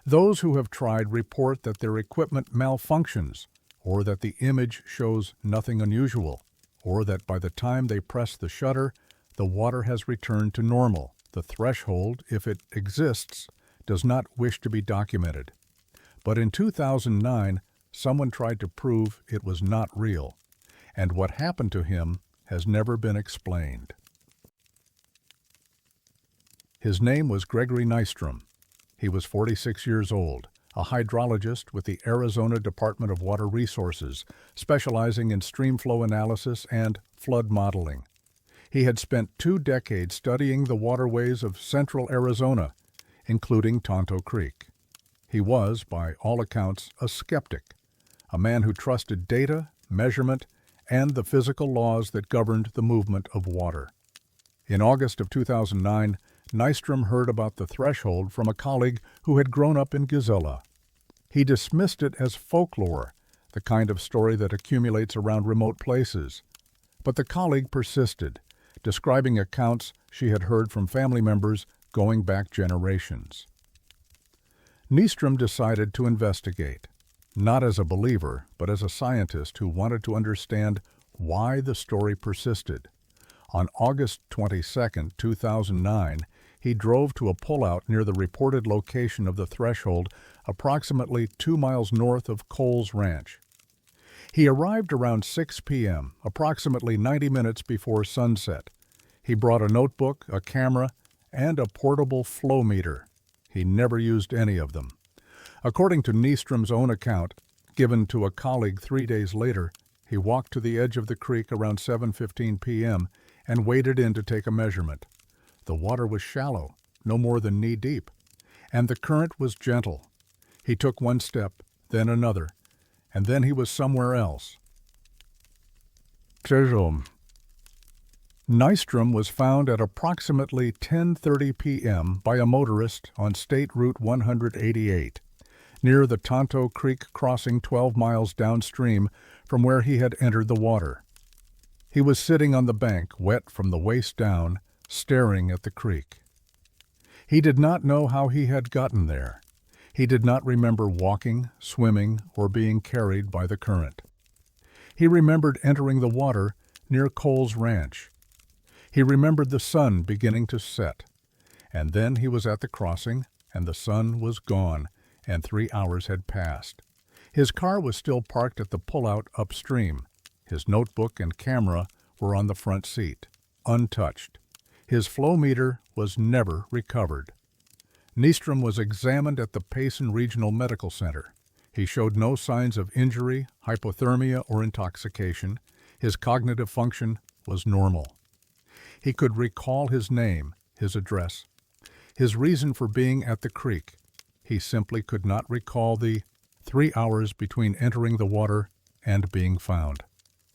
Those who have tried report that their equipment malfunctions, or that the image shows nothing unusual, or that by the time they press the shutter, the water has returned to normal. The threshold, if it exists, does not wish to be documented. But in 2009, someone tried to prove it was not real, and what happened to him has never been explained. His name was Gregory Nystrom. He was 46 years old, a hydrologist with the Arizona Department of Water Resources, specializing in streamflow analysis and flood modeling. He had spent 2 decades studying the waterways of central Arizona, including Tonto Creek. He was, by all accounts, a skeptic, a man who trusted data, measurement, and the physical laws that governed the movement of water. In August of 2009, Nystrom heard about the threshold from a colleague who had grown up in Gazella. He dismissed it as folklore, the kind of story that accumulates around remote places. But the colleague persisted, describing accounts she had heard from family members going back generations. Nystrom decided to investigate, not as a believer, but as a scientist who wanted to understand why the story persisted. On August 22, 2009, he drove to a pullout near the reported location of the threshold, approximately 2 miles north of Coles Ranch. He arrived around 6 p.m., approximately 90 minutes before sunset. He brought a notebook, a camera, and a portable flow meter. He never used any of them. According to Nystrom's own account, given to a colleague 3 days later, he walked to the edge of the creek around 7:15 p.m. and waded in to take a measurement. The water was shallow, no more than knee-deep, and the current was gentle. He took one step, then another, and then he was somewhere else. Nystrom was found at approximately 10:30 p.m. by a motorist on State Route 188, near the Tonto Creek crossing 12 miles downstream from where he had entered the water. He was sitting on the bank, wet from the waist down, staring at the creek. He did not know how he had gotten there. He did not remember walking, swimming, or being carried by the current. He remembered entering the water near Coles Ranch. He remembered the sun beginning to set, and then he was at the crossing, and the sun was gone, and 3 hours had passed. His car was still parked at the pullout upstream. His notebook and camera were on the front seat, untouched. His flow meter was never recovered. Nystrom was examined at the Payson Regional Medical Center. He showed no signs of injury, hypothermia, or intoxication. His cognitive function was normal. He could recall his name, his address, his reason for being at the creek. He simply could not recall the 3 hours between entering the water and being found.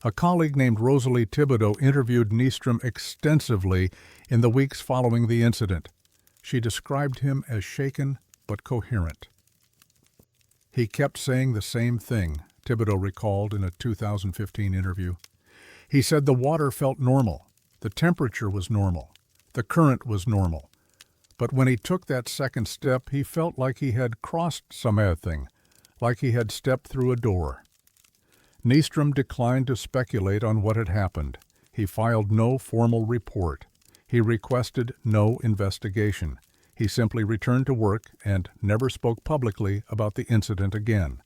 A colleague named Rosalie Thibodeau interviewed Nystrom extensively in the weeks following the incident. She described him as shaken but coherent. He kept saying the same thing, Thibodeau recalled in a 2015 interview. He said the water felt normal, the temperature was normal, the current was normal. But when he took that second step, he felt like he had crossed something, like he had stepped through a door. Nystrom declined to speculate on what had happened. He filed no formal report. He requested no investigation. He simply returned to work and never spoke publicly about the incident again.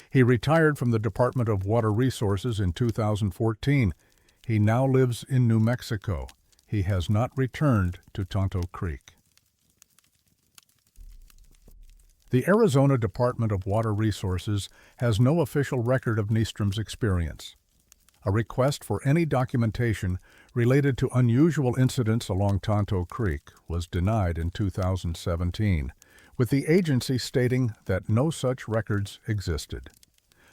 He retired from the Department of Water Resources in 2014. He now lives in New Mexico. He has not returned to Tonto Creek. The Arizona Department of Water Resources has no official record of Nystrom's experience. A request for any documentation related to unusual incidents along Tonto Creek was denied in 2017, with the agency stating that no such records existed.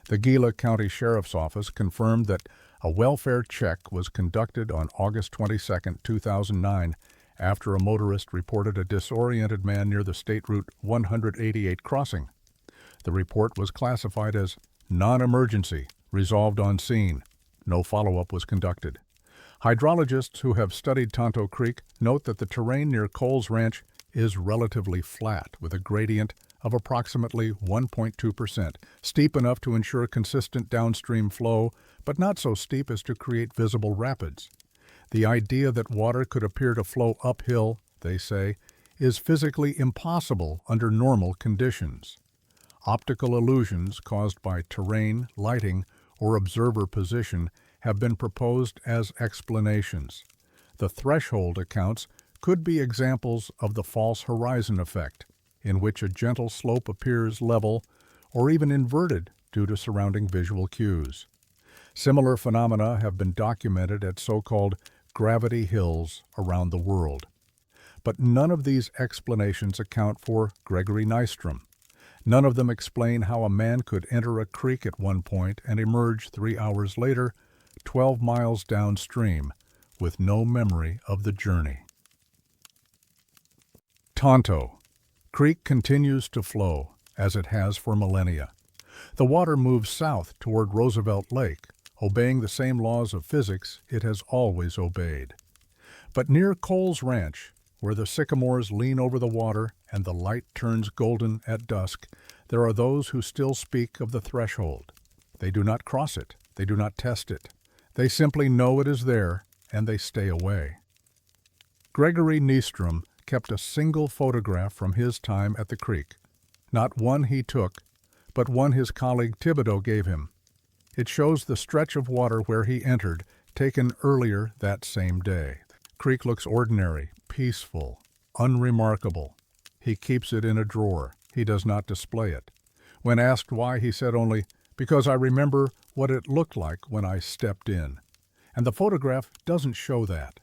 The Gila County Sheriff's Office confirmed that a welfare check was conducted on August 22, 2009, after a motorist reported a disoriented man near the State Route 188 crossing. The report was classified as non-emergency, resolved on scene. No follow-up was conducted. Hydrologists who have studied Tonto Creek note that the terrain near Coles Ranch is relatively flat, with a gradient of approximately 1.2%, steep enough to ensure consistent downstream flow, but not so steep as to create visible rapids. The idea that water could appear to flow uphill, they say, is physically impossible under normal conditions. Optical illusions caused by terrain, lighting, or observer position have been proposed as explanations. The threshold accounts could be examples of the false horizon effect, in which a gentle slope appears level or even inverted due to surrounding visual cues. Similar phenomena have been documented at so-called gravity hills around the world. But none of these explanations account for Gregory Nystrom. None of them explain how a man could enter a creek at one point and emerge 3 hours later, 12 miles downstream, with no memory of the journey. Tonto. Creek continues to flow, as it has for millennia. The water moves south toward Roosevelt Lake, obeying the same laws of physics it has always obeyed. But near Coles Ranch, where the sycamores lean over the water and the light turns golden at dusk, there are those who still speak of the threshold. They do not cross it. They do not test it. They simply know it is there, and they stay away. Gregory Nystrom kept a single photograph from his time at the creek. Not one he took, but one his colleague Thibodeau gave him. It shows the stretch of water where he entered, taken earlier that same day. The creek looks ordinary, peaceful, unremarkable. He keeps it in a drawer. He does not display it. When asked why, he said only, "Because I remember what it looked like when I stepped in." And the photograph doesn't show that.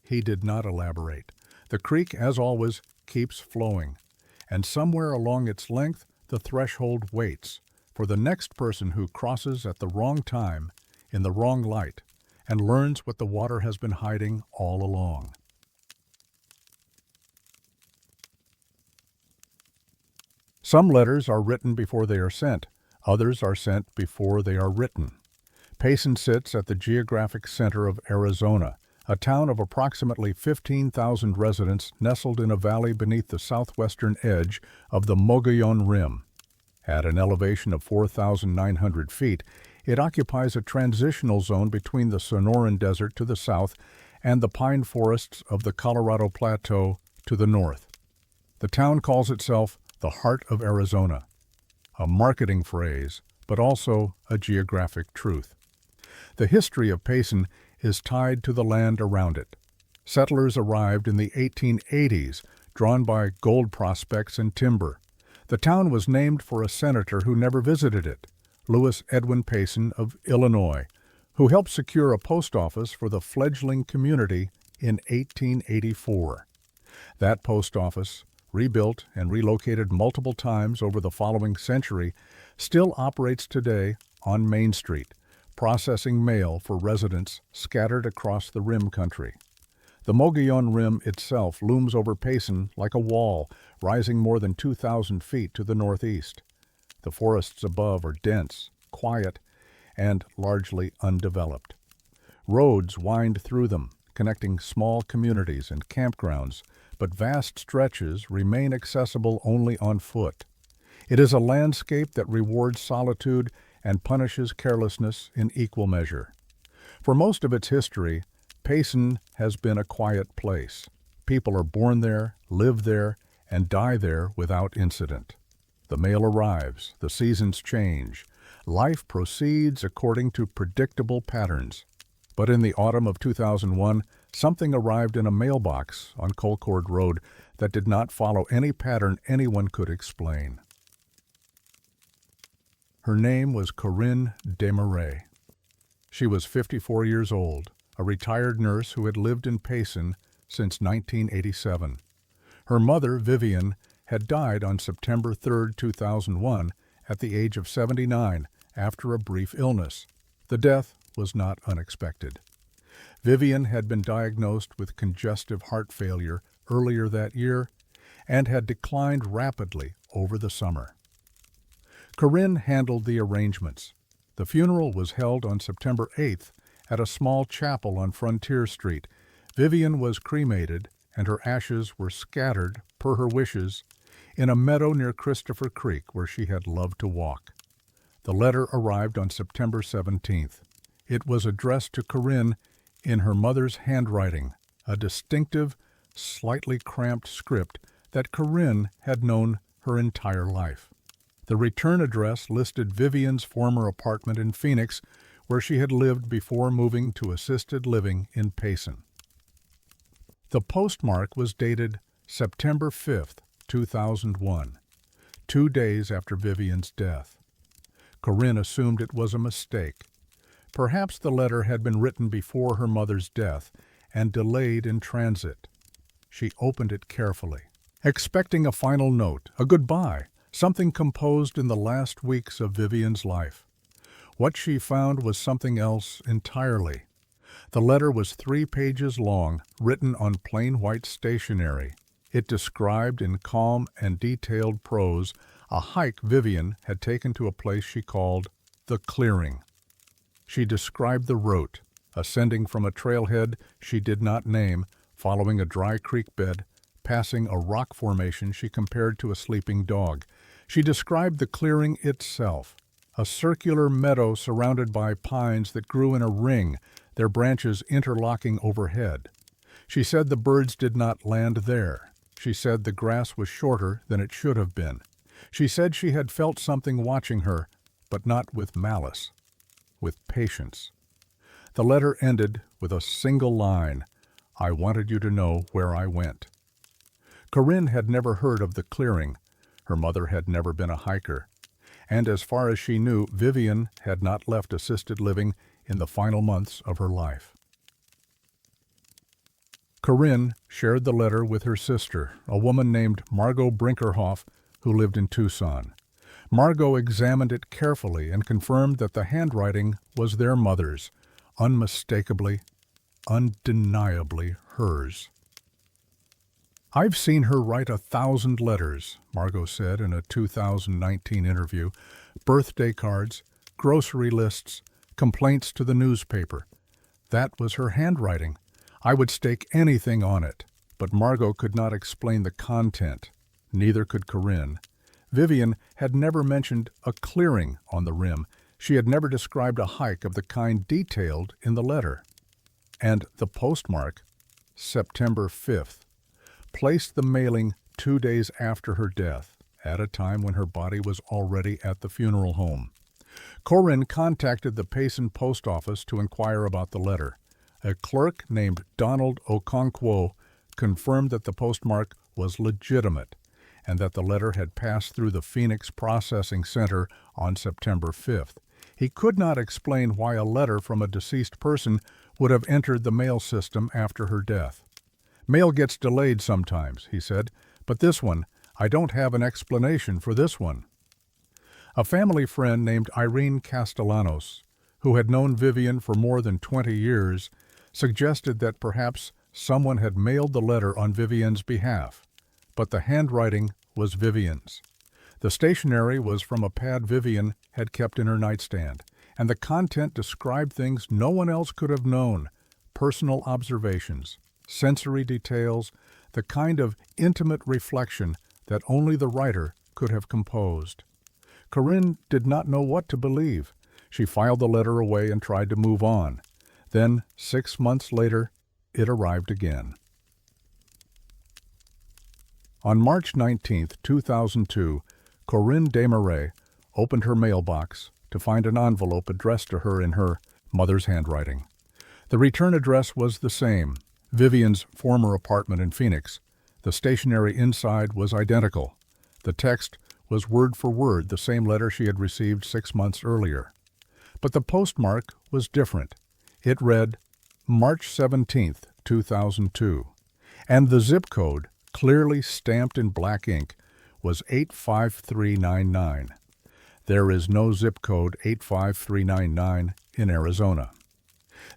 He did not elaborate. The creek, as always, keeps flowing. And somewhere along its length, the threshold waits for the next person who crosses at the wrong time, in the wrong light, and learns what the water has been hiding all along. Some letters are written before they are sent. Others are sent before they are written. Payson sits at the geographic center of Arizona, a town of approximately 15,000 residents nestled in a valley beneath the southwestern edge of the Mogollon Rim. At an elevation of 4,900 feet, it occupies a transitional zone between the Sonoran Desert to the south and the pine forests of the Colorado Plateau to the north. The town calls itself the heart of Arizona, a marketing phrase, but also a geographic truth. The history of Payson is tied to the land around it. Settlers arrived in the 1880s, drawn by gold prospects and timber. The town was named for a senator who never visited it, Lewis Edwin Payson of Illinois, who helped secure a post office for the fledgling community in 1884. That post office, rebuilt and relocated multiple times over the following century, still operates today on Main Street, processing mail for residents scattered across the Rim country. The Mogollon Rim itself looms over Payson like a wall, rising more than 2,000 feet to the northeast. The forests above are dense, quiet, and largely undeveloped. Roads wind through them, connecting small communities and campgrounds, but vast stretches remain accessible only on foot. It is a landscape that rewards solitude and punishes carelessness in equal measure. For most of its history, Payson has been a quiet place. People are born there, live there, and die there without incident. The mail arrives, the seasons change. Life proceeds according to predictable patterns. But in the autumn of 2001, something arrived in a mailbox on Colcord Road that did not follow any pattern anyone could explain. Her name was Corinne Desmarais. She was 54 years old, a retired nurse who had lived in Payson since 1987. Her mother, Vivian, had died on September 3, 2001, at the age of 79 after a brief illness. The death was not unexpected. Vivian had been diagnosed with congestive heart failure earlier that year and had declined rapidly over the summer. Corinne handled the arrangements. The funeral was held on September 8th at a small chapel on Frontier Street. Vivian was cremated, and her ashes were scattered, per her wishes, in a meadow near Christopher Creek where she had loved to walk. The letter arrived on September 17th. It was addressed to Corinne in her mother's handwriting, a distinctive, slightly cramped script that Corinne had known her entire life. The return address listed Vivian's former apartment in Phoenix, where she had lived before moving to assisted living in Payson. The postmark was dated September 5th, 2001, 2 days after Vivian's death. Corinne assumed it was a mistake. Perhaps the letter had been written before her mother's death and delayed in transit. She opened it carefully, expecting a final note, a goodbye, something composed in the last weeks of Vivian's life. What she found was something else entirely. The letter was 3 pages long, written on plain white stationery. It described in calm and detailed prose a hike Vivian had taken to a place she called the Clearing. She described the route, ascending from a trailhead she did not name, following a dry creek bed, passing a rock formation she compared to a sleeping dog. She described the clearing itself, a circular meadow surrounded by pines that grew in a ring, their branches interlocking overhead. She said the birds did not land there. She said the grass was shorter than it should have been. She said she had felt something watching her, but not with malice, with patience. The letter ended with a single line, "I wanted you to know where I went." Corinne had never heard of the clearing. Her mother had never been a hiker. And as far as she knew, Vivian had not left assisted living in the final months of her life. Corinne shared the letter with her sister, a woman named Margot Brinkerhoff, who lived in Tucson. Margot examined it carefully and confirmed that the handwriting was their mother's, unmistakably, undeniably hers. "I've seen her write 1,000 letters," Margot said in a 2019 interview. "Birthday cards, grocery lists, complaints to the newspaper. That was her handwriting. I would stake anything on it." But Margot could not explain the content. Neither could Corinne. Vivian had never mentioned a clearing on the rim. She had never described a hike of the kind detailed in the letter. And the postmark, September 5th, placed the mailing 2 days after her death, at a time when her body was already at the funeral home. Corinne contacted the Payson post office to inquire about the letter. A clerk named Donald Okonkwo confirmed that the postmark was legitimate and that the letter had passed through the Phoenix Processing Center on September 5th. He could not explain why a letter from a deceased person would have entered the mail system after her death. "Mail gets delayed sometimes," he said, "but this one, I don't have an explanation for this one." A family friend named Irene Castellanos, who had known Vivian for more than 20 years, suggested that perhaps someone had mailed the letter on Vivian's behalf, but the handwriting was Vivian's. The stationery was from a pad Vivian had kept in her nightstand, and the content described things no one else could have known, personal observations, sensory details, the kind of intimate reflection that only the writer could have composed. Corinne did not know what to believe. She filed the letter away and tried to move on. Then, 6 months later, it arrived again. On March 19, 2002, Corinne Desmarais opened her mailbox to find an envelope addressed to her in her mother's handwriting. The return address was the same, Vivian's former apartment in Phoenix. The stationery inside was identical. The text was word for word the same letter she had received 6 months earlier. But the postmark was different. It read, March 17, 2002, and the zip code, clearly stamped in black ink, was 85399. There is no zip code 85399 in Arizona.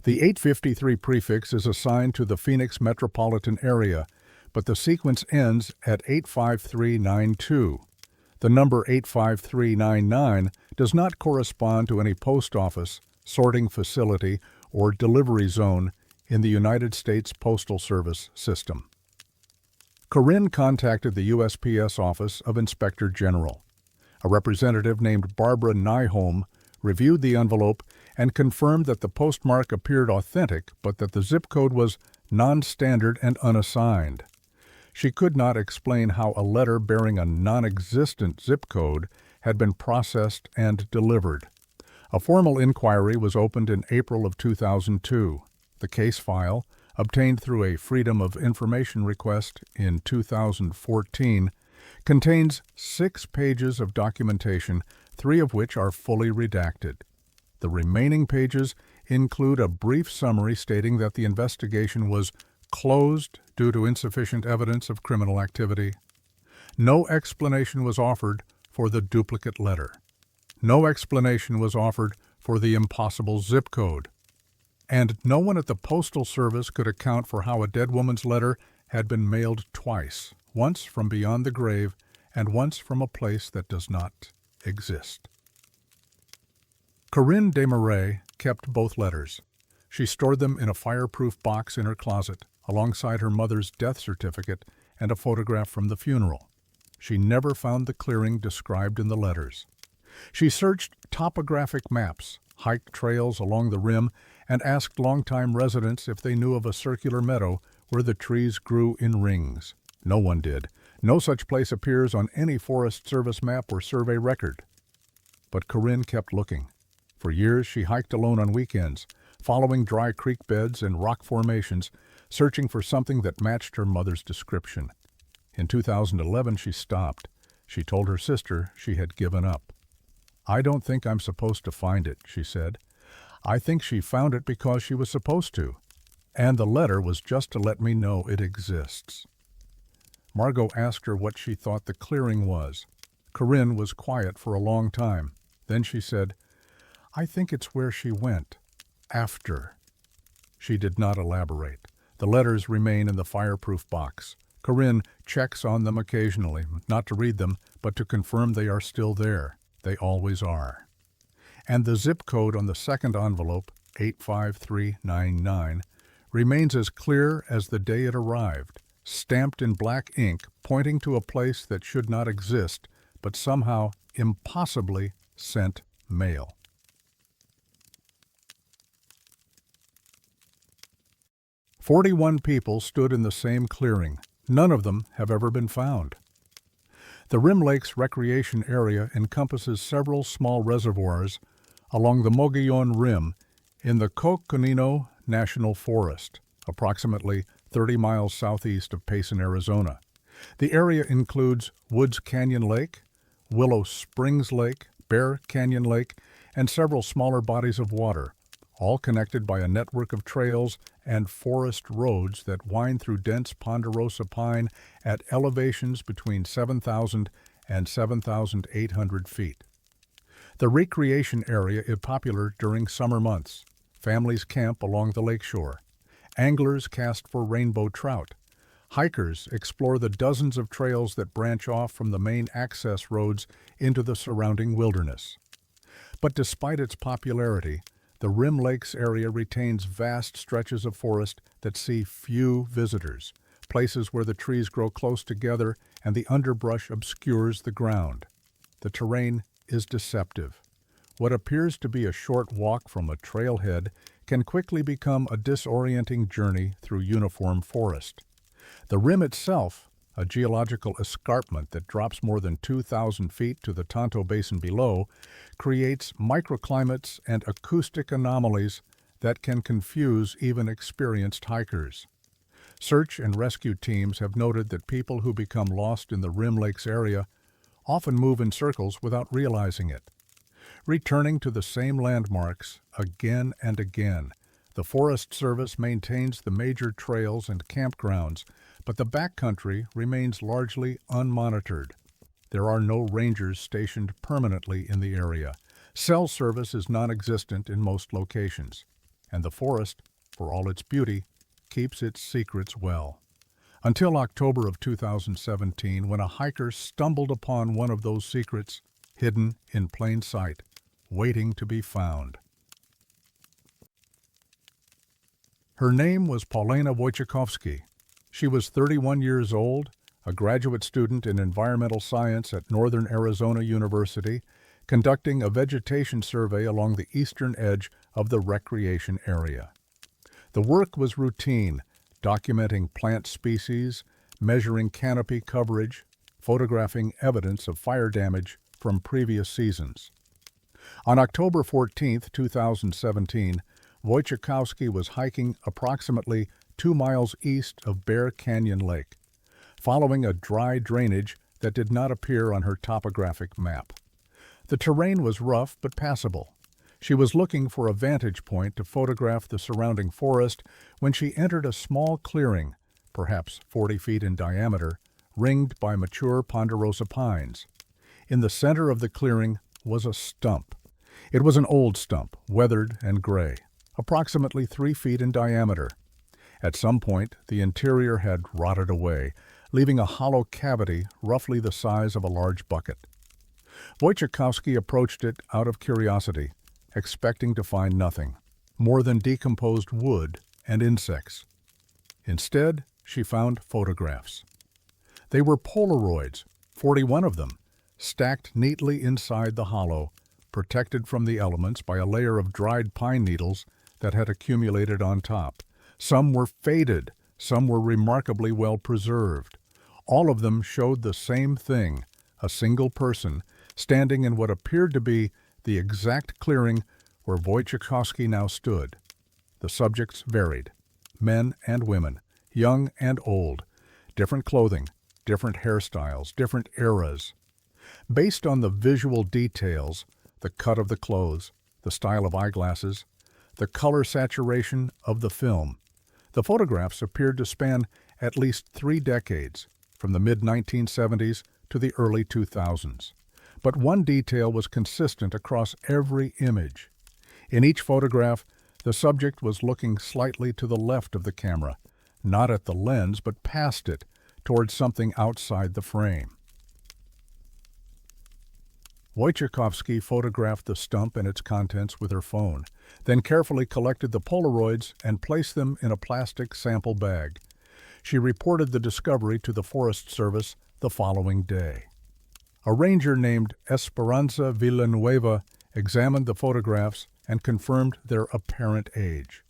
The 853 prefix is assigned to the Phoenix metropolitan area, but the sequence ends at 85392. The number 85399 does not correspond to any post office, sorting facility, or delivery zone in the United States Postal Service system. Corinne contacted the USPS Office of Inspector General. A representative named Barbara Nyholm reviewed the envelope and confirmed that the postmark appeared authentic, but that the zip code was non-standard and unassigned. She could not explain how a letter bearing a non-existent zip code had been processed and delivered. A formal inquiry was opened in April of 2002. The case file, obtained through a Freedom of Information request in 2014, contains 6 pages of documentation, 3 of which are fully redacted. The remaining pages include a brief summary stating that the investigation was closed due to insufficient evidence of criminal activity. No explanation was offered for the duplicate letter. No explanation was offered for the impossible zip code. And no one at the Postal Service could account for how a dead woman's letter had been mailed twice, once from beyond the grave and once from a place that does not exist. Corinne Desmarais kept both letters. She stored them in a fireproof box in her closet, alongside her mother's death certificate and a photograph from the funeral. She never found the clearing described in the letters. She searched topographic maps, hiked trails along the rim, and asked longtime residents if they knew of a circular meadow where the trees grew in rings. No one did. No such place appears on any Forest Service map or survey record. But Corinne kept looking. For years she hiked alone on weekends, following dry creek beds and rock formations, searching for something that matched her mother's description. In 2011 she stopped. She told her sister she had given up. "I don't think I'm supposed to find it," she said. "I think she found it because she was supposed to, and the letter was just to let me know it exists." Margot asked her what she thought the clearing was. Corinne was quiet for a long time. Then she said, "I think it's where she went. After." She did not elaborate. The letters remain in the fireproof box. Corinne checks on them occasionally, not to read them, but to confirm they are still there. They always are. And the zip code on the second envelope, 85399, remains as clear as the day it arrived, stamped in black ink, pointing to a place that should not exist, but somehow impossibly sent mail. "41 people stood in the same clearing. None of them have ever been found." The Rim Lakes recreation area encompasses several small reservoirs along the Mogollon Rim in the Coconino National Forest, approximately 30 miles southeast of Payson, Arizona. The area includes Woods Canyon Lake, Willow Springs Lake, Bear Canyon Lake, and several smaller bodies of water, all connected by a network of trails and forest roads that wind through dense ponderosa pine at elevations between 7,000 and 7,800 feet. The recreation area is popular during summer months. Families camp along the lakeshore. Anglers cast for rainbow trout. Hikers explore the dozens of trails that branch off from the main access roads into the surrounding wilderness. But despite its popularity, the Rim Lakes area retains vast stretches of forest that see few visitors, places where the trees grow close together and the underbrush obscures the ground. The terrain is deceptive. What appears to be a short walk from a trailhead can quickly become a disorienting journey through uniform forest. The rim itself, a geological escarpment that drops more than 2,000 feet to the Tonto Basin below, creates microclimates and acoustic anomalies that can confuse even experienced hikers. Search and rescue teams have noted that people who become lost in the Rim Lakes area often move in circles without realizing it. Returning to the same landmarks again and again, the Forest Service maintains the major trails and campgrounds, but the backcountry remains largely unmonitored. There are no rangers stationed permanently in the area. Cell service is non-existent in most locations, and the forest, for all its beauty, keeps its secrets well. Until October of 2017, when a hiker stumbled upon one of those secrets, hidden in plain sight, waiting to be found. Her name was Paulina Wojciechowski. She was 31 years old, a graduate student in environmental science at Northern Arizona University, conducting a vegetation survey along the eastern edge of the recreation area. The work was routine, documenting plant species, measuring canopy coverage, photographing evidence of fire damage from previous seasons. On October 14, 2017, Wojciechowski was hiking approximately 2 miles east of Bear Canyon Lake, following a dry drainage that did not appear on her topographic map. The terrain was rough but passable. She was looking for a vantage point to photograph the surrounding forest when she entered a small clearing, perhaps 40 feet in diameter, ringed by mature ponderosa pines. In the center of the clearing was a stump. It was an old stump, weathered and gray, approximately 3 feet in diameter. At some point, the interior had rotted away, leaving a hollow cavity roughly the size of a large bucket. Wojciechowski approached it out of curiosity, expecting to find nothing more than decomposed wood and insects. Instead, she found photographs. They were Polaroids, 41 of them, stacked neatly inside the hollow, protected from the elements by a layer of dried pine needles that had accumulated on top. Some were faded, some were remarkably well preserved. All of them showed the same thing, a single person standing in what appeared to be the exact clearing where Wojciechowski now stood. The subjects varied, men and women, young and old, different clothing, different hairstyles, different eras. Based on the visual details, the cut of the clothes, the style of eyeglasses, the color saturation of the film, the photographs appeared to span at least 3 decades, from the mid-1970s to the early 2000s. But one detail was consistent across every image. In each photograph, the subject was looking slightly to the left of the camera, not at the lens but past it, towards something outside the frame. Wojciechowski photographed the stump and its contents with her phone, then carefully collected the Polaroids and placed them in a plastic sample bag. She reported the discovery to the Forest Service the following day. A ranger named Esperanza Villanueva examined the photographs and confirmed their apparent age.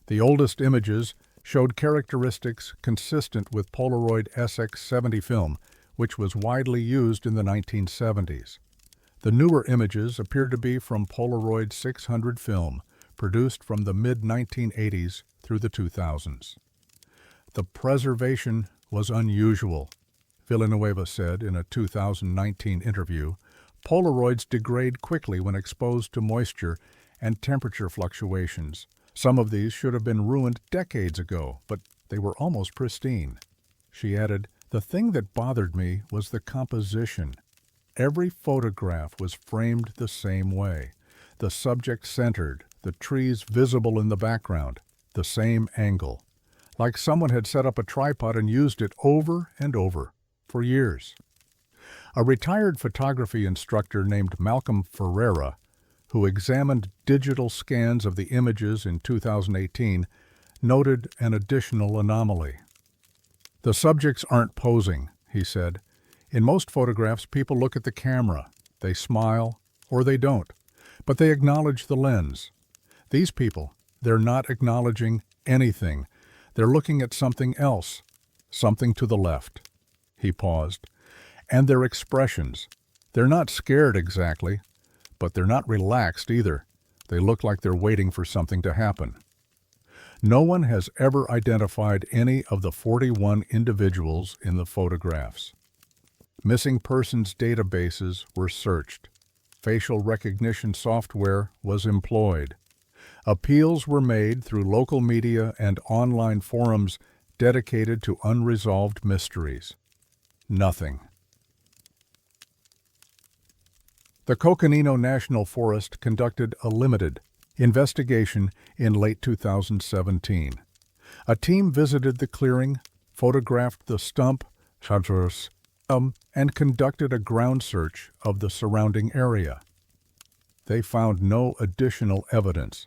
The oldest images showed characteristics consistent with Polaroid SX70 film, which was widely used in the 1970s. The newer images appeared to be from Polaroid 600 film, produced from the mid-1980s through the 2000s. The preservation was unusual, Villanueva said in a 2019 interview. Polaroids degrade quickly when exposed to moisture and temperature fluctuations. Some of these should have been ruined decades ago, but they were almost pristine. She added, "The thing that bothered me was the composition. Every photograph was framed the same way, the subject centered, the trees visible in the background, the same angle, like someone had set up a tripod and used it over and over for years." A retired photography instructor named Malcolm Ferreira, who examined digital scans of the images in 2018, noted an additional anomaly. "The subjects aren't posing," he said. "In most photographs, people look at the camera. They smile, or they don't, but they acknowledge the lens. These people, they're not acknowledging anything. They're looking at something else, something to the left." He paused. "And their expressions. They're not scared exactly, but they're not relaxed either. They look like they're waiting for something to happen." No one has ever identified any of the 41 individuals in the photographs. Missing persons databases were searched. Facial recognition software was employed. Appeals were made through local media and online forums dedicated to unresolved mysteries. Nothing. The Coconino National Forest conducted a limited investigation in late 2017. A team visited the clearing, photographed the stump, and conducted a ground search of the surrounding area. They found no additional evidence.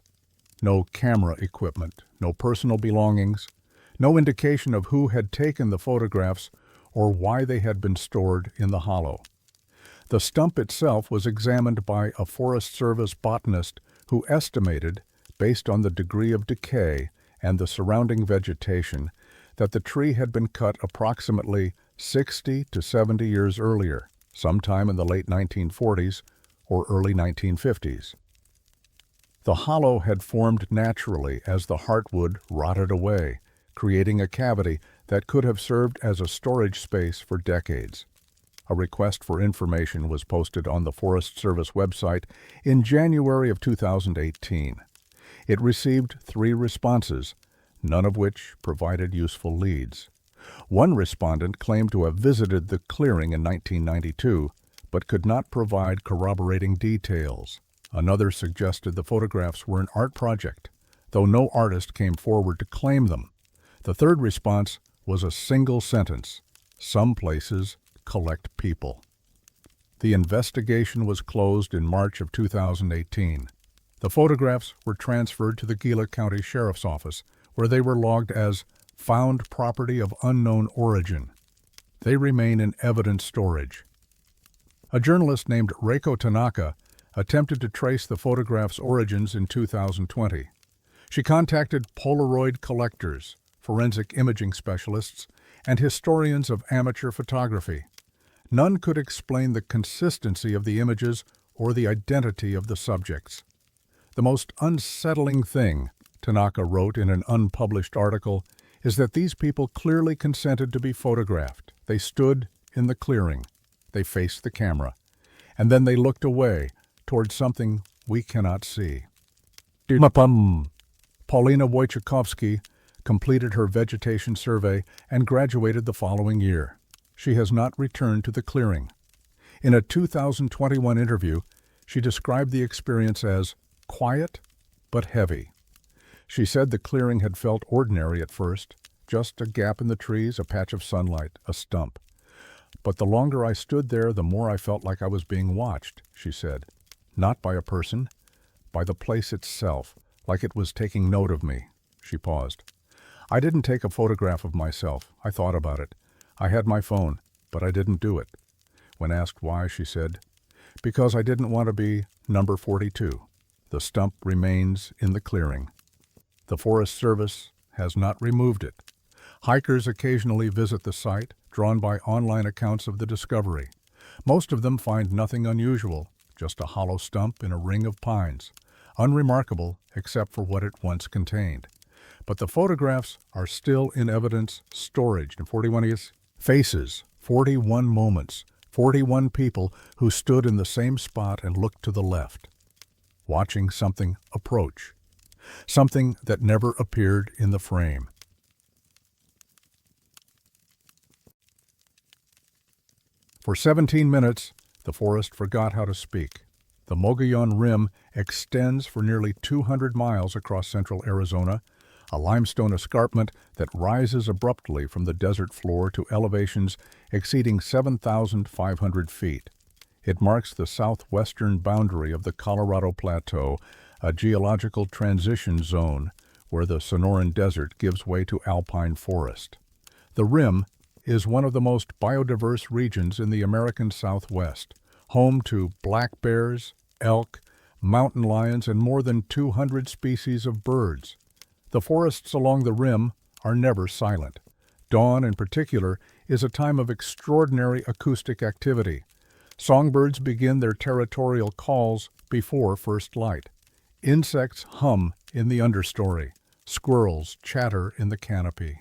No camera equipment, no personal belongings, no indication of who had taken the photographs or why they had been stored in the hollow. The stump itself was examined by a Forest Service botanist who estimated, based on the degree of decay and the surrounding vegetation, that the tree had been cut approximately 60 to 70 years earlier, sometime in the late 1940s or early 1950s. The hollow had formed naturally as the heartwood rotted away, creating a cavity that could have served as a storage space for decades. A request for information was posted on the Forest Service website in January of 2018. It received 3 responses, none of which provided useful leads. One respondent claimed to have visited the clearing in 1992, but could not provide corroborating details. Another suggested the photographs were an art project, though no artist came forward to claim them. The third response was a single sentence: "Some places collect people." The investigation was closed in March of 2018. The photographs were transferred to the Gila County Sheriff's Office, where they were logged as "found property of unknown origin." They remain in evidence storage. A journalist named Reiko Tanaka attempted to trace the photographs' origins in 2020. She contacted Polaroid collectors, forensic imaging specialists, and historians of amateur photography. None could explain the consistency of the images or the identity of the subjects. The most unsettling thing, Tanaka wrote in an unpublished article, is that these people clearly consented to be photographed. They stood in the clearing. They faced the camera. And then they looked away toward something we cannot see. Paulina Wojciechowski completed her vegetation survey and graduated the following year. She has not returned to the clearing. In a 2021 interview, she described the experience as quiet but heavy. She said the clearing had felt ordinary at first, just a gap in the trees, a patch of sunlight, a stump. But the longer I stood there, the more I felt like I was being watched, she said. Not by a person, by the place itself, like it was taking note of me. She paused. I didn't take a photograph of myself. I thought about it. I had my phone, but I didn't do it. When asked why, she said, "Because I didn't want to be number 42. The stump remains in the clearing. The Forest Service has not removed it. Hikers occasionally visit the site, drawn by online accounts of the discovery. Most of them find nothing unusual, just a hollow stump in a ring of pines, unremarkable except for what it once contained. But the photographs are still in evidence storage in 41 years. Faces, 41 moments, 41 people who stood in the same spot and looked to the left, watching something approach, something that never appeared in the frame. For 17 minutes, the forest forgot how to speak. The Mogollon Rim extends for nearly 200 miles across central Arizona, a limestone escarpment that rises abruptly from the desert floor to elevations exceeding 7,500 feet. It marks the southwestern boundary of the Colorado Plateau, a geological transition zone where the Sonoran Desert gives way to alpine forest. The rim is one of the most biodiverse regions in the American Southwest, home to black bears, elk, mountain lions, and more than 200 species of birds. The forests along the rim are never silent. Dawn, in particular, is a time of extraordinary acoustic activity. Songbirds begin their territorial calls before first light. Insects hum in the understory. Squirrels chatter in the canopy.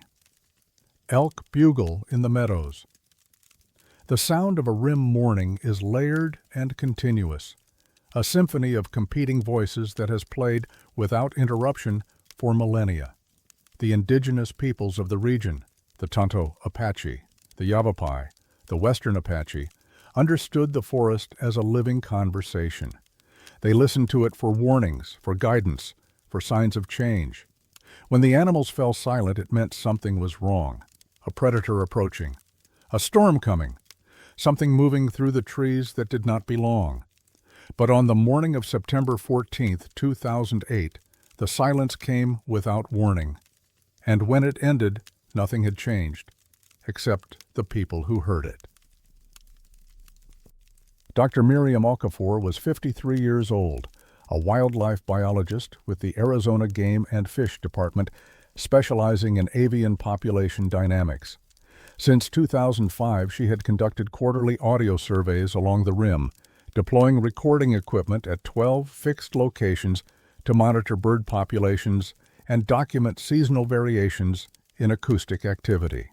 Elk bugle in the meadows. The sound of a rim morning is layered and continuous, a symphony of competing voices that has played without interruption for millennia. The indigenous peoples of the region, the Tonto Apache, the Yavapai, the Western Apache, understood the forest as a living conversation. They listened to it for warnings, for guidance, for signs of change. When the animals fell silent, it meant something was wrong. A predator approaching, a storm coming, something moving through the trees that did not belong. But on the morning of September 14, 2008, The silence came without warning, and when it ended, nothing had changed, except the people who heard it. Dr. Miriam Okafor was 53 years old, a wildlife biologist with the Arizona Game and Fish Department, specializing in avian population dynamics. Since 2005, she had conducted quarterly audio surveys along the rim, deploying recording equipment at 12 fixed locations to monitor bird populations and document seasonal variations in acoustic activity.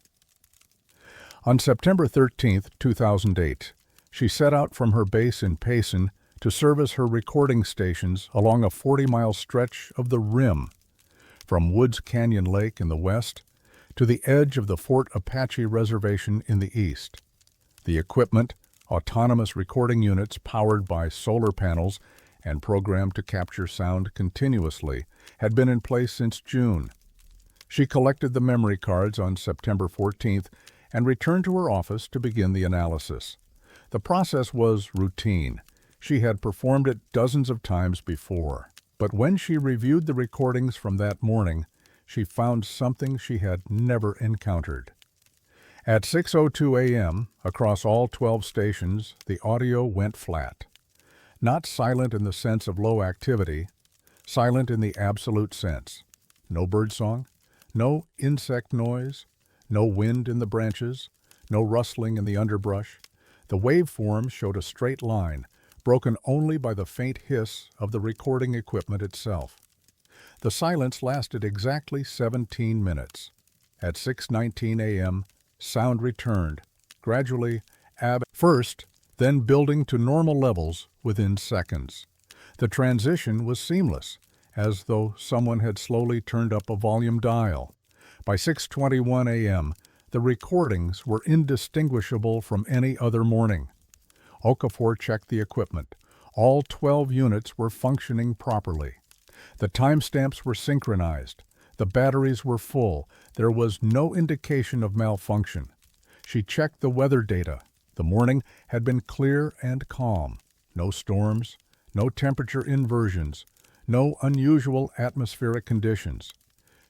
On September 13, 2008, she set out from her base in Payson to service her recording stations along a 40-mile stretch of the rim, from Woods Canyon Lake in the west to the edge of the Fort Apache Reservation in the east. The equipment, autonomous recording units powered by solar panels and programmed to capture sound continuously, had been in place since June. She collected the memory cards on September 14th and returned to her office to begin the analysis. The process was routine. She had performed it dozens of times before. But when she reviewed the recordings from that morning, she found something she had never encountered. At 6:02 a.m., across all 12 stations, the audio went flat. Not silent in the sense of low activity, silent in the absolute sense. No birdsong, no insect noise, no wind in the branches, no rustling in the underbrush. The waveform showed a straight line, broken only by the faint hiss of the recording equipment itself. The silence lasted exactly 17 minutes. At 6:19 a.m., sound returned, gradually first, then building to normal levels within seconds. The transition was seamless, as though someone had slowly turned up a volume dial. By 6:21 a.m., the recordings were indistinguishable from any other morning. Okafor checked the equipment. All 12 units were functioning properly. The timestamps were synchronized. The batteries were full. There was no indication of malfunction. She checked the weather data. The morning had been clear and calm. No storms, no temperature inversions, no unusual atmospheric conditions.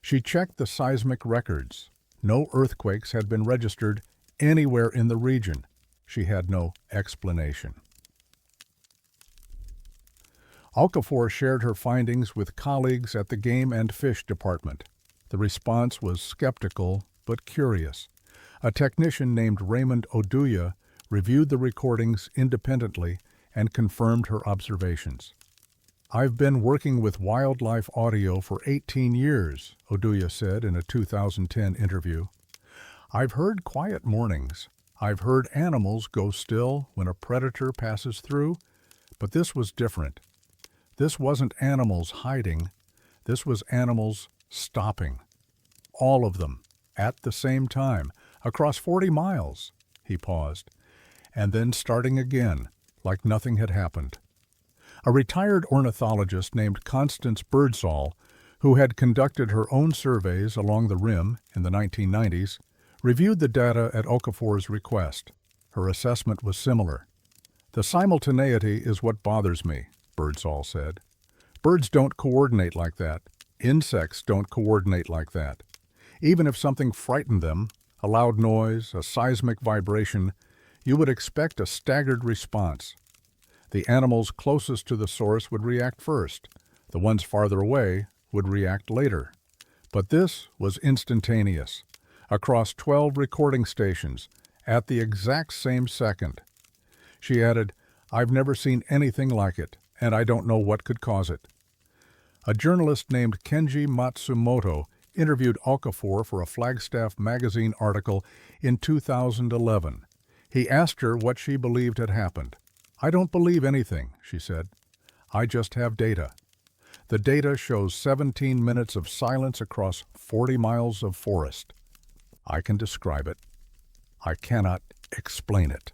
She checked the seismic records. No earthquakes had been registered anywhere in the region. She had no explanation. Okafor shared her findings with colleagues at the Game and Fish Department. The response was skeptical but curious. A technician named Raymond Oduya reviewed the recordings independently and confirmed her observations. "I've been working with wildlife audio for 18 years, Oduya said in a 2010 interview. "I've heard quiet mornings. I've heard animals go still when a predator passes through, but this was different. This wasn't animals hiding. This was animals stopping. All of them, at the same time, across 40 miles." He paused, and then starting again, like nothing had happened. A retired ornithologist named Constance Birdsall, who had conducted her own surveys along the rim in the 1990s, reviewed the data at Okafor's request. Her assessment was similar. "The simultaneity is what bothers me," Birdsall said. "Birds don't coordinate like that. Insects don't coordinate like that. Even if something frightened them, a loud noise, a seismic vibration, you would expect a staggered response. The animals closest to the source would react first. The ones farther away would react later. But this was instantaneous, across 12 recording stations, at the exact same second." She added, "I've never seen anything like it, and I don't know what could cause it." A journalist named Kenji Matsumoto interviewed Okafor for a Flagstaff magazine article in 2011. He asked her what she believed had happened. "I don't believe anything," she said. "I just have data. The data shows 17 minutes of silence across 40 miles of forest. I can describe it. I cannot explain it."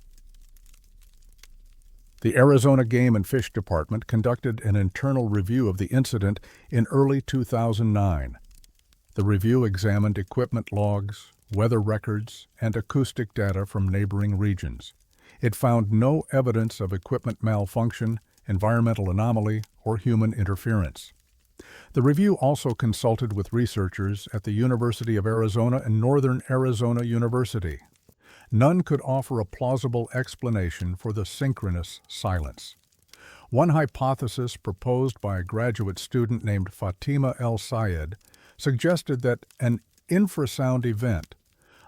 The Arizona Game and Fish Department conducted an internal review of the incident in early 2009. The review examined equipment logs, weather records, and acoustic data from neighboring regions. It found no evidence of equipment malfunction, environmental anomaly, or human interference. The review also consulted with researchers at the University of Arizona and Northern Arizona University. None could offer a plausible explanation for the synchronous silence. One hypothesis proposed by a graduate student named Fatima El Sayed suggested that an infrasound event,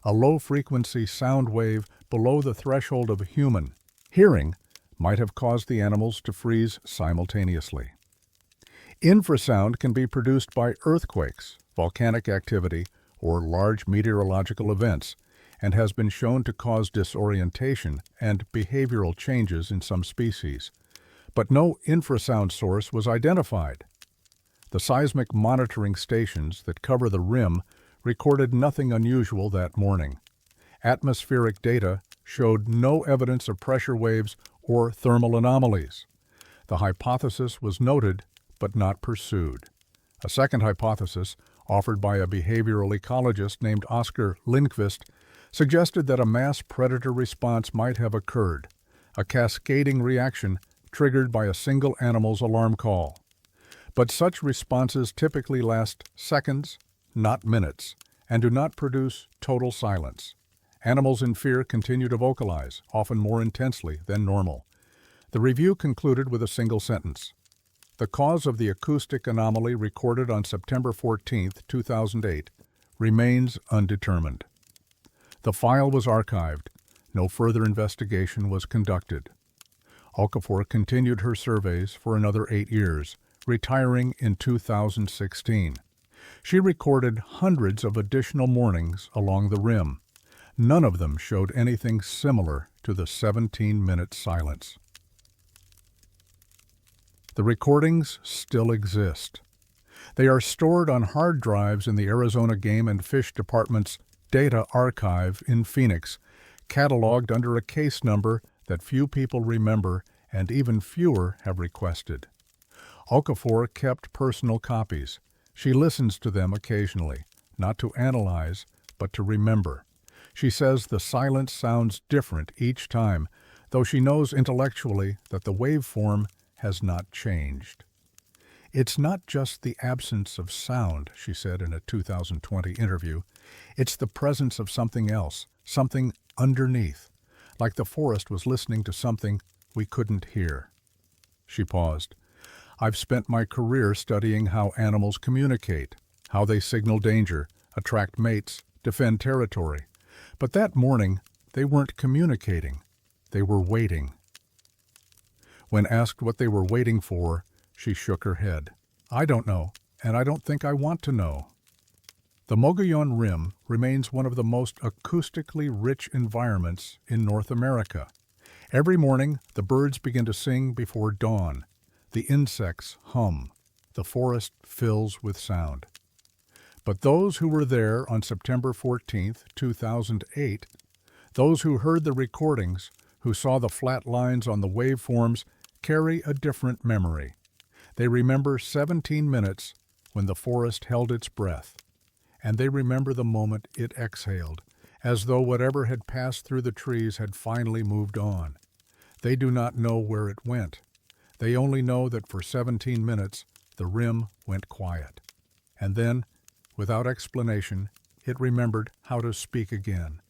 a low-frequency sound wave below the threshold of human hearing, might have caused the animals to freeze simultaneously. Infrasound can be produced by earthquakes, volcanic activity, or large meteorological events, and has been shown to cause disorientation and behavioral changes in some species. But no infrasound source was identified. The seismic monitoring stations that cover the rim recorded nothing unusual that morning. Atmospheric data showed no evidence of pressure waves or thermal anomalies. The hypothesis was noted but not pursued. A second hypothesis, offered by a behavioral ecologist named Oscar Lindqvist, suggested that a mass predator response might have occurred, a cascading reaction triggered by a single animal's alarm call. But such responses typically last seconds, not minutes, and do not produce total silence. Animals in fear continue to vocalize, often more intensely than normal. The review concluded with a single sentence. The cause of the acoustic anomaly recorded on September 14, 2008, remains undetermined. The file was archived. No further investigation was conducted. Okafor continued her surveys for another 8 years, retiring in 2016. She recorded hundreds of additional mornings along the rim. None of them showed anything similar to the 17-minute silence. The recordings still exist. They are stored on hard drives in the Arizona Game and Fish Department's Data Archive in Phoenix, cataloged under a case number that few people remember and even fewer have requested. Okafor kept personal copies. She listens to them occasionally, not to analyze, but to remember. She says the silence sounds different each time, though she knows intellectually that the waveform has not changed. It's not just the absence of sound, she said in a 2020 interview. It's the presence of something else, something underneath, like the forest was listening to something we couldn't hear. She paused. I've spent my career studying how animals communicate, how they signal danger, attract mates, defend territory. But that morning, they weren't communicating. They were waiting. When asked what they were waiting for, she shook her head. I don't know, and I don't think I want to know. The Mogollon Rim remains one of the most acoustically rich environments in North America. Every morning, the birds begin to sing before dawn. The insects hum. The forest fills with sound. But those who were there on September 14, 2008, those who heard the recordings, who saw the flat lines on the waveforms, carry a different memory. They remember 17 minutes when the forest held its breath, and they remember the moment it exhaled, as though whatever had passed through the trees had finally moved on. They do not know where it went. They only know that for 17 minutes the rim went quiet. And then, without explanation, it remembered how to speak again.